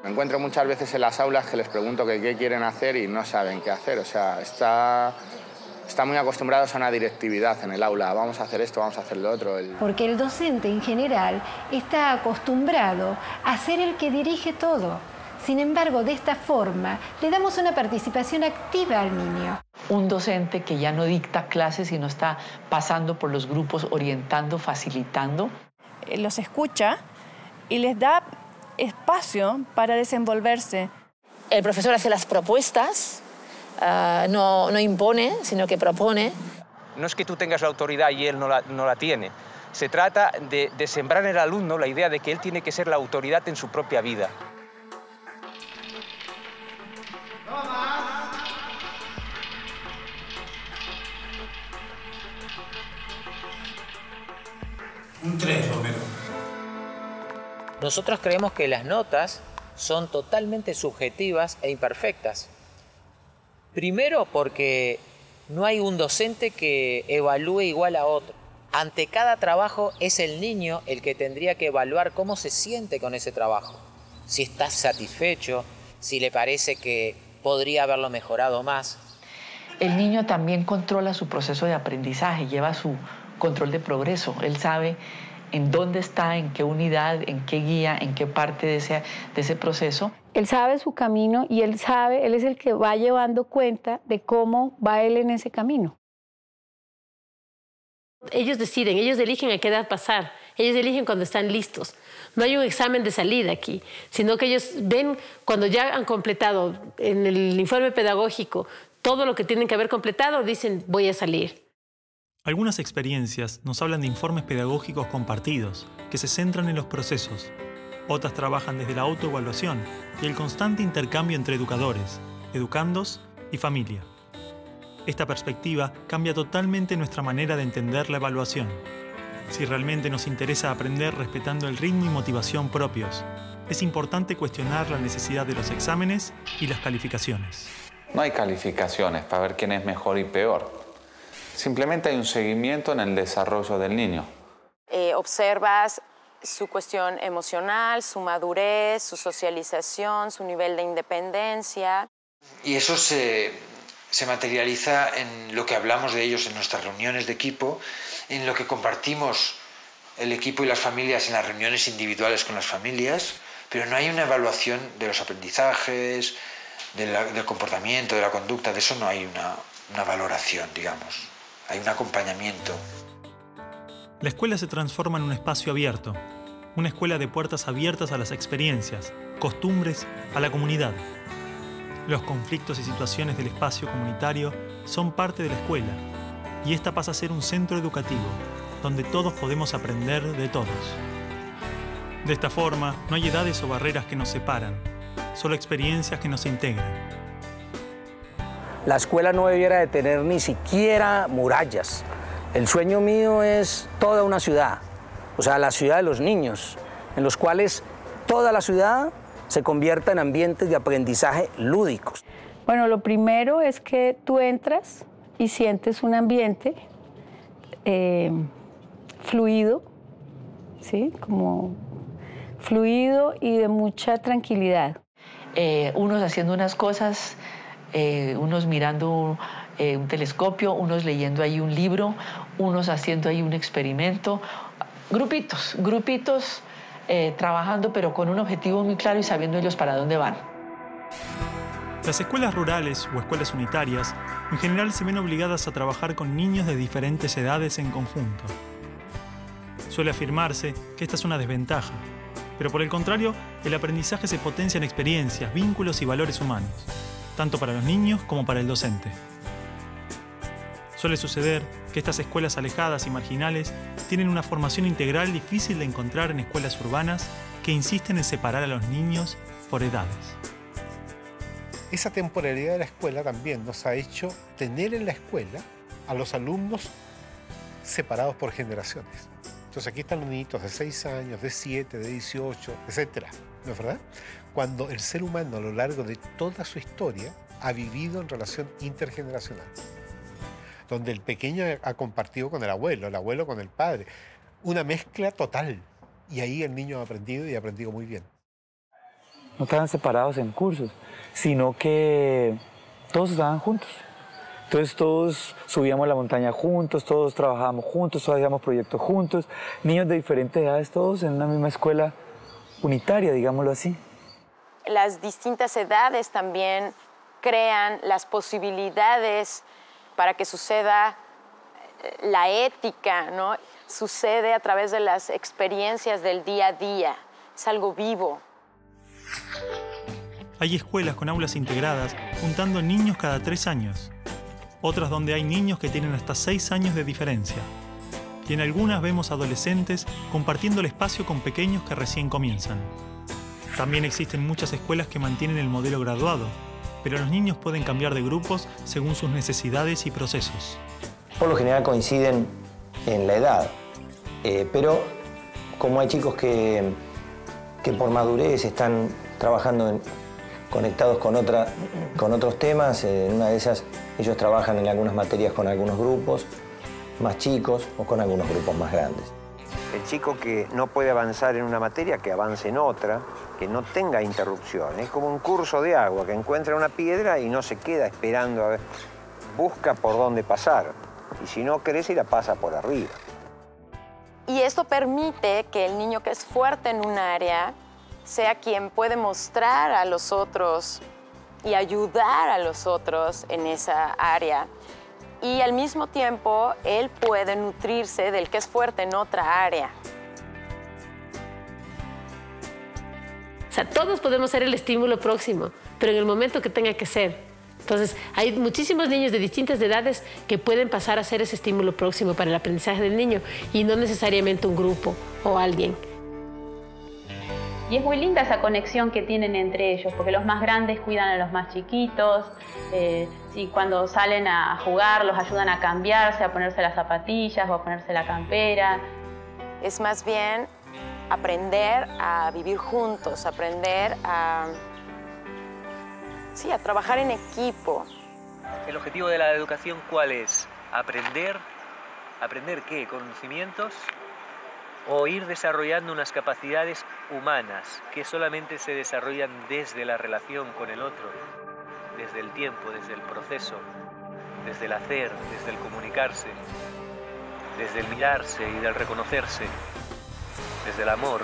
[SPEAKER 3] Me encuentro muchas veces en las aulas que les pregunto que qué quieren hacer y no saben qué hacer. O sea, están muy acostumbrados a una directividad en el aula. Vamos a hacer esto, vamos a hacer lo otro.
[SPEAKER 8] Porque el docente en general está acostumbrado a ser el que dirige todo. Sin embargo, de esta forma, le damos una participación activa al niño.
[SPEAKER 28] Un docente que ya no dicta clases, sino está pasando por los grupos, orientando, facilitando.
[SPEAKER 14] Los escucha y les da espacio para desenvolverse.
[SPEAKER 28] El profesor hace las propuestas, no impone, sino que propone.
[SPEAKER 19] No es que tú tengas la autoridad y él no la tiene. Se trata de sembrar en el alumno la idea de que él tiene que ser la autoridad en su propia vida.
[SPEAKER 20] Un 3, Romero.
[SPEAKER 23] Nosotros creemos que las notas son totalmente subjetivas e imperfectas. Primero porque no hay un docente que evalúe igual a otro. Ante cada trabajo es el niño el que tendría que evaluar cómo se siente con ese trabajo. Si está satisfecho, si le parece que podría haberlo mejorado más.
[SPEAKER 28] El niño también controla su proceso de aprendizaje, lleva su control de progreso. Él sabe en dónde está, en qué unidad, en qué guía, en qué parte de ese proceso.
[SPEAKER 2] Él sabe su camino y él es el que va llevando cuenta de cómo va él en ese camino.
[SPEAKER 9] Ellos deciden, ellos eligen a qué edad pasar, ellos eligen cuando están listos. No hay un examen de salida aquí, sino que ellos ven cuando ya han completado en el informe pedagógico todo lo que tienen que haber completado, dicen voy a salir.
[SPEAKER 1] Algunas experiencias nos hablan de informes pedagógicos compartidos, que se centran en los procesos. Otras trabajan desde la autoevaluación y el constante intercambio entre educadores, educandos y familia. Esta perspectiva cambia totalmente nuestra manera de entender la evaluación. Si realmente nos interesa aprender respetando el ritmo y motivación propios, es importante cuestionar la necesidad de los exámenes y las calificaciones.
[SPEAKER 11] No hay calificaciones para ver quién es mejor y peor. Simplemente hay un seguimiento en el desarrollo del niño.
[SPEAKER 6] Observas su cuestión emocional, su madurez, su socialización, su nivel de independencia.
[SPEAKER 25] Y eso se materializa en lo que hablamos de ellos en nuestras reuniones de equipo, en lo que compartimos el equipo y las familias en las reuniones individuales con las familias, pero no hay una evaluación de los aprendizajes, del comportamiento, de la conducta, de eso no hay una valoración, digamos. Hay un acompañamiento.
[SPEAKER 1] La escuela se transforma en un espacio abierto, una escuela de puertas abiertas a las experiencias, costumbres, a la comunidad. Los conflictos y situaciones del espacio comunitario son parte de la escuela, y esta pasa a ser un centro educativo, donde todos podemos aprender de todos. De esta forma, no hay edades o barreras que nos separan, solo experiencias que nos integran.
[SPEAKER 5] La escuela no debiera de tener ni siquiera murallas. El sueño mío es toda una ciudad, o sea, la ciudad de los niños, en los cuales toda la ciudad se convierta en ambientes de aprendizaje lúdicos.
[SPEAKER 2] Bueno, lo primero es que tú entras y sientes un ambiente fluido, ¿sí? Como fluido y de mucha tranquilidad.
[SPEAKER 28] Unos haciendo unas cosas, unos mirando un telescopio, unos leyendo ahí un libro, unos haciendo ahí un experimento. Grupitos trabajando, pero con un objetivo muy claro y sabiendo ellos para dónde van.
[SPEAKER 1] Las escuelas rurales o escuelas unitarias en general se ven obligadas a trabajar con niños de diferentes edades en conjunto. Suele afirmarse que esta es una desventaja, pero por el contrario, el aprendizaje se potencia en experiencias, vínculos y valores humanos, tanto para los niños como para el docente. Suele suceder que estas escuelas alejadas y marginales tienen una formación integral difícil de encontrar en escuelas urbanas que insisten en separar a los niños por edades.
[SPEAKER 20] Esa temporalidad de la escuela también nos ha hecho tener en la escuela a los alumnos separados por generaciones. Entonces aquí están los niñitos de 6 años, de 7, de 18, etc. ¿No es verdad? Cuando el ser humano a lo largo de toda su historia ha vivido en relación intergeneracional, donde el pequeño ha compartido con el abuelo con el padre, una mezcla total. Y ahí el niño ha aprendido y ha aprendido muy bien.
[SPEAKER 10] No estaban separados en cursos, sino que todos estaban juntos. Entonces todos subíamos la montaña juntos, todos trabajábamos juntos, todos hacíamos proyectos juntos, niños de diferentes edades, todos en una misma escuela unitaria, digámoslo así.
[SPEAKER 6] Las distintas edades también crean las posibilidades para que suceda la ética, ¿no? Sucede a través de las experiencias del día a día, es algo vivo.
[SPEAKER 1] Hay escuelas con aulas integradas juntando niños cada 3 años, otras donde hay niños que tienen hasta 6 años de diferencia. Y en algunas vemos adolescentes compartiendo el espacio con pequeños que recién comienzan. También existen muchas escuelas que mantienen el modelo graduado, pero los niños pueden cambiar de grupos según sus necesidades y procesos.
[SPEAKER 5] Por lo general coinciden en la edad, pero como hay chicos que por madurez están trabajando conectados con otros temas, en una de esas ellos trabajan en algunas materias con algunos grupos más chicos o con algunos grupos más grandes.
[SPEAKER 16] El chico que no puede avanzar en una materia, que avance en otra, que no tenga interrupción. Es como un curso de agua, que encuentra una piedra y no se queda esperando a ver. Busca por dónde pasar. Y si no crece, la pasa por arriba.
[SPEAKER 6] Y esto permite que el niño que es fuerte en un área sea quien puede mostrar a los otros y ayudar a los otros en esa área. Y al mismo tiempo, él puede nutrirse del que es fuerte en otra área.
[SPEAKER 9] O sea, todos podemos ser el estímulo próximo, pero en el momento que tenga que ser. Entonces, hay muchísimos niños de distintas edades que pueden pasar a ser ese estímulo próximo para el aprendizaje del niño y no necesariamente un grupo o alguien.
[SPEAKER 7] Y es muy linda esa conexión que tienen entre ellos, porque los más grandes cuidan a los más chiquitos, cuando salen a jugar los ayudan a cambiarse, a ponerse las zapatillas o a ponerse la campera.
[SPEAKER 6] Es más bien aprender a vivir juntos, aprender a trabajar en equipo.
[SPEAKER 12] ¿El objetivo de la educación cuál es? ¿Aprender? ¿Aprender qué? ¿Conocimientos? ¿O ir desarrollando unas capacidades humanas que solamente se desarrollan desde la relación con el otro, desde el tiempo, desde el proceso, desde el hacer, desde el comunicarse, desde el mirarse y del reconocerse, desde el amor?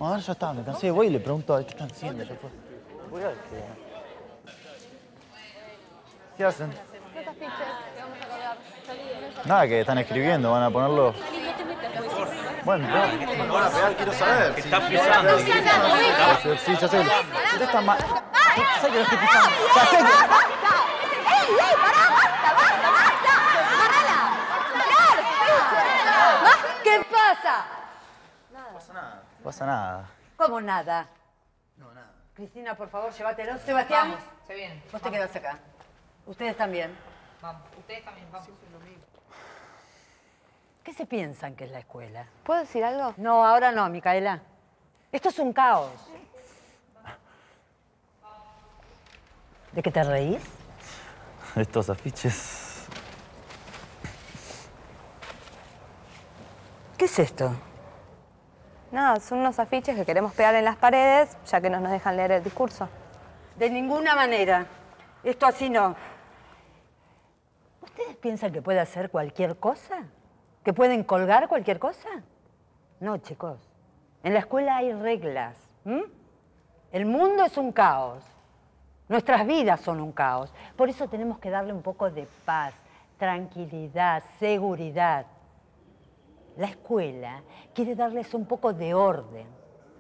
[SPEAKER 13] Ahora ya está, me cansé, voy y le pregunto a ver qué están haciendo. Ya fue. Voy a ver ¿Qué hacen?
[SPEAKER 17] Los afiches que vamos a colgar.
[SPEAKER 13] Nada, que están escribiendo, van a ponerlo... Bueno, no, me van a pegar, quiero saber.
[SPEAKER 12] Están pisando.
[SPEAKER 13] Sí, ya sé. ¿Dónde está mal? ¿Sabes que lo estoy pisando?
[SPEAKER 17] ¡Ya sé que... ¡Ey, pará! ¡Basta!
[SPEAKER 18] ¿Qué pasa?
[SPEAKER 13] No pasa nada.
[SPEAKER 18] ¿Cómo nada? No, nada. Cristina, por favor, llévatelo. Sebastián,
[SPEAKER 21] Vamos, se viene.
[SPEAKER 18] vos te quedás acá. Ustedes también.
[SPEAKER 21] Vamos, ustedes también, vamos.
[SPEAKER 18] ¿Qué se piensan que es la escuela?
[SPEAKER 17] ¿Puedo decir algo?
[SPEAKER 18] No, ahora no, Micaela. Esto es un caos. ¿De qué te reís?
[SPEAKER 13] Estos afiches...
[SPEAKER 18] ¿Qué es esto?
[SPEAKER 17] Nada, son unos afiches que queremos pegar en las paredes, ya que no nos dejan leer el discurso.
[SPEAKER 18] De ninguna manera. Esto así no. ¿Ustedes piensan que puede hacer cualquier cosa? ¿Que pueden colgar cualquier cosa? No, chicos. En la escuela hay reglas. El mundo es un caos. Nuestras vidas son un caos. Por eso tenemos que darle un poco de paz, tranquilidad, seguridad. La escuela quiere darles un poco de orden.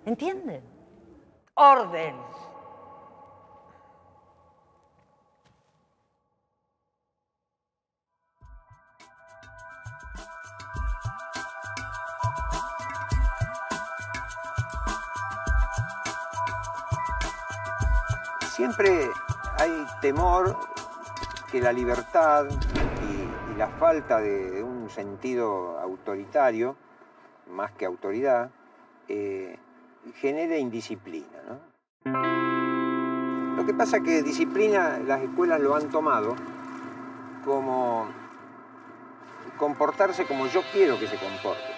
[SPEAKER 18] ¿Entienden? ¡Orden!
[SPEAKER 16] Siempre hay temor que la libertad y la falta de un sentido autoritario, más que autoridad, genere indisciplina, ¿no? Lo que pasa es que disciplina las escuelas lo han tomado como comportarse como yo quiero que se comporte.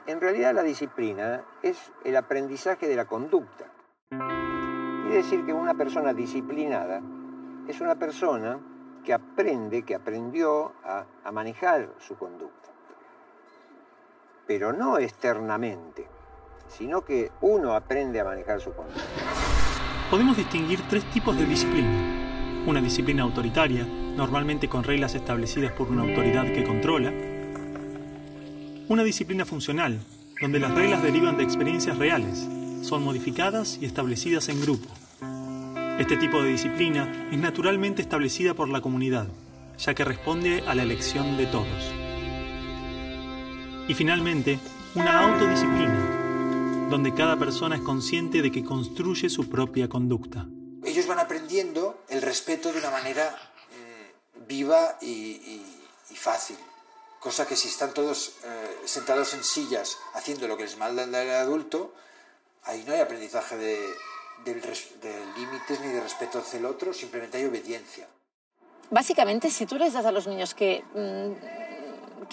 [SPEAKER 16] En realidad la disciplina es el aprendizaje de la conducta. Quiere decir que una persona disciplinada es una persona que aprende, que aprendió a manejar su conducta. Pero no externamente, sino que uno aprende a manejar su conducta.
[SPEAKER 1] Podemos distinguir tres tipos de disciplina. Una disciplina autoritaria, normalmente con reglas establecidas por una autoridad que controla. Una disciplina funcional, donde las reglas derivan de experiencias reales, son modificadas y establecidas en grupo. Este tipo de disciplina es naturalmente establecida por la comunidad, ya que responde a la elección de todos. Y finalmente, una autodisciplina, donde cada persona es consciente de que construye su propia conducta.
[SPEAKER 25] Ellos van aprendiendo el respeto de una manera viva y fácil. Cosa que si están todos sentados en sillas haciendo lo que les manda el adulto, ahí no hay aprendizaje de límites ni de respeto hacia el otro, simplemente hay obediencia.
[SPEAKER 22] Básicamente, si tú les das a los niños que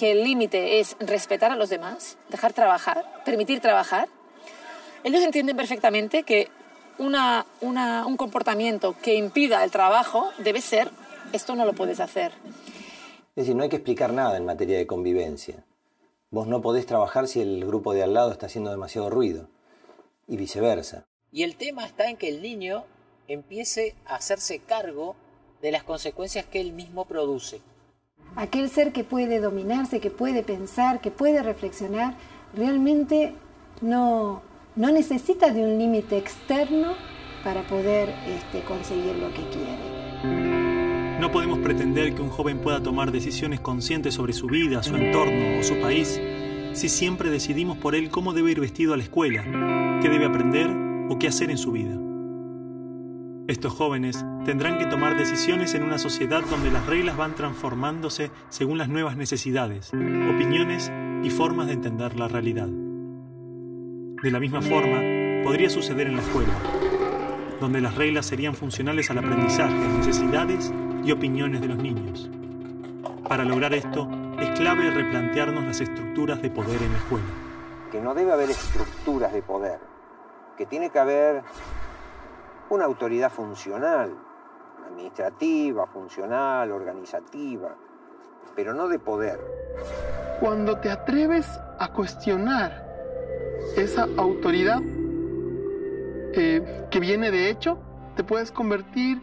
[SPEAKER 22] el límite es respetar a los demás, dejar trabajar, permitir trabajar, ellos entienden perfectamente que un comportamiento que impida el trabajo debe ser, esto no lo puedes hacer.
[SPEAKER 5] Es decir, no hay que explicar nada en materia de convivencia. Vos no podés trabajar si el grupo de al lado está haciendo demasiado ruido. Y viceversa.
[SPEAKER 23] Y el tema está en que el niño empiece a hacerse cargo de las consecuencias que él mismo produce.
[SPEAKER 8] Aquel ser que puede dominarse, que puede pensar, que puede reflexionar, realmente no necesita de un límite externo para poder conseguir lo que quiere.
[SPEAKER 1] No podemos pretender que un joven pueda tomar decisiones conscientes sobre su vida, su entorno o su país si siempre decidimos por él cómo debe ir vestido a la escuela, qué debe aprender o qué hacer en su vida. Estos jóvenes tendrán que tomar decisiones en una sociedad donde las reglas van transformándose según las nuevas necesidades, opiniones y formas de entender la realidad. De la misma forma, podría suceder en la escuela, donde las reglas serían funcionales al aprendizaje, necesidades y opiniones de los niños. Para lograr esto, es clave replantearnos las estructuras de poder en la escuela.
[SPEAKER 16] Que no debe haber estructuras de poder, que tiene que haber una autoridad funcional, administrativa, funcional, organizativa, pero no de poder.
[SPEAKER 4] Cuando te atreves a cuestionar esa autoridad que viene de hecho, te puedes convertir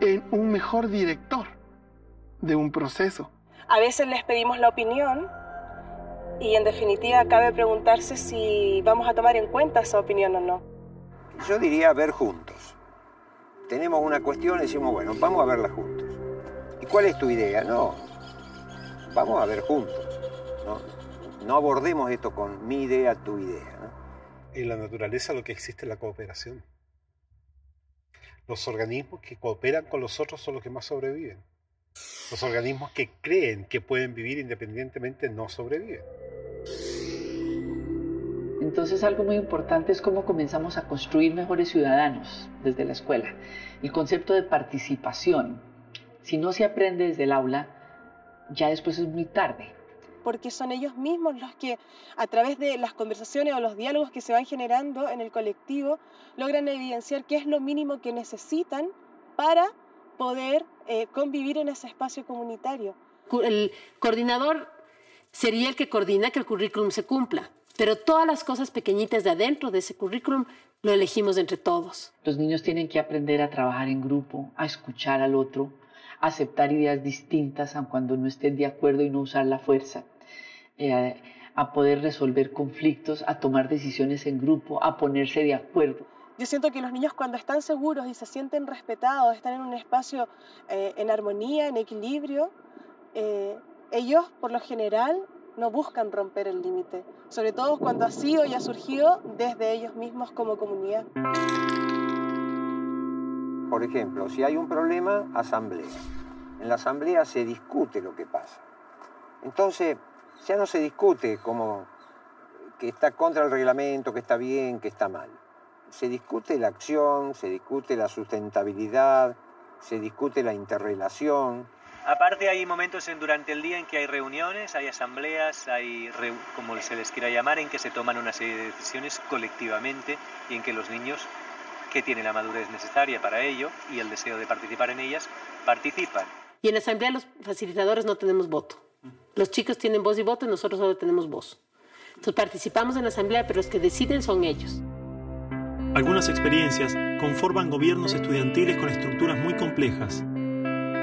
[SPEAKER 4] en un mejor director de un proceso.
[SPEAKER 3] A veces les pedimos la opinión y en definitiva cabe preguntarse si vamos a tomar en cuenta esa opinión o no.
[SPEAKER 16] Yo diría ver juntos. Tenemos una cuestión y decimos, bueno, vamos a verla juntos. ¿Y cuál es tu idea? No, vamos a ver juntos. No abordemos esto con mi idea, tu idea, ¿no?
[SPEAKER 20] En la naturaleza lo que existe es la cooperación. Los organismos que cooperan con los otros son los que más sobreviven. Los organismos que creen que pueden vivir independientemente no sobreviven.
[SPEAKER 28] Entonces algo muy importante es cómo comenzamos a construir mejores ciudadanos desde la escuela. El concepto de participación. Si no se aprende desde el aula, ya después es muy tarde.
[SPEAKER 3] Porque son ellos mismos los que, a través de las conversaciones o los diálogos que se van generando en el colectivo, logran evidenciar qué es lo mínimo que necesitan para poder convivir en ese espacio comunitario.
[SPEAKER 9] El coordinador sería el que coordina que el currículum se cumpla, pero todas las cosas pequeñitas de adentro de ese currículum lo elegimos entre todos.
[SPEAKER 28] Los niños tienen que aprender a trabajar en grupo, a escuchar al otro, a aceptar ideas distintas aun cuando no estén de acuerdo y no usar la fuerza, a poder resolver conflictos, a tomar decisiones en grupo, a ponerse de acuerdo.
[SPEAKER 3] Yo siento que los niños cuando están seguros y se sienten respetados, están en un espacio en armonía, en equilibrio, ellos por lo general no buscan romper el límite, sobre todo cuando ha sido y ha surgido desde ellos mismos como comunidad.
[SPEAKER 16] Por ejemplo, si hay un problema, asamblea. En la asamblea se discute lo que pasa. Entonces, ya no se discute como que está contra el reglamento, que está bien, que está mal. Se discute la acción, se discute la sustentabilidad, se discute la interrelación.
[SPEAKER 12] Aparte hay momentos durante el día en que hay reuniones, hay asambleas, hay, como se les quiera llamar, en que se toman una serie de decisiones colectivamente y en que los niños, que tienen la madurez necesaria para ello y el deseo de participar en ellas, participan.
[SPEAKER 9] Y en la asamblea los facilitadores no tenemos voto. Los chicos tienen voz y voto y nosotros solo tenemos voz. Entonces participamos en la asamblea, pero los que deciden son ellos.
[SPEAKER 1] Algunas experiencias conforman gobiernos estudiantiles con estructuras muy complejas.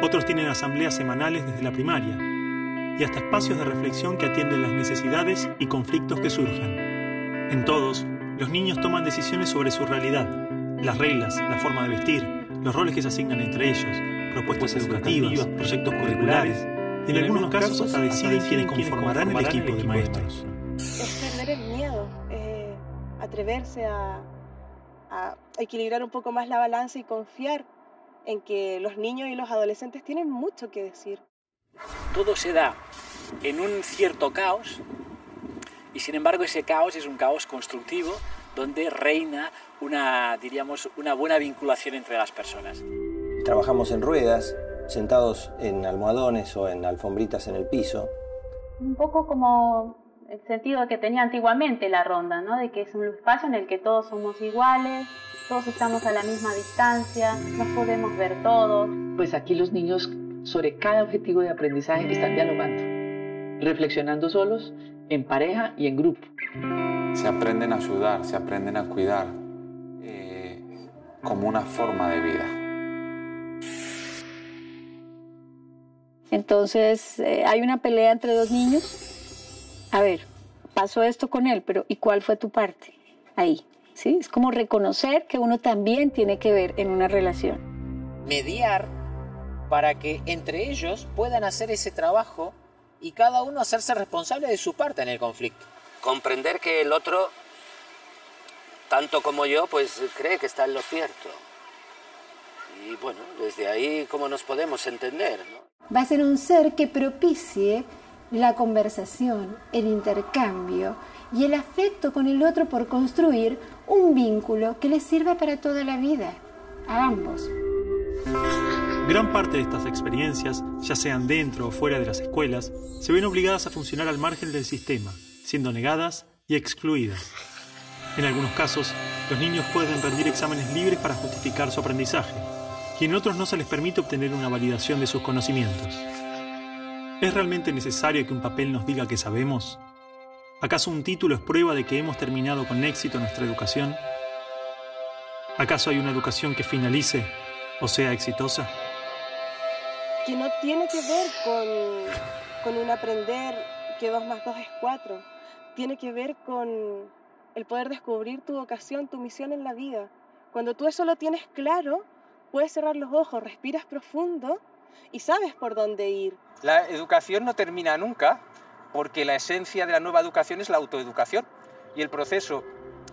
[SPEAKER 1] Otros tienen asambleas semanales desde la primaria y hasta espacios de reflexión que atienden las necesidades y conflictos que surjan. En todos, los niños toman decisiones sobre su realidad, las reglas, la forma de vestir, los roles que se asignan entre ellos, propuestas educativas, proyectos curriculares, y en algunos casos hasta deciden quiénes conformarán el equipo de maestros.
[SPEAKER 3] Es perder el miedo, atreverse a equilibrar un poco más la balanza y confiar en que los niños y los adolescentes tienen mucho que decir.
[SPEAKER 11] Todo se da en un cierto caos y sin embargo ese caos es un caos constructivo donde reina una buena vinculación entre las personas.
[SPEAKER 5] Trabajamos en ruedas, sentados en almohadones o en alfombritas en el piso.
[SPEAKER 7] Un poco como el sentido que tenía antiguamente la ronda, ¿no? De que es un espacio en el que todos somos iguales, todos estamos a la misma distancia, nos podemos ver todos.
[SPEAKER 28] Pues aquí los niños sobre cada objetivo de aprendizaje están dialogando, reflexionando solos, en pareja y en grupo.
[SPEAKER 14] Se aprenden a ayudar, se aprenden a cuidar como una forma de vida.
[SPEAKER 2] Entonces, hay una pelea entre dos niños. A ver, pasó esto con él, pero ¿y cuál fue tu parte ahí? ¿Sí? Es como reconocer que uno también tiene que ver en una relación.
[SPEAKER 23] Mediar para que entre ellos puedan hacer ese trabajo y cada uno hacerse responsable de su parte en el conflicto.
[SPEAKER 15] Comprender que el otro, tanto como yo, pues cree que está en lo cierto. Y bueno, desde ahí, ¿cómo nos podemos entender, ¿no?
[SPEAKER 8] Va a ser un ser que propicie la conversación, el intercambio y el afecto con el otro por construir un vínculo que les sirva para toda la vida, a ambos.
[SPEAKER 1] Gran parte de estas experiencias, ya sean dentro o fuera de las escuelas, se ven obligadas a funcionar al margen del sistema, siendo negadas y excluidas. En algunos casos, los niños pueden rendir exámenes libres para justificar su aprendizaje, y en otros no se les permite obtener una validación de sus conocimientos. ¿Es realmente necesario que un papel nos diga que sabemos? ¿Acaso un título es prueba de que hemos terminado con éxito nuestra educación? ¿Acaso hay una educación que finalice o sea exitosa?
[SPEAKER 3] Que no tiene que ver con un aprender que 2 más 2 es 4. Tiene que ver con el poder descubrir tu vocación, tu misión en la vida. Cuando tú eso lo tienes claro, puedes cerrar los ojos, respiras profundo y sabes por dónde ir.
[SPEAKER 6] La educación no termina nunca, porque la esencia de la nueva educación es la autoeducación. Y el proceso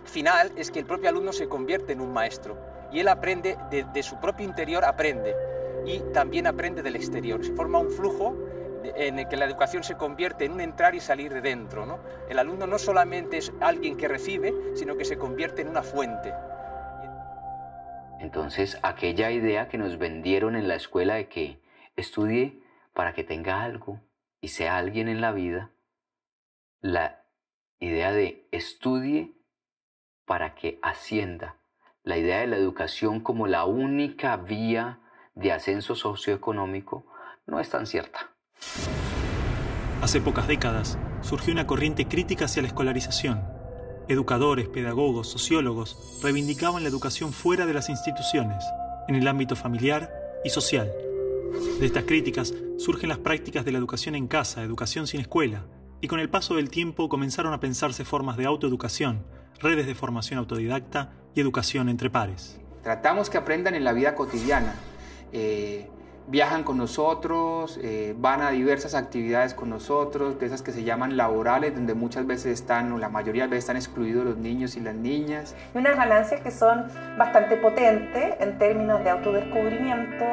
[SPEAKER 6] final es que el propio alumno se convierte en un maestro. Y él aprende, de su propio interior aprende. Y también aprende del exterior. Se forma un flujo en el que la educación se convierte en un entrar y salir de dentro, ¿no? El alumno no solamente es alguien que recibe, sino que se convierte en una fuente.
[SPEAKER 10] Entonces, aquella idea que nos vendieron en la escuela de que estudie para que tenga algo y sea alguien en la vida, la idea de estudie para que ascienda, la idea de la educación como la única vía de ascenso socioeconómico, no es tan cierta.
[SPEAKER 1] Hace pocas décadas surgió una corriente crítica hacia la escolarización. Educadores, pedagogos, sociólogos reivindicaban la educación fuera de las instituciones, en el ámbito familiar y social. De estas críticas surgen las prácticas de la educación en casa, educación sin escuela, y con el paso del tiempo comenzaron a pensarse formas de autoeducación, redes de formación autodidacta y educación entre pares.
[SPEAKER 13] Tratamos que aprendan en la vida cotidiana. Viajan con nosotros, van a diversas actividades con nosotros, de esas que se llaman laborales, donde muchas veces están, o la mayoría de veces están excluidos los niños y las niñas.
[SPEAKER 19] Y unas ganancias que son bastante potentes en términos de autodescubrimiento,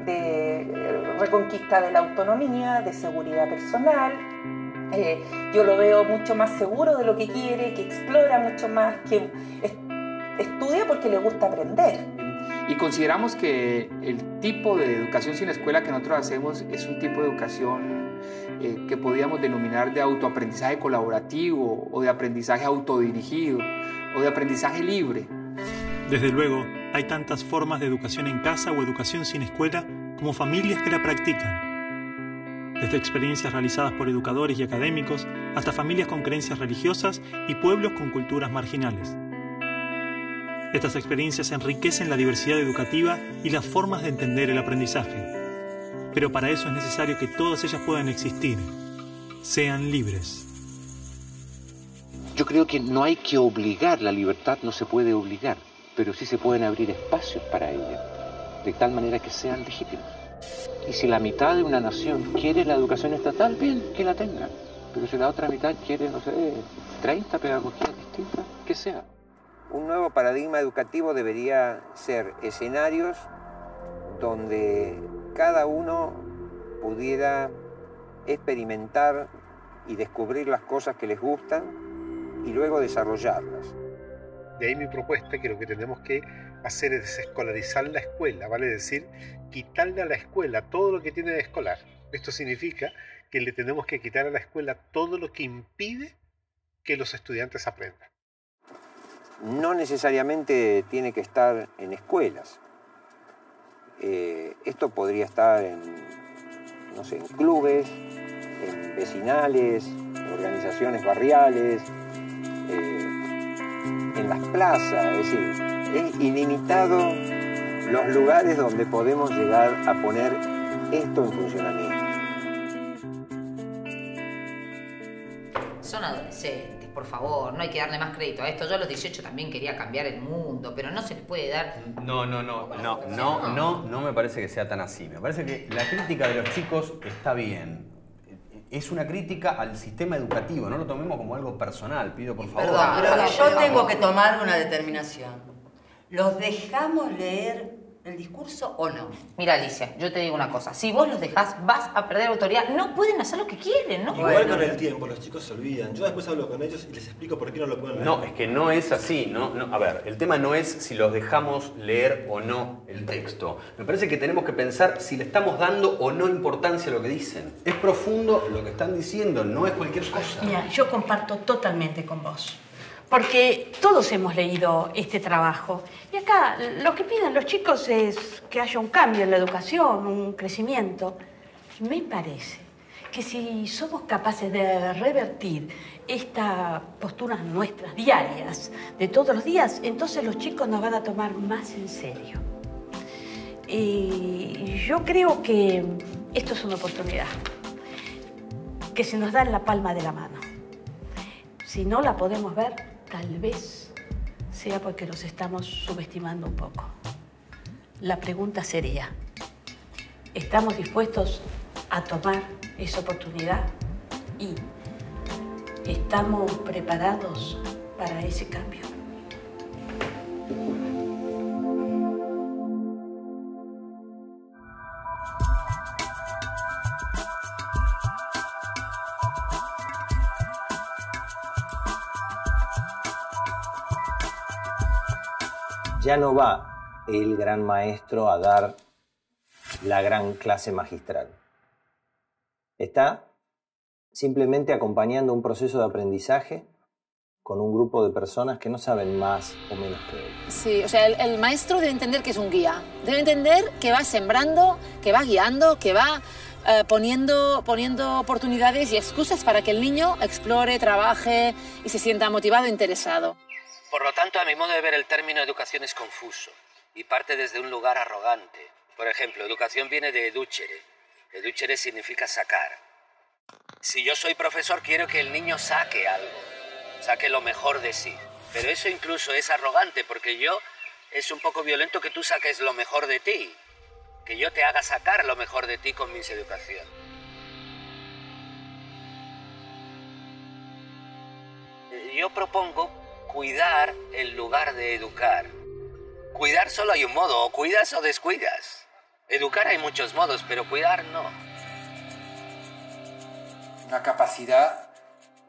[SPEAKER 19] de reconquista de la autonomía, de seguridad personal. Yo lo veo mucho más seguro de lo que quiere, que explora mucho más, que estudia porque le gusta aprender.
[SPEAKER 13] Y consideramos que el tipo de educación sin escuela que nosotros hacemos es un tipo de educación que podríamos denominar de autoaprendizaje colaborativo o de aprendizaje autodirigido o de aprendizaje libre.
[SPEAKER 1] Desde luego, hay tantas formas de educación en casa o educación sin escuela como familias que la practican. Desde experiencias realizadas por educadores y académicos hasta familias con creencias religiosas y pueblos con culturas marginales. Estas experiencias enriquecen la diversidad educativa y las formas de entender el aprendizaje. Pero para eso es necesario que todas ellas puedan existir, sean libres.
[SPEAKER 15] Yo creo que no hay que obligar, la libertad no se puede obligar, pero sí se pueden abrir espacios para ella, de tal manera que sean legítimos. Y si la mitad de una nación quiere la educación estatal, bien, que la tenga. Pero si la otra mitad quiere, no sé, 30 pedagogías distintas, que sea.
[SPEAKER 16] Un nuevo paradigma educativo debería ser escenarios donde cada uno pudiera experimentar y descubrir las cosas que les gustan y luego desarrollarlas.
[SPEAKER 20] De ahí mi propuesta, que lo que tenemos que hacer es desescolarizar la escuela, vale decir, quitarle a la escuela todo lo que tiene de escolar. Esto significa que le tenemos que quitar a la escuela todo lo que impide que los estudiantes aprendan.
[SPEAKER 16] No necesariamente tiene que estar en escuelas. Esto podría estar en, no sé, en clubes, en vecinales, organizaciones barriales, en las plazas. Es decir, es ilimitado los lugares donde podemos llegar a poner esto en funcionamiento.
[SPEAKER 21] Son adolescentes. Por favor, no hay que darle más crédito a esto. Yo a los 18 también quería cambiar el mundo, pero no se les puede dar...
[SPEAKER 24] No me parece que sea tan así. Me parece que la crítica de los chicos está bien. Es una crítica al sistema educativo, no lo tomemos como algo personal, pido por favor.
[SPEAKER 18] Perdón, pero yo tengo que tomar una determinación. ¿Los dejamos leer el discurso o no?
[SPEAKER 21] Mira, Alicia, yo te digo una cosa. Si vos los dejás, vas a perder autoridad. No pueden hacer lo que quieren, ¿no?
[SPEAKER 26] Igual con el tiempo, los chicos se olvidan. Yo después hablo con ellos y les explico por qué no lo pueden leer.
[SPEAKER 24] No, es que no es así. A ver, el tema no es si los dejamos leer o no el texto. Me parece que tenemos que pensar si le estamos dando o no importancia a lo que dicen. Es profundo lo que están diciendo, no es cualquier cosa.
[SPEAKER 27] Mira, yo comparto totalmente con vos. Porque todos hemos leído este trabajo. Y acá lo que piden los chicos es que haya un cambio en la educación, un crecimiento. Me parece que si somos capaces de revertir estas posturas nuestras diarias, de todos los días, entonces los chicos nos van a tomar más en serio. Y yo creo que esto es una oportunidad que se nos da en la palma de la mano. Si no la podemos ver, tal vez sea porque los estamos subestimando un poco. La pregunta sería, ¿estamos dispuestos a tomar esa oportunidad? ¿Y estamos preparados para ese cambio?
[SPEAKER 4] Ya no va el gran maestro a dar la gran clase magistral. Está simplemente acompañando un proceso de aprendizaje con un grupo de personas que no saben más o menos que él.
[SPEAKER 5] Sí, o sea, el maestro debe entender que es un guía. Debe entender que va sembrando, que va guiando, que va poniendo oportunidades y excusas para que el niño explore, trabaje y se sienta motivado e interesado.
[SPEAKER 9] Por lo tanto, a mi modo de ver, el término educación es confuso y parte desde un lugar arrogante. Por ejemplo, educación viene de educere. Educere significa sacar. Si yo soy profesor, quiero que el niño saque algo, saque lo mejor de sí. Pero eso incluso es arrogante, porque es un poco violento que tú saques lo mejor de ti, que yo te haga sacar lo mejor de ti con mis educación. Yo propongo cuidar en lugar de educar. Cuidar solo hay un modo, o cuidas o descuidas. Educar hay muchos modos, pero cuidar no.
[SPEAKER 11] Una capacidad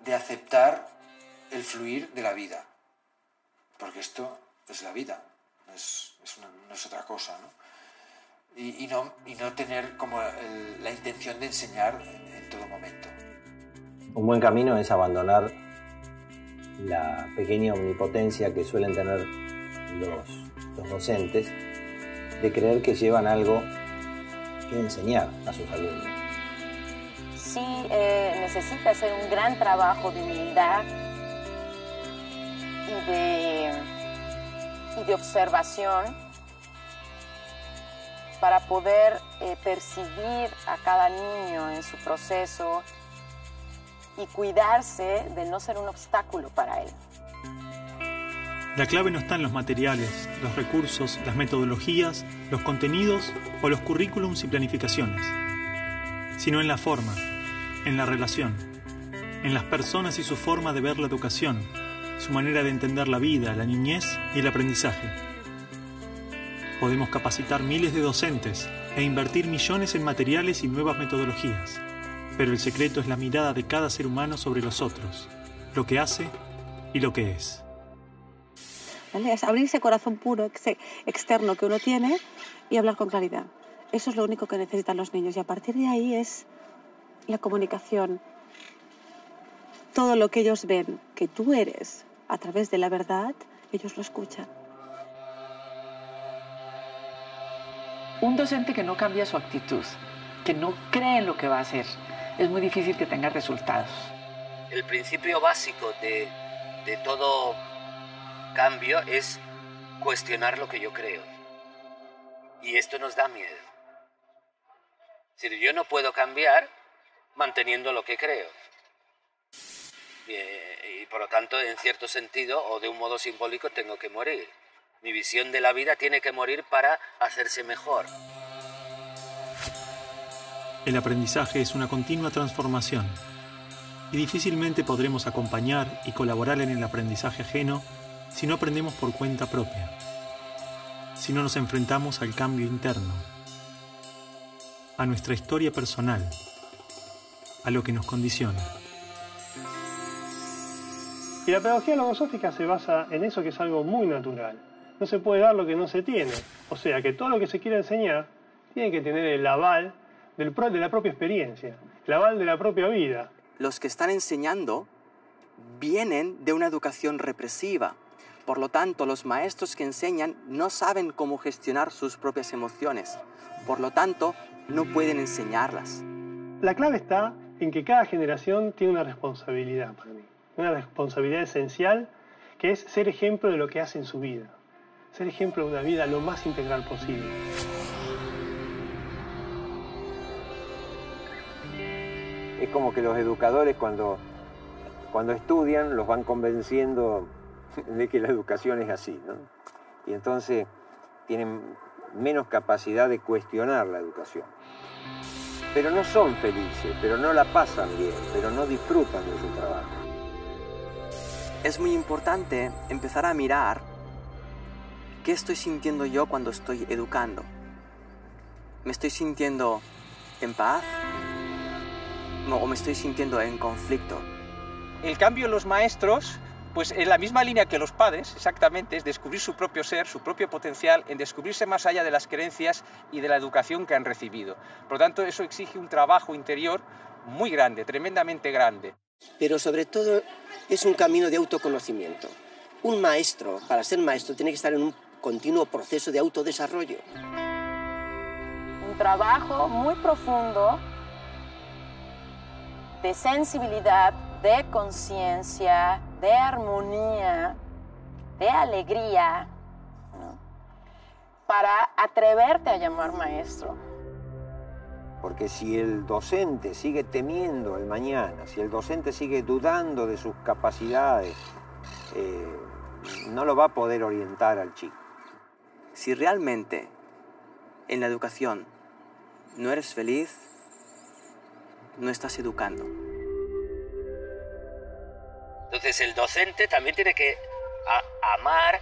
[SPEAKER 11] de aceptar el fluir de la vida. Porque esto es la vida, no es otra cosa, ¿no? Y no tener como la intención de enseñar en todo momento.
[SPEAKER 4] Un buen camino es abandonar la pequeña omnipotencia que suelen tener los docentes, de creer que llevan algo que enseñar a sus alumnos.
[SPEAKER 5] Sí, necesita hacer un gran trabajo de humildad y de observación para poder percibir a cada niño en su proceso y cuidarse de no ser un obstáculo para él.
[SPEAKER 1] La clave no está en los materiales, los recursos, las metodologías, los contenidos o los currículums y planificaciones, sino en la forma, en la relación, en las personas y su forma de ver la educación, su manera de entender la vida, la niñez y el aprendizaje. Podemos capacitar miles de docentes e invertir millones en materiales y nuevas metodologías, pero el secreto es la mirada de cada ser humano sobre los otros, lo que hace y lo que es.
[SPEAKER 3] ¿Vale? Es abrir ese corazón puro, externo que uno tiene y hablar con claridad. Eso es lo único que necesitan los niños y a partir de ahí es la comunicación. Todo lo que ellos ven que tú eres a través de la verdad, ellos lo escuchan.
[SPEAKER 28] Un docente que no cambia su actitud, que no cree en lo que va a hacer, es muy difícil que tenga resultados.
[SPEAKER 9] El principio básico de todo cambio es cuestionar lo que yo creo. Y esto nos da miedo. Es decir, yo no puedo cambiar manteniendo lo que creo. Y por lo tanto, en cierto sentido, o de un modo simbólico, tengo que morir. Mi visión de la vida tiene que morir para hacerse mejor.
[SPEAKER 1] El aprendizaje es una continua transformación y difícilmente podremos acompañar y colaborar en el aprendizaje ajeno si no aprendemos por cuenta propia, si no nos enfrentamos al cambio interno, a nuestra historia personal, a lo que nos condiciona.
[SPEAKER 12] Y la pedagogía logosófica se basa en eso, que es algo muy natural. No se puede dar lo que no se tiene. O sea, que todo lo que se quiere enseñar tiene que tener el aval de la propia experiencia, el aval de la propia vida.
[SPEAKER 17] Los que están enseñando vienen de una educación represiva. Por lo tanto, los maestros que enseñan no saben cómo gestionar sus propias emociones. Por lo tanto, no pueden enseñarlas.
[SPEAKER 12] La clave está en que cada generación tiene una responsabilidad para mí, una responsabilidad esencial, que es ser ejemplo de lo que hace en su vida, ser ejemplo de una vida lo más integral posible.
[SPEAKER 16] Es como que los educadores cuando estudian los van convenciendo de que la educación es así, ¿no? Y entonces tienen menos capacidad de cuestionar la educación. Pero no son felices, pero no la pasan bien, pero no disfrutan de su trabajo.
[SPEAKER 17] Es muy importante empezar a mirar qué estoy sintiendo yo cuando estoy educando. ¿Me estoy sintiendo en paz? ¿O me estoy sintiendo en conflicto?
[SPEAKER 2] El cambio en los maestros, pues en la misma línea que los padres, exactamente, es descubrir su propio ser, su propio potencial, en descubrirse más allá de las creencias y de la educación que han recibido. Por lo tanto, eso exige un trabajo interior muy grande, tremendamente grande.
[SPEAKER 6] Pero sobre todo es un camino de autoconocimiento. Un maestro, para ser maestro, tiene que estar en un continuo proceso de autodesarrollo.
[SPEAKER 7] Un trabajo muy profundo de sensibilidad, de conciencia, de armonía, de alegría, ¿no? Para atreverte a llamar maestro.
[SPEAKER 16] Porque si el docente sigue temiendo el mañana, si el docente sigue dudando de sus capacidades, no lo va a poder orientar al chico.
[SPEAKER 17] Si realmente en la educación no eres feliz, no estás educando.
[SPEAKER 9] Entonces el docente también tiene que amar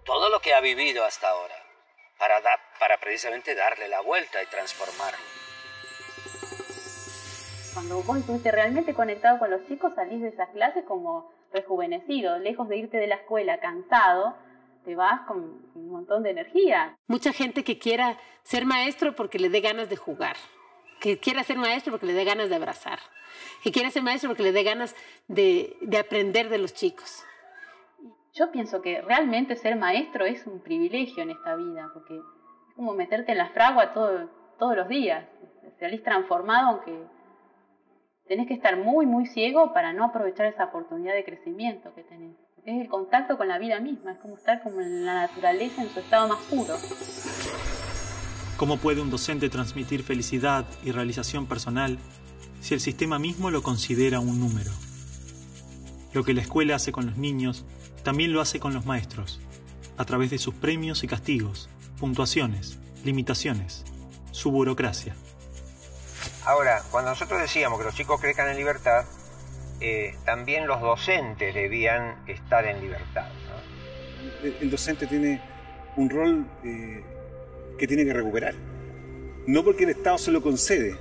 [SPEAKER 9] todo lo que ha vivido hasta ahora para precisamente darle la vuelta y transformarlo.
[SPEAKER 8] Cuando vos estuviste realmente conectado con los chicos, salís de esas clases como rejuvenecido, lejos de irte de la escuela cansado, te vas con un montón de energía.
[SPEAKER 27] Mucha gente que quiera ser maestro porque le dé ganas de jugar, que quiera ser maestro porque le dé ganas de abrazar, que quiera ser maestro porque le dé ganas de aprender de los chicos. Yo pienso que realmente ser maestro es un privilegio en esta vida, porque es como meterte en la fragua todos los días. Salís transformado, aunque tenés que estar muy, muy ciego para no aprovechar esa oportunidad de crecimiento que tenés. Es el contacto con la vida misma, es como estar como en la naturaleza en su estado más puro.
[SPEAKER 1] ¿Cómo puede un docente transmitir felicidad y realización personal si el sistema mismo lo considera un número? Lo que la escuela hace con los niños, también lo hace con los maestros, a través de sus premios y castigos, puntuaciones, limitaciones, su burocracia.
[SPEAKER 16] Ahora, cuando nosotros decíamos que los chicos crezcan en libertad, también los docentes debían estar en libertad, ¿no?
[SPEAKER 14] El docente tiene un rol que tiene que recuperar. No porque el Estado se lo concede,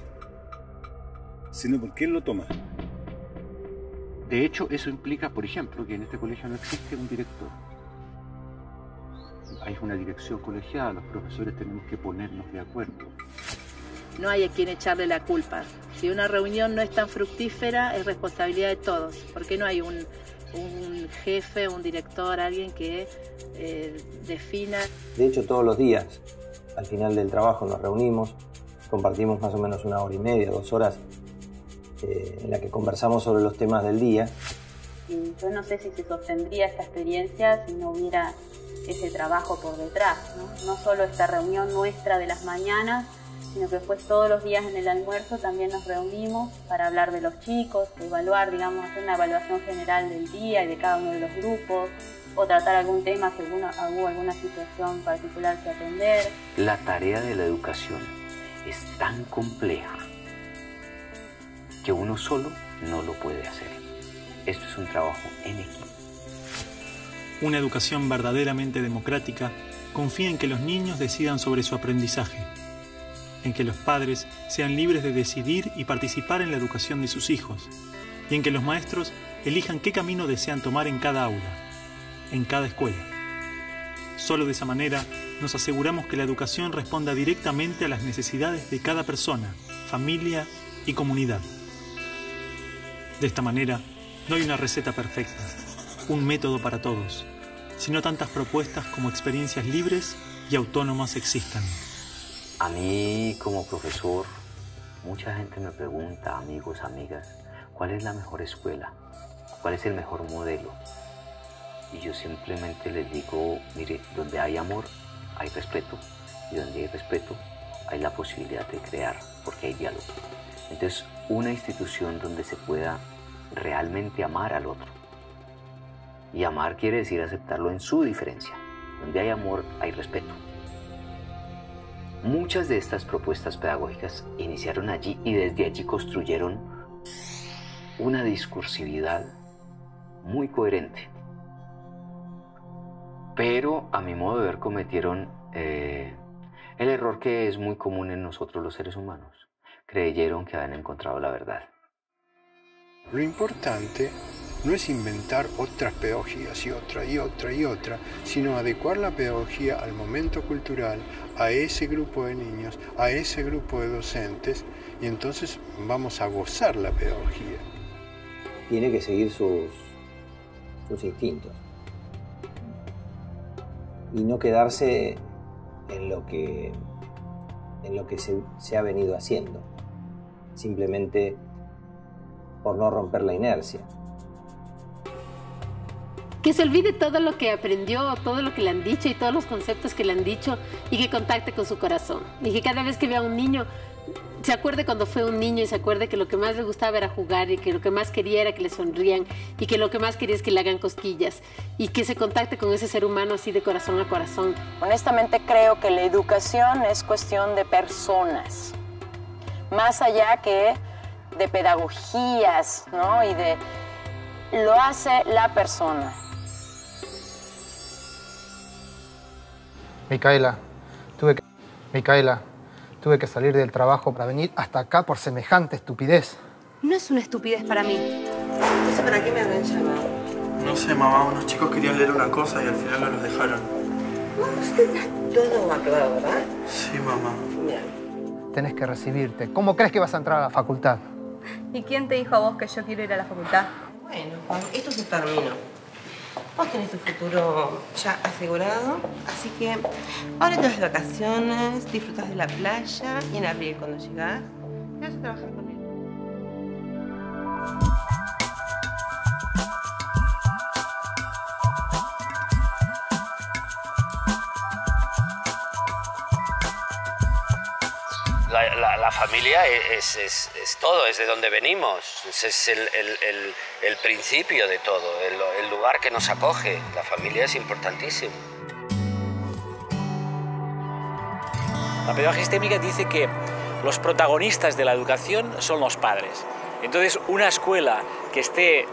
[SPEAKER 14] sino porque él lo toma.
[SPEAKER 15] De hecho, eso implica, por ejemplo, que en este colegio no existe un director. Hay una dirección colegiada, los profesores tenemos que ponernos de acuerdo.
[SPEAKER 27] No hay a quien echarle la culpa. Si una reunión no es tan fructífera, es responsabilidad de todos. Porque no hay un jefe, un director, alguien que defina.
[SPEAKER 4] De hecho, todos los días, al final del trabajo, nos reunimos, compartimos más o menos 1 hora y media, 2 horas, en la que conversamos sobre los temas del día.
[SPEAKER 27] Y yo no sé si se sostendría esta experiencia si no hubiera ese trabajo por detrás, ¿no? No solo esta reunión nuestra de las mañanas, sino que después todos los días en el almuerzo también nos reunimos para hablar de los chicos, evaluar, digamos, hacer una evaluación general del día y de cada uno de los grupos, o tratar algún tema si hubo alguna situación particular que atender.
[SPEAKER 10] La tarea de la educación es tan compleja que uno solo no lo puede hacer. Esto es un trabajo en equipo.
[SPEAKER 1] Una educación verdaderamente democrática confía en que los niños decidan sobre su aprendizaje, en que los padres sean libres de decidir y participar en la educación de sus hijos, y en que los maestros elijan qué camino desean tomar en cada aula, en cada escuela. Solo de esa manera nos aseguramos que la educación responda directamente a las necesidades de cada persona, familia y comunidad. De esta manera, no hay una receta perfecta, un método para todos, sino tantas propuestas como experiencias libres y autónomas existan.
[SPEAKER 10] A mí, como profesor, Mucha gente me pregunta, amigos, amigas, ¿cuál es la mejor escuela? ¿Cuál es el mejor modelo? Y yo simplemente les digo, mire, donde hay amor, hay respeto. Y donde hay respeto, hay la posibilidad de crear, porque hay diálogo. Entonces, una institución donde se pueda realmente amar al otro. Y amar quiere decir aceptarlo en su diferencia. Donde hay amor, hay respeto. Muchas de estas propuestas pedagógicas iniciaron allí y desde allí construyeron una discursividad muy coherente. Pero a mi modo de ver cometieron el error que es muy común en nosotros los seres humanos. Creyeron que habían encontrado la verdad.
[SPEAKER 13] Lo importante no es inventar otras pedagogías y otra y otra y otra, sino adecuar la pedagogía al momento cultural, a ese grupo de niños, a ese grupo de docentes, y entonces vamos a gozar la pedagogía.
[SPEAKER 4] Tiene que seguir sus instintos y no quedarse en lo que se ha venido haciendo, simplemente por no romper la inercia.
[SPEAKER 18] Que se olvide todo lo que aprendió, todo lo que le han dicho y todos los conceptos que le han dicho y que contacte con su corazón. Y que cada vez que vea a un niño, se acuerde cuando fue un niño y se acuerde que lo que más le gustaba era jugar y que lo que más quería era que le sonrían y que lo que más quería es que le hagan cosquillas y que se contacte con ese ser humano así de corazón a corazón.
[SPEAKER 7] Honestamente creo que la educación es cuestión de personas, más allá que de pedagogías, ¿no? Y de lo hace la persona.
[SPEAKER 19] Micaela, tuve que salir del trabajo para venir hasta acá por semejante estupidez.
[SPEAKER 20] No es una estupidez para mí.
[SPEAKER 6] No sé para qué me habrán llamado.
[SPEAKER 21] No sé, mamá, unos chicos querían leer una cosa y al final no los dejaron.
[SPEAKER 6] Usted está todo aclarado, ¿verdad?
[SPEAKER 21] Sí, mamá.
[SPEAKER 6] Bien.
[SPEAKER 19] Tenés que recibirte. ¿Cómo crees que vas a entrar a la facultad?
[SPEAKER 20] ¿Y quién te dijo a vos que yo quiero ir a la facultad?
[SPEAKER 6] Bueno, Juan, esto se terminó. Vos tenés tu futuro ya asegurado, así que ahora te vas de vacaciones, disfrutas de la playa y en abril cuando llegás, te vas a trabajar con él.
[SPEAKER 9] La familia es todo, es de donde venimos, es el principio de todo, el lugar que nos acoge. La familia es importantísimo.
[SPEAKER 22] La pedagogía sistémica dice que los protagonistas de la educación son los padres. Entonces, una escuela que esté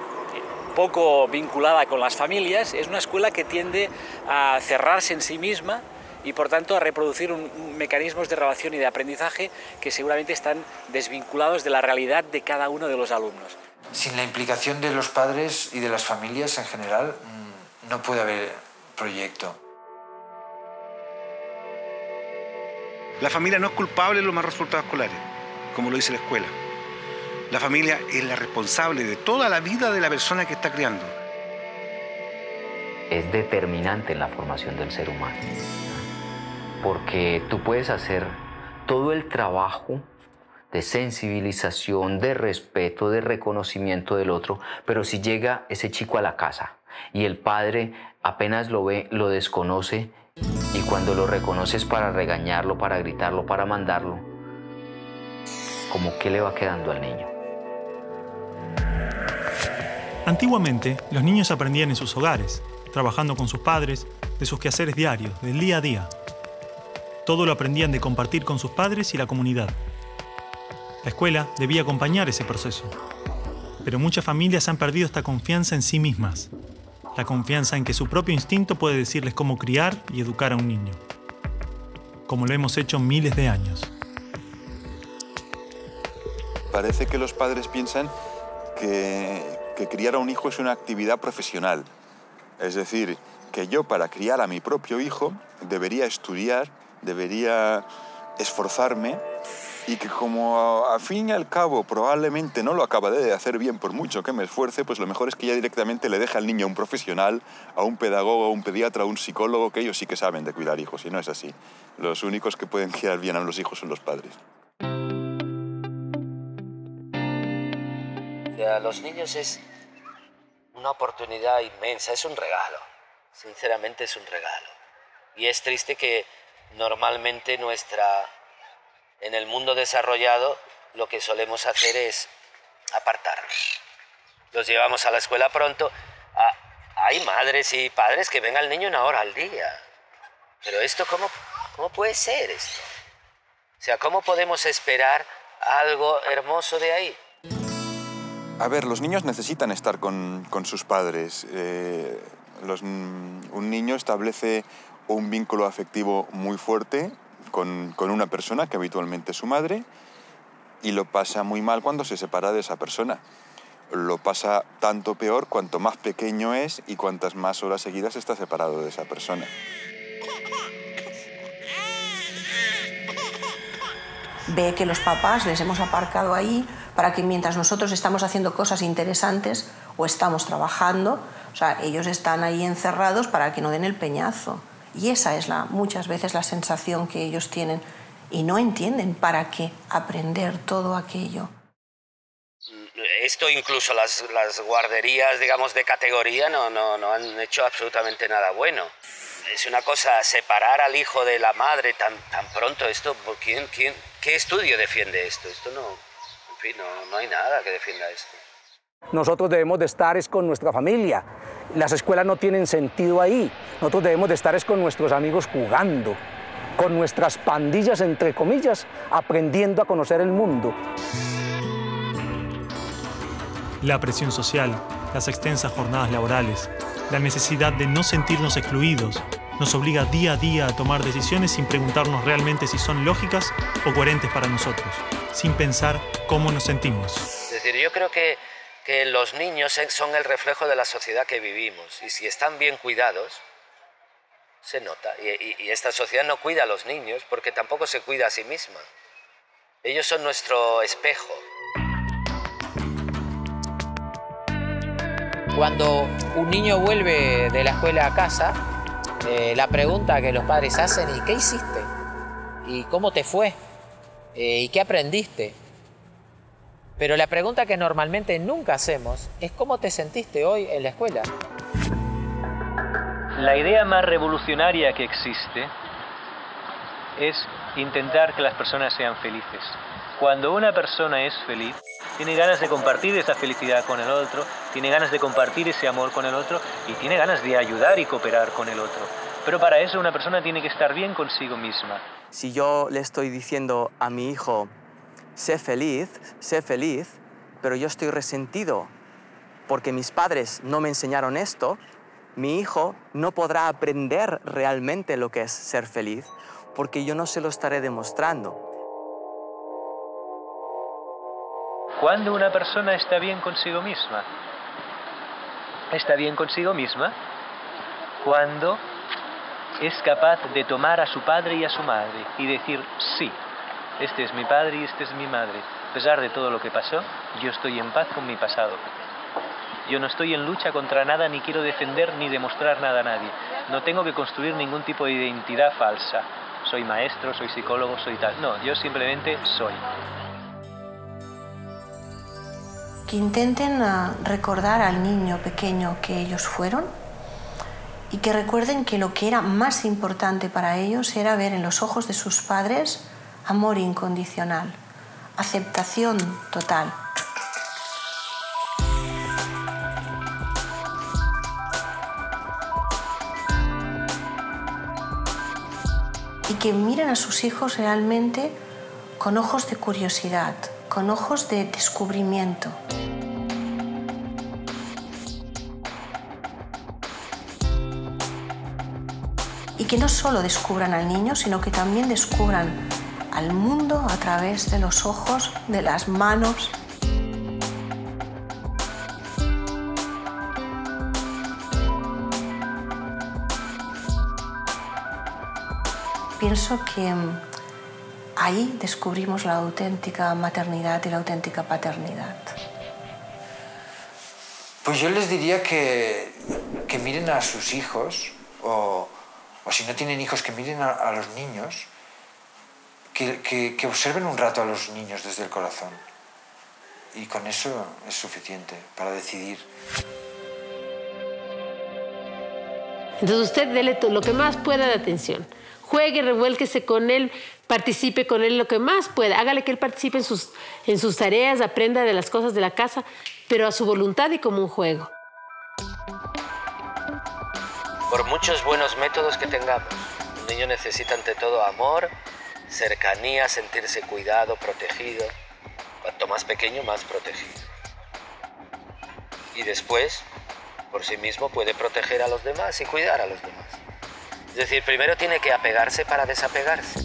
[SPEAKER 22] poco vinculada con las familias es una escuela que tiende a cerrarse en sí misma y por tanto a reproducir mecanismos de relación y de aprendizaje que seguramente están desvinculados de la realidad de cada uno de los alumnos.
[SPEAKER 11] Sin la implicación de los padres y de las familias en general, no puede haber proyecto.
[SPEAKER 14] La familia no es culpable de los malos resultados escolares, como lo dice la escuela. La familia es la responsable de toda la vida de la persona que está criando.
[SPEAKER 10] Es determinante en la formación del ser humano. Porque tú puedes hacer todo el trabajo de sensibilización, de respeto, de reconocimiento del otro, pero si llega ese chico a la casa y el padre apenas lo ve, lo desconoce, y cuando lo reconoces para regañarlo, para gritarlo, para mandarlo, ¿cómo qué le va quedando al niño?
[SPEAKER 1] Antiguamente, los niños aprendían en sus hogares, trabajando con sus padres, de sus quehaceres diarios, del día a día. Todo lo aprendían de compartir con sus padres y la comunidad. La escuela debía acompañar ese proceso. Pero muchas familias han perdido esta confianza en sí mismas. La confianza en que su propio instinto puede decirles cómo criar y educar a un niño. Como lo hemos hecho miles de años.
[SPEAKER 23] Parece que los padres piensan que criar a un hijo es una actividad profesional. Es decir, que yo para criar a mi propio hijo debería estudiar, debería esforzarme y que como a fin y al cabo probablemente no lo acabaré de hacer bien por mucho que me esfuerce, pues lo mejor es que ya directamente le deje al niño a un profesional, a un pedagogo, a un pediatra, a un psicólogo, que ellos sí que saben de cuidar hijos, y no es así. Los únicos que pueden criar bien a los hijos son los padres.
[SPEAKER 9] Para los niños es una oportunidad inmensa, es un regalo. Sinceramente es un regalo. Y es triste que normalmente en el mundo desarrollado lo que solemos hacer es apartarlos. Los llevamos a la escuela pronto. Hay madres y padres que ven al niño 1 hora al día. Pero esto, ¿cómo puede ser esto? O sea, ¿cómo podemos esperar algo hermoso de ahí?
[SPEAKER 23] A ver, los niños necesitan estar con sus padres. Un niño establece un vínculo afectivo muy fuerte con una persona que habitualmente es su madre y lo pasa muy mal cuando se separa de esa persona. Lo pasa tanto peor cuanto más pequeño es y cuantas más horas seguidas está separado de esa persona.
[SPEAKER 2] Ve que los papás les hemos aparcado ahí para que mientras nosotros estamos haciendo cosas interesantes o estamos trabajando, o sea, ellos están ahí encerrados para que no den el peñazo. Y esa es muchas veces la sensación que ellos tienen y no entienden para qué aprender todo aquello.
[SPEAKER 9] Esto incluso las guarderías, digamos, de categoría no han hecho absolutamente nada bueno. Es una cosa separar al hijo de la madre tan pronto. Esto, ¿qué estudio defiende esto? Esto en fin, no hay nada que defienda esto.
[SPEAKER 3] Nosotros debemos de estar con nuestra familia. Las escuelas no tienen sentido ahí. Nosotros debemos de estar con nuestros amigos jugando, con nuestras pandillas, entre comillas, aprendiendo a conocer el mundo.
[SPEAKER 1] La presión social, las extensas jornadas laborales, la necesidad de no sentirnos excluidos, nos obliga día a día a tomar decisiones sin preguntarnos realmente si son lógicas o coherentes para nosotros, sin pensar cómo nos sentimos.
[SPEAKER 9] Es decir, yo creo que los niños son el reflejo de la sociedad que vivimos y si están bien cuidados, se nota. Y esta sociedad no cuida a los niños porque tampoco se cuida a sí misma. Ellos son nuestro espejo.
[SPEAKER 5] Cuando un niño vuelve de la escuela a casa, la pregunta que los padres hacen es ¿qué hiciste? ¿Y cómo te fue? ¿Y qué aprendiste? Pero la pregunta que normalmente nunca hacemos es ¿cómo te sentiste hoy en la escuela?
[SPEAKER 12] La idea más revolucionaria que existe es intentar que las personas sean felices. Cuando una persona es feliz, tiene ganas de compartir esa felicidad con el otro, tiene ganas de compartir ese amor con el otro y tiene ganas de ayudar y cooperar con el otro. Pero para eso una persona tiene que estar bien consigo misma.
[SPEAKER 17] Si yo le estoy diciendo a mi hijo, sé feliz, pero yo estoy resentido porque mis padres no me enseñaron esto, mi hijo no podrá aprender realmente lo que es ser feliz porque yo no se lo estaré demostrando.
[SPEAKER 12] Cuando una persona está bien consigo misma cuando es capaz de tomar a su padre y a su madre y decir, sí, este es mi padre y este es mi madre. A pesar de todo lo que pasó, yo estoy en paz con mi pasado. Yo no estoy en lucha contra nada, ni quiero defender ni demostrar nada a nadie. No tengo que construir ningún tipo de identidad falsa. Soy maestro, soy psicólogo, soy tal. No, yo simplemente soy.
[SPEAKER 2] Que intenten recordar al niño pequeño que ellos fueron y que recuerden que lo que era más importante para ellos era ver en los ojos de sus padres amor incondicional, aceptación total. Y que miren a sus hijos realmente con ojos de curiosidad, con ojos de descubrimiento. Y que no solo descubran al niño, sino que también descubran al mundo a través de los ojos, de las manos. Pienso que ahí descubrimos la auténtica maternidad y la auténtica paternidad.
[SPEAKER 11] Pues yo les diría que miren a sus hijos, o si no tienen hijos, que miren a los niños, que observen un rato a los niños desde el corazón. Y con eso es suficiente para decidir.
[SPEAKER 18] Entonces usted dele lo que más pueda de atención. Juegue, revuélquese con él, participe con él lo que más pueda. Hágale que él participe en sus tareas, aprenda de las cosas de la casa, pero a su voluntad y como un juego.
[SPEAKER 9] Por muchos buenos métodos que tengamos, un niño necesita ante todo amor, cercanía, sentirse cuidado, protegido. Cuanto más pequeño, más protegido. Y después, por sí mismo, puede proteger a los demás y cuidar a los demás. Es decir, primero tiene que apegarse para desapegarse.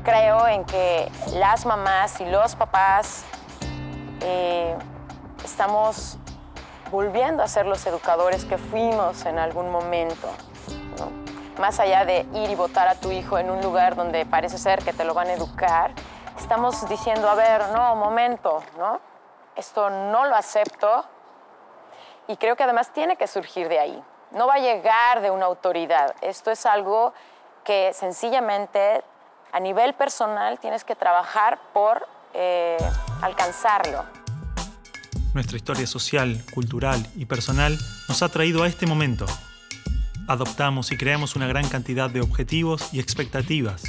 [SPEAKER 7] Creo en que las mamás y los papás estamos volviendo a ser los educadores que fuimos en algún momento, ¿no? Más allá de ir y botar a tu hijo en un lugar donde parece ser que te lo van a educar, estamos diciendo, a ver, no, momento, ¿no? Esto no lo acepto y creo que además tiene que surgir de ahí. No va a llegar de una autoridad. Esto es algo que sencillamente a nivel personal tienes que trabajar por alcanzarlo.
[SPEAKER 1] Nuestra historia social, cultural y personal nos ha traído a este momento. Adoptamos y creamos una gran cantidad de objetivos y expectativas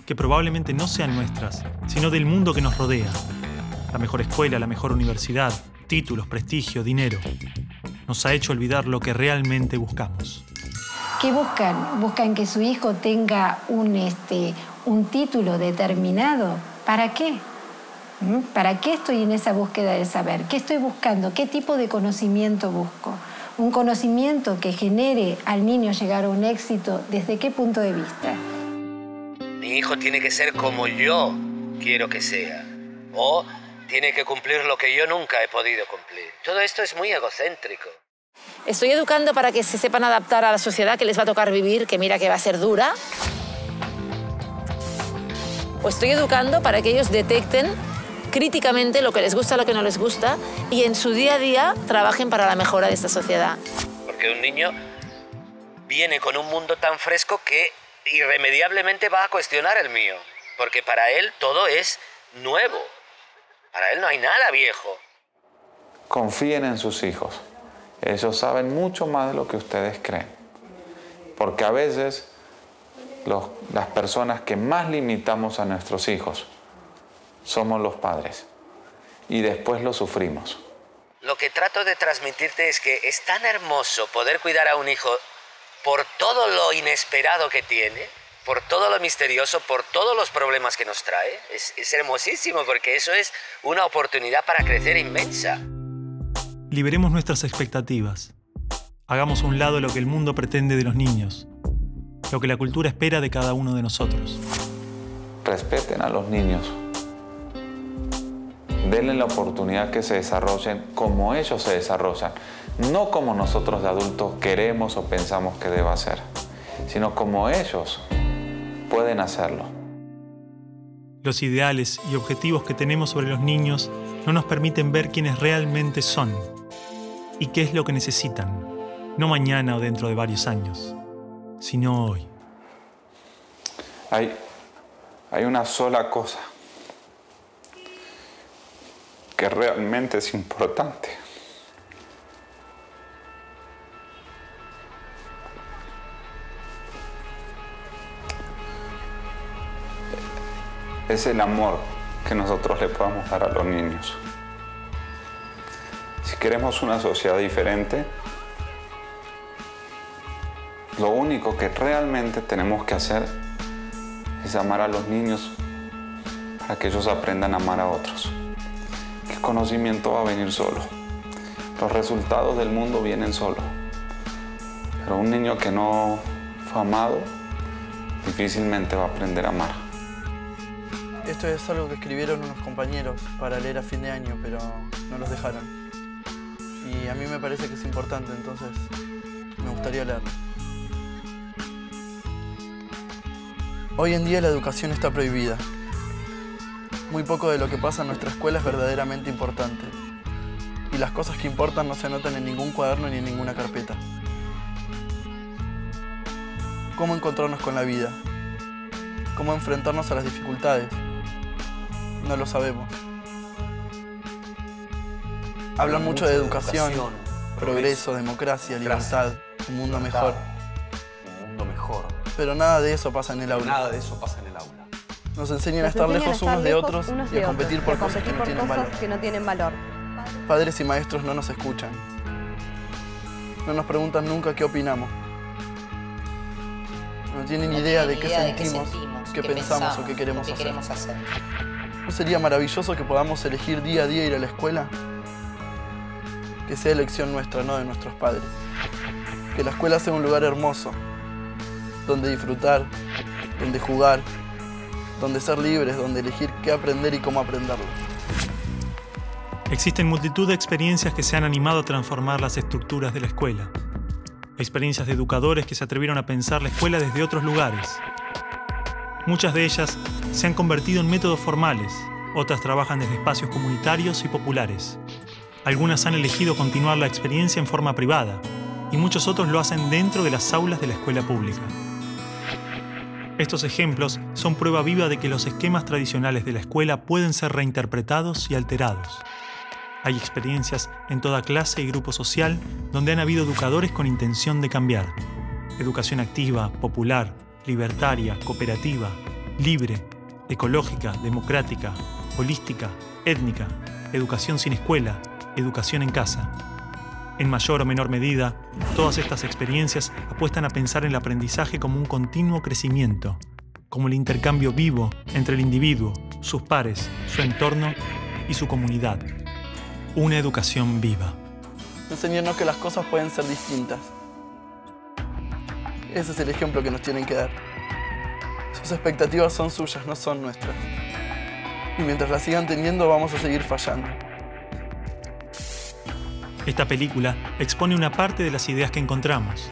[SPEAKER 1] que probablemente no sean nuestras, sino del mundo que nos rodea. La mejor escuela, la mejor universidad, títulos, prestigio, dinero. Nos ha hecho olvidar lo que realmente buscamos.
[SPEAKER 8] ¿Qué buscan? Buscan que su hijo tenga un título determinado. ¿Para qué? ¿Para qué estoy en esa búsqueda del saber? ¿Qué estoy buscando? ¿Qué tipo de conocimiento busco? Un conocimiento que genere al niño llegar a un éxito, ¿desde qué punto de vista?
[SPEAKER 9] Mi hijo tiene que ser como yo quiero que sea. O tiene que cumplir lo que yo nunca he podido cumplir. Todo esto es muy egocéntrico.
[SPEAKER 15] Estoy educando para que se sepan adaptar a la sociedad que les va a tocar vivir, que mira que va a ser dura. O estoy educando para que ellos detecten críticamente lo que les gusta, lo que no les gusta, y en su día a día trabajen para la mejora de esta sociedad.
[SPEAKER 9] Porque un niño viene con un mundo tan fresco que irremediablemente va a cuestionar el mío. Porque para él todo es nuevo. Para él no hay nada viejo.
[SPEAKER 16] Confíen en sus hijos. Ellos saben mucho más de lo que ustedes creen. Porque a veces las personas que más limitamos a nuestros hijos somos los padres. Y después lo sufrimos.
[SPEAKER 9] Lo que trato de transmitirte es que es tan hermoso poder cuidar a un hijo por todo lo inesperado que tiene, por todo lo misterioso, por todos los problemas que nos trae. Es hermosísimo porque eso es una oportunidad para crecer inmensa.
[SPEAKER 1] Liberemos nuestras expectativas. Hagamos a un lado lo que el mundo pretende de los niños, lo que la cultura espera de cada uno de nosotros.
[SPEAKER 16] Respeten a los niños. Denle la oportunidad que se desarrollen como ellos se desarrollan, no como nosotros de adultos queremos o pensamos que deba ser, sino como ellos pueden hacerlo.
[SPEAKER 1] Los ideales y objetivos que tenemos sobre los niños no nos permiten ver quiénes realmente son y qué es lo que necesitan, no mañana o dentro de varios años, sino hoy.
[SPEAKER 16] Hay una sola cosa que realmente es importante. Es el amor que nosotros le podamos dar a los niños. Si queremos una sociedad diferente, lo único que realmente tenemos que hacer es amar a los niños para que ellos aprendan a amar a otros. El conocimiento va a venir solo. Los resultados del mundo vienen solo. Pero un niño que no fue amado difícilmente va a aprender a amar.
[SPEAKER 21] Esto es algo que escribieron unos compañeros para leer a fin de año, pero no los dejaron. Y a mí me parece que es importante, entonces me gustaría leerlo. Hoy en día la educación está prohibida. Muy poco de lo que pasa en nuestra escuela es verdaderamente importante. Y las cosas que importan no se anotan en ningún cuaderno ni en ninguna carpeta. ¿Cómo encontrarnos con la vida? ¿Cómo enfrentarnos a las dificultades? No lo sabemos. Hablan mucho de educación, progreso, democracia, libertad, un mundo mejor.
[SPEAKER 4] Un mundo mejor.
[SPEAKER 21] Pero nada de eso pasa en el aula.
[SPEAKER 4] Nada de eso pasa en el aula.
[SPEAKER 21] Nos enseñan a estar lejos unos de otros y a competir por cosas que no tienen valor. Padres y maestros no nos escuchan. No nos preguntan nunca qué opinamos. No tienen idea de qué sentimos, qué pensamos o qué queremos hacer. ¿No sería maravilloso que podamos elegir día a día ir a la escuela? Que sea elección nuestra, no de nuestros padres. Que la escuela sea un lugar hermoso, donde disfrutar, donde jugar, donde ser libres, donde elegir qué aprender y cómo aprenderlo.
[SPEAKER 1] Existen multitud de experiencias que se han animado a transformar las estructuras de la escuela. Experiencias de educadores que se atrevieron a pensar la escuela desde otros lugares. Muchas de ellas se han convertido en métodos formales, otras trabajan desde espacios comunitarios y populares. Algunas han elegido continuar la experiencia en forma privada y muchos otros lo hacen dentro de las aulas de la escuela pública. Estos ejemplos son prueba viva de que los esquemas tradicionales de la escuela pueden ser reinterpretados y alterados. Hay experiencias en toda clase y grupo social donde han habido educadores con intención de cambiar. Educación activa, popular, libertaria, cooperativa, libre, ecológica, democrática, holística, étnica, educación sin escuela, educación en casa. En mayor o menor medida, todas estas experiencias apuestan a pensar en el aprendizaje como un continuo crecimiento, como el intercambio vivo entre el individuo, sus pares, su entorno y su comunidad. Una educación viva.
[SPEAKER 21] Enseñarnos que las cosas pueden ser distintas. Ese es el ejemplo que nos tienen que dar. Sus expectativas son suyas, no son nuestras. Y mientras las sigan teniendo, vamos a seguir fallando.
[SPEAKER 1] Esta película expone una parte de las ideas que encontramos.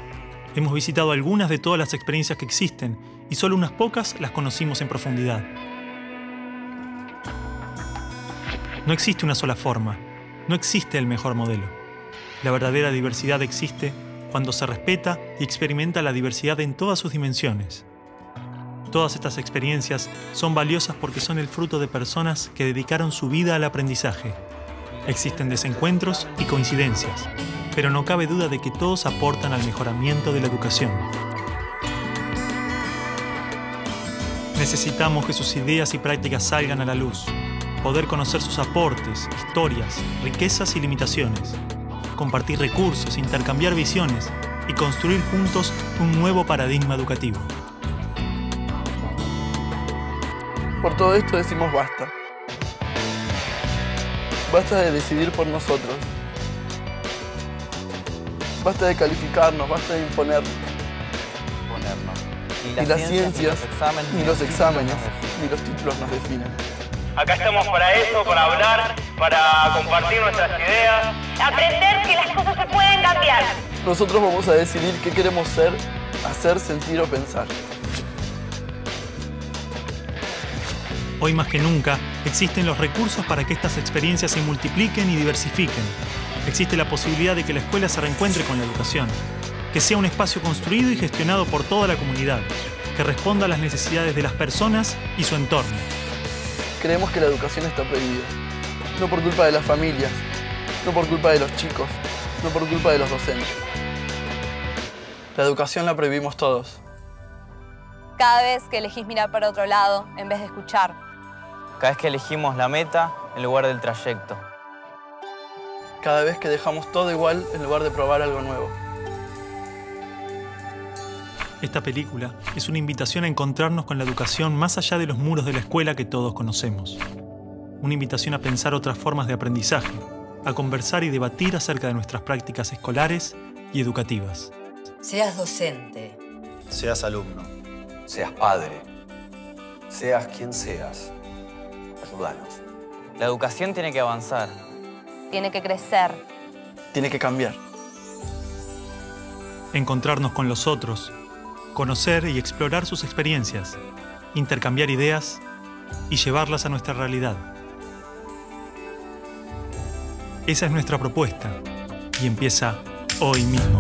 [SPEAKER 1] Hemos visitado algunas de todas las experiencias que existen y solo unas pocas las conocimos en profundidad. No existe una sola forma, no existe el mejor modelo. La verdadera diversidad existe cuando se respeta y experimenta la diversidad en todas sus dimensiones. Todas estas experiencias son valiosas porque son el fruto de personas que dedicaron su vida al aprendizaje. Existen desencuentros y coincidencias, pero no cabe duda de que todos aportan al mejoramiento de la educación. Necesitamos que sus ideas y prácticas salgan a la luz, poder conocer sus aportes, historias, riquezas y limitaciones, compartir recursos, intercambiar visiones y construir juntos un nuevo paradigma educativo.
[SPEAKER 21] Por todo esto decimos basta. Basta de decidir por nosotros. Basta de calificarnos, basta de imponernos. Ni las ciencias, ni los exámenes, ni los títulos nos definen.
[SPEAKER 13] Acá estamos para eso, para hablar, para compartir nuestras ideas.
[SPEAKER 19] Aprender que las cosas se pueden cambiar.
[SPEAKER 21] Nosotros vamos a decidir qué queremos ser, hacer, sentir o pensar.
[SPEAKER 1] Hoy más que nunca, existen los recursos para que estas experiencias se multipliquen y diversifiquen. Existe la posibilidad de que la escuela se reencuentre con la educación, que sea un espacio construido y gestionado por toda la comunidad, que responda a las necesidades de las personas y su entorno.
[SPEAKER 21] Creemos que la educación está prohibida, no por culpa de las familias, no por culpa de los chicos, no por culpa de los docentes. La educación la prohibimos todos.
[SPEAKER 20] Cada vez que elegís mirar para otro lado en vez de escuchar.
[SPEAKER 24] Cada vez que elegimos la meta en lugar del trayecto.
[SPEAKER 21] Cada vez que dejamos todo igual en lugar de probar algo nuevo.
[SPEAKER 1] Esta película es una invitación a encontrarnos con la educación más allá de los muros de la escuela que todos conocemos. Una invitación a pensar otras formas de aprendizaje, a conversar y debatir acerca de nuestras prácticas escolares y educativas.
[SPEAKER 25] Seas docente.
[SPEAKER 4] Seas alumno. Seas padre. Seas quien seas. Ayúdanos.
[SPEAKER 24] La educación tiene que avanzar.
[SPEAKER 20] Tiene que crecer.
[SPEAKER 21] Tiene que cambiar.
[SPEAKER 1] Encontrarnos con los otros, conocer y explorar sus experiencias, intercambiar ideas y llevarlas a nuestra realidad. Esa es nuestra propuesta y empieza hoy mismo.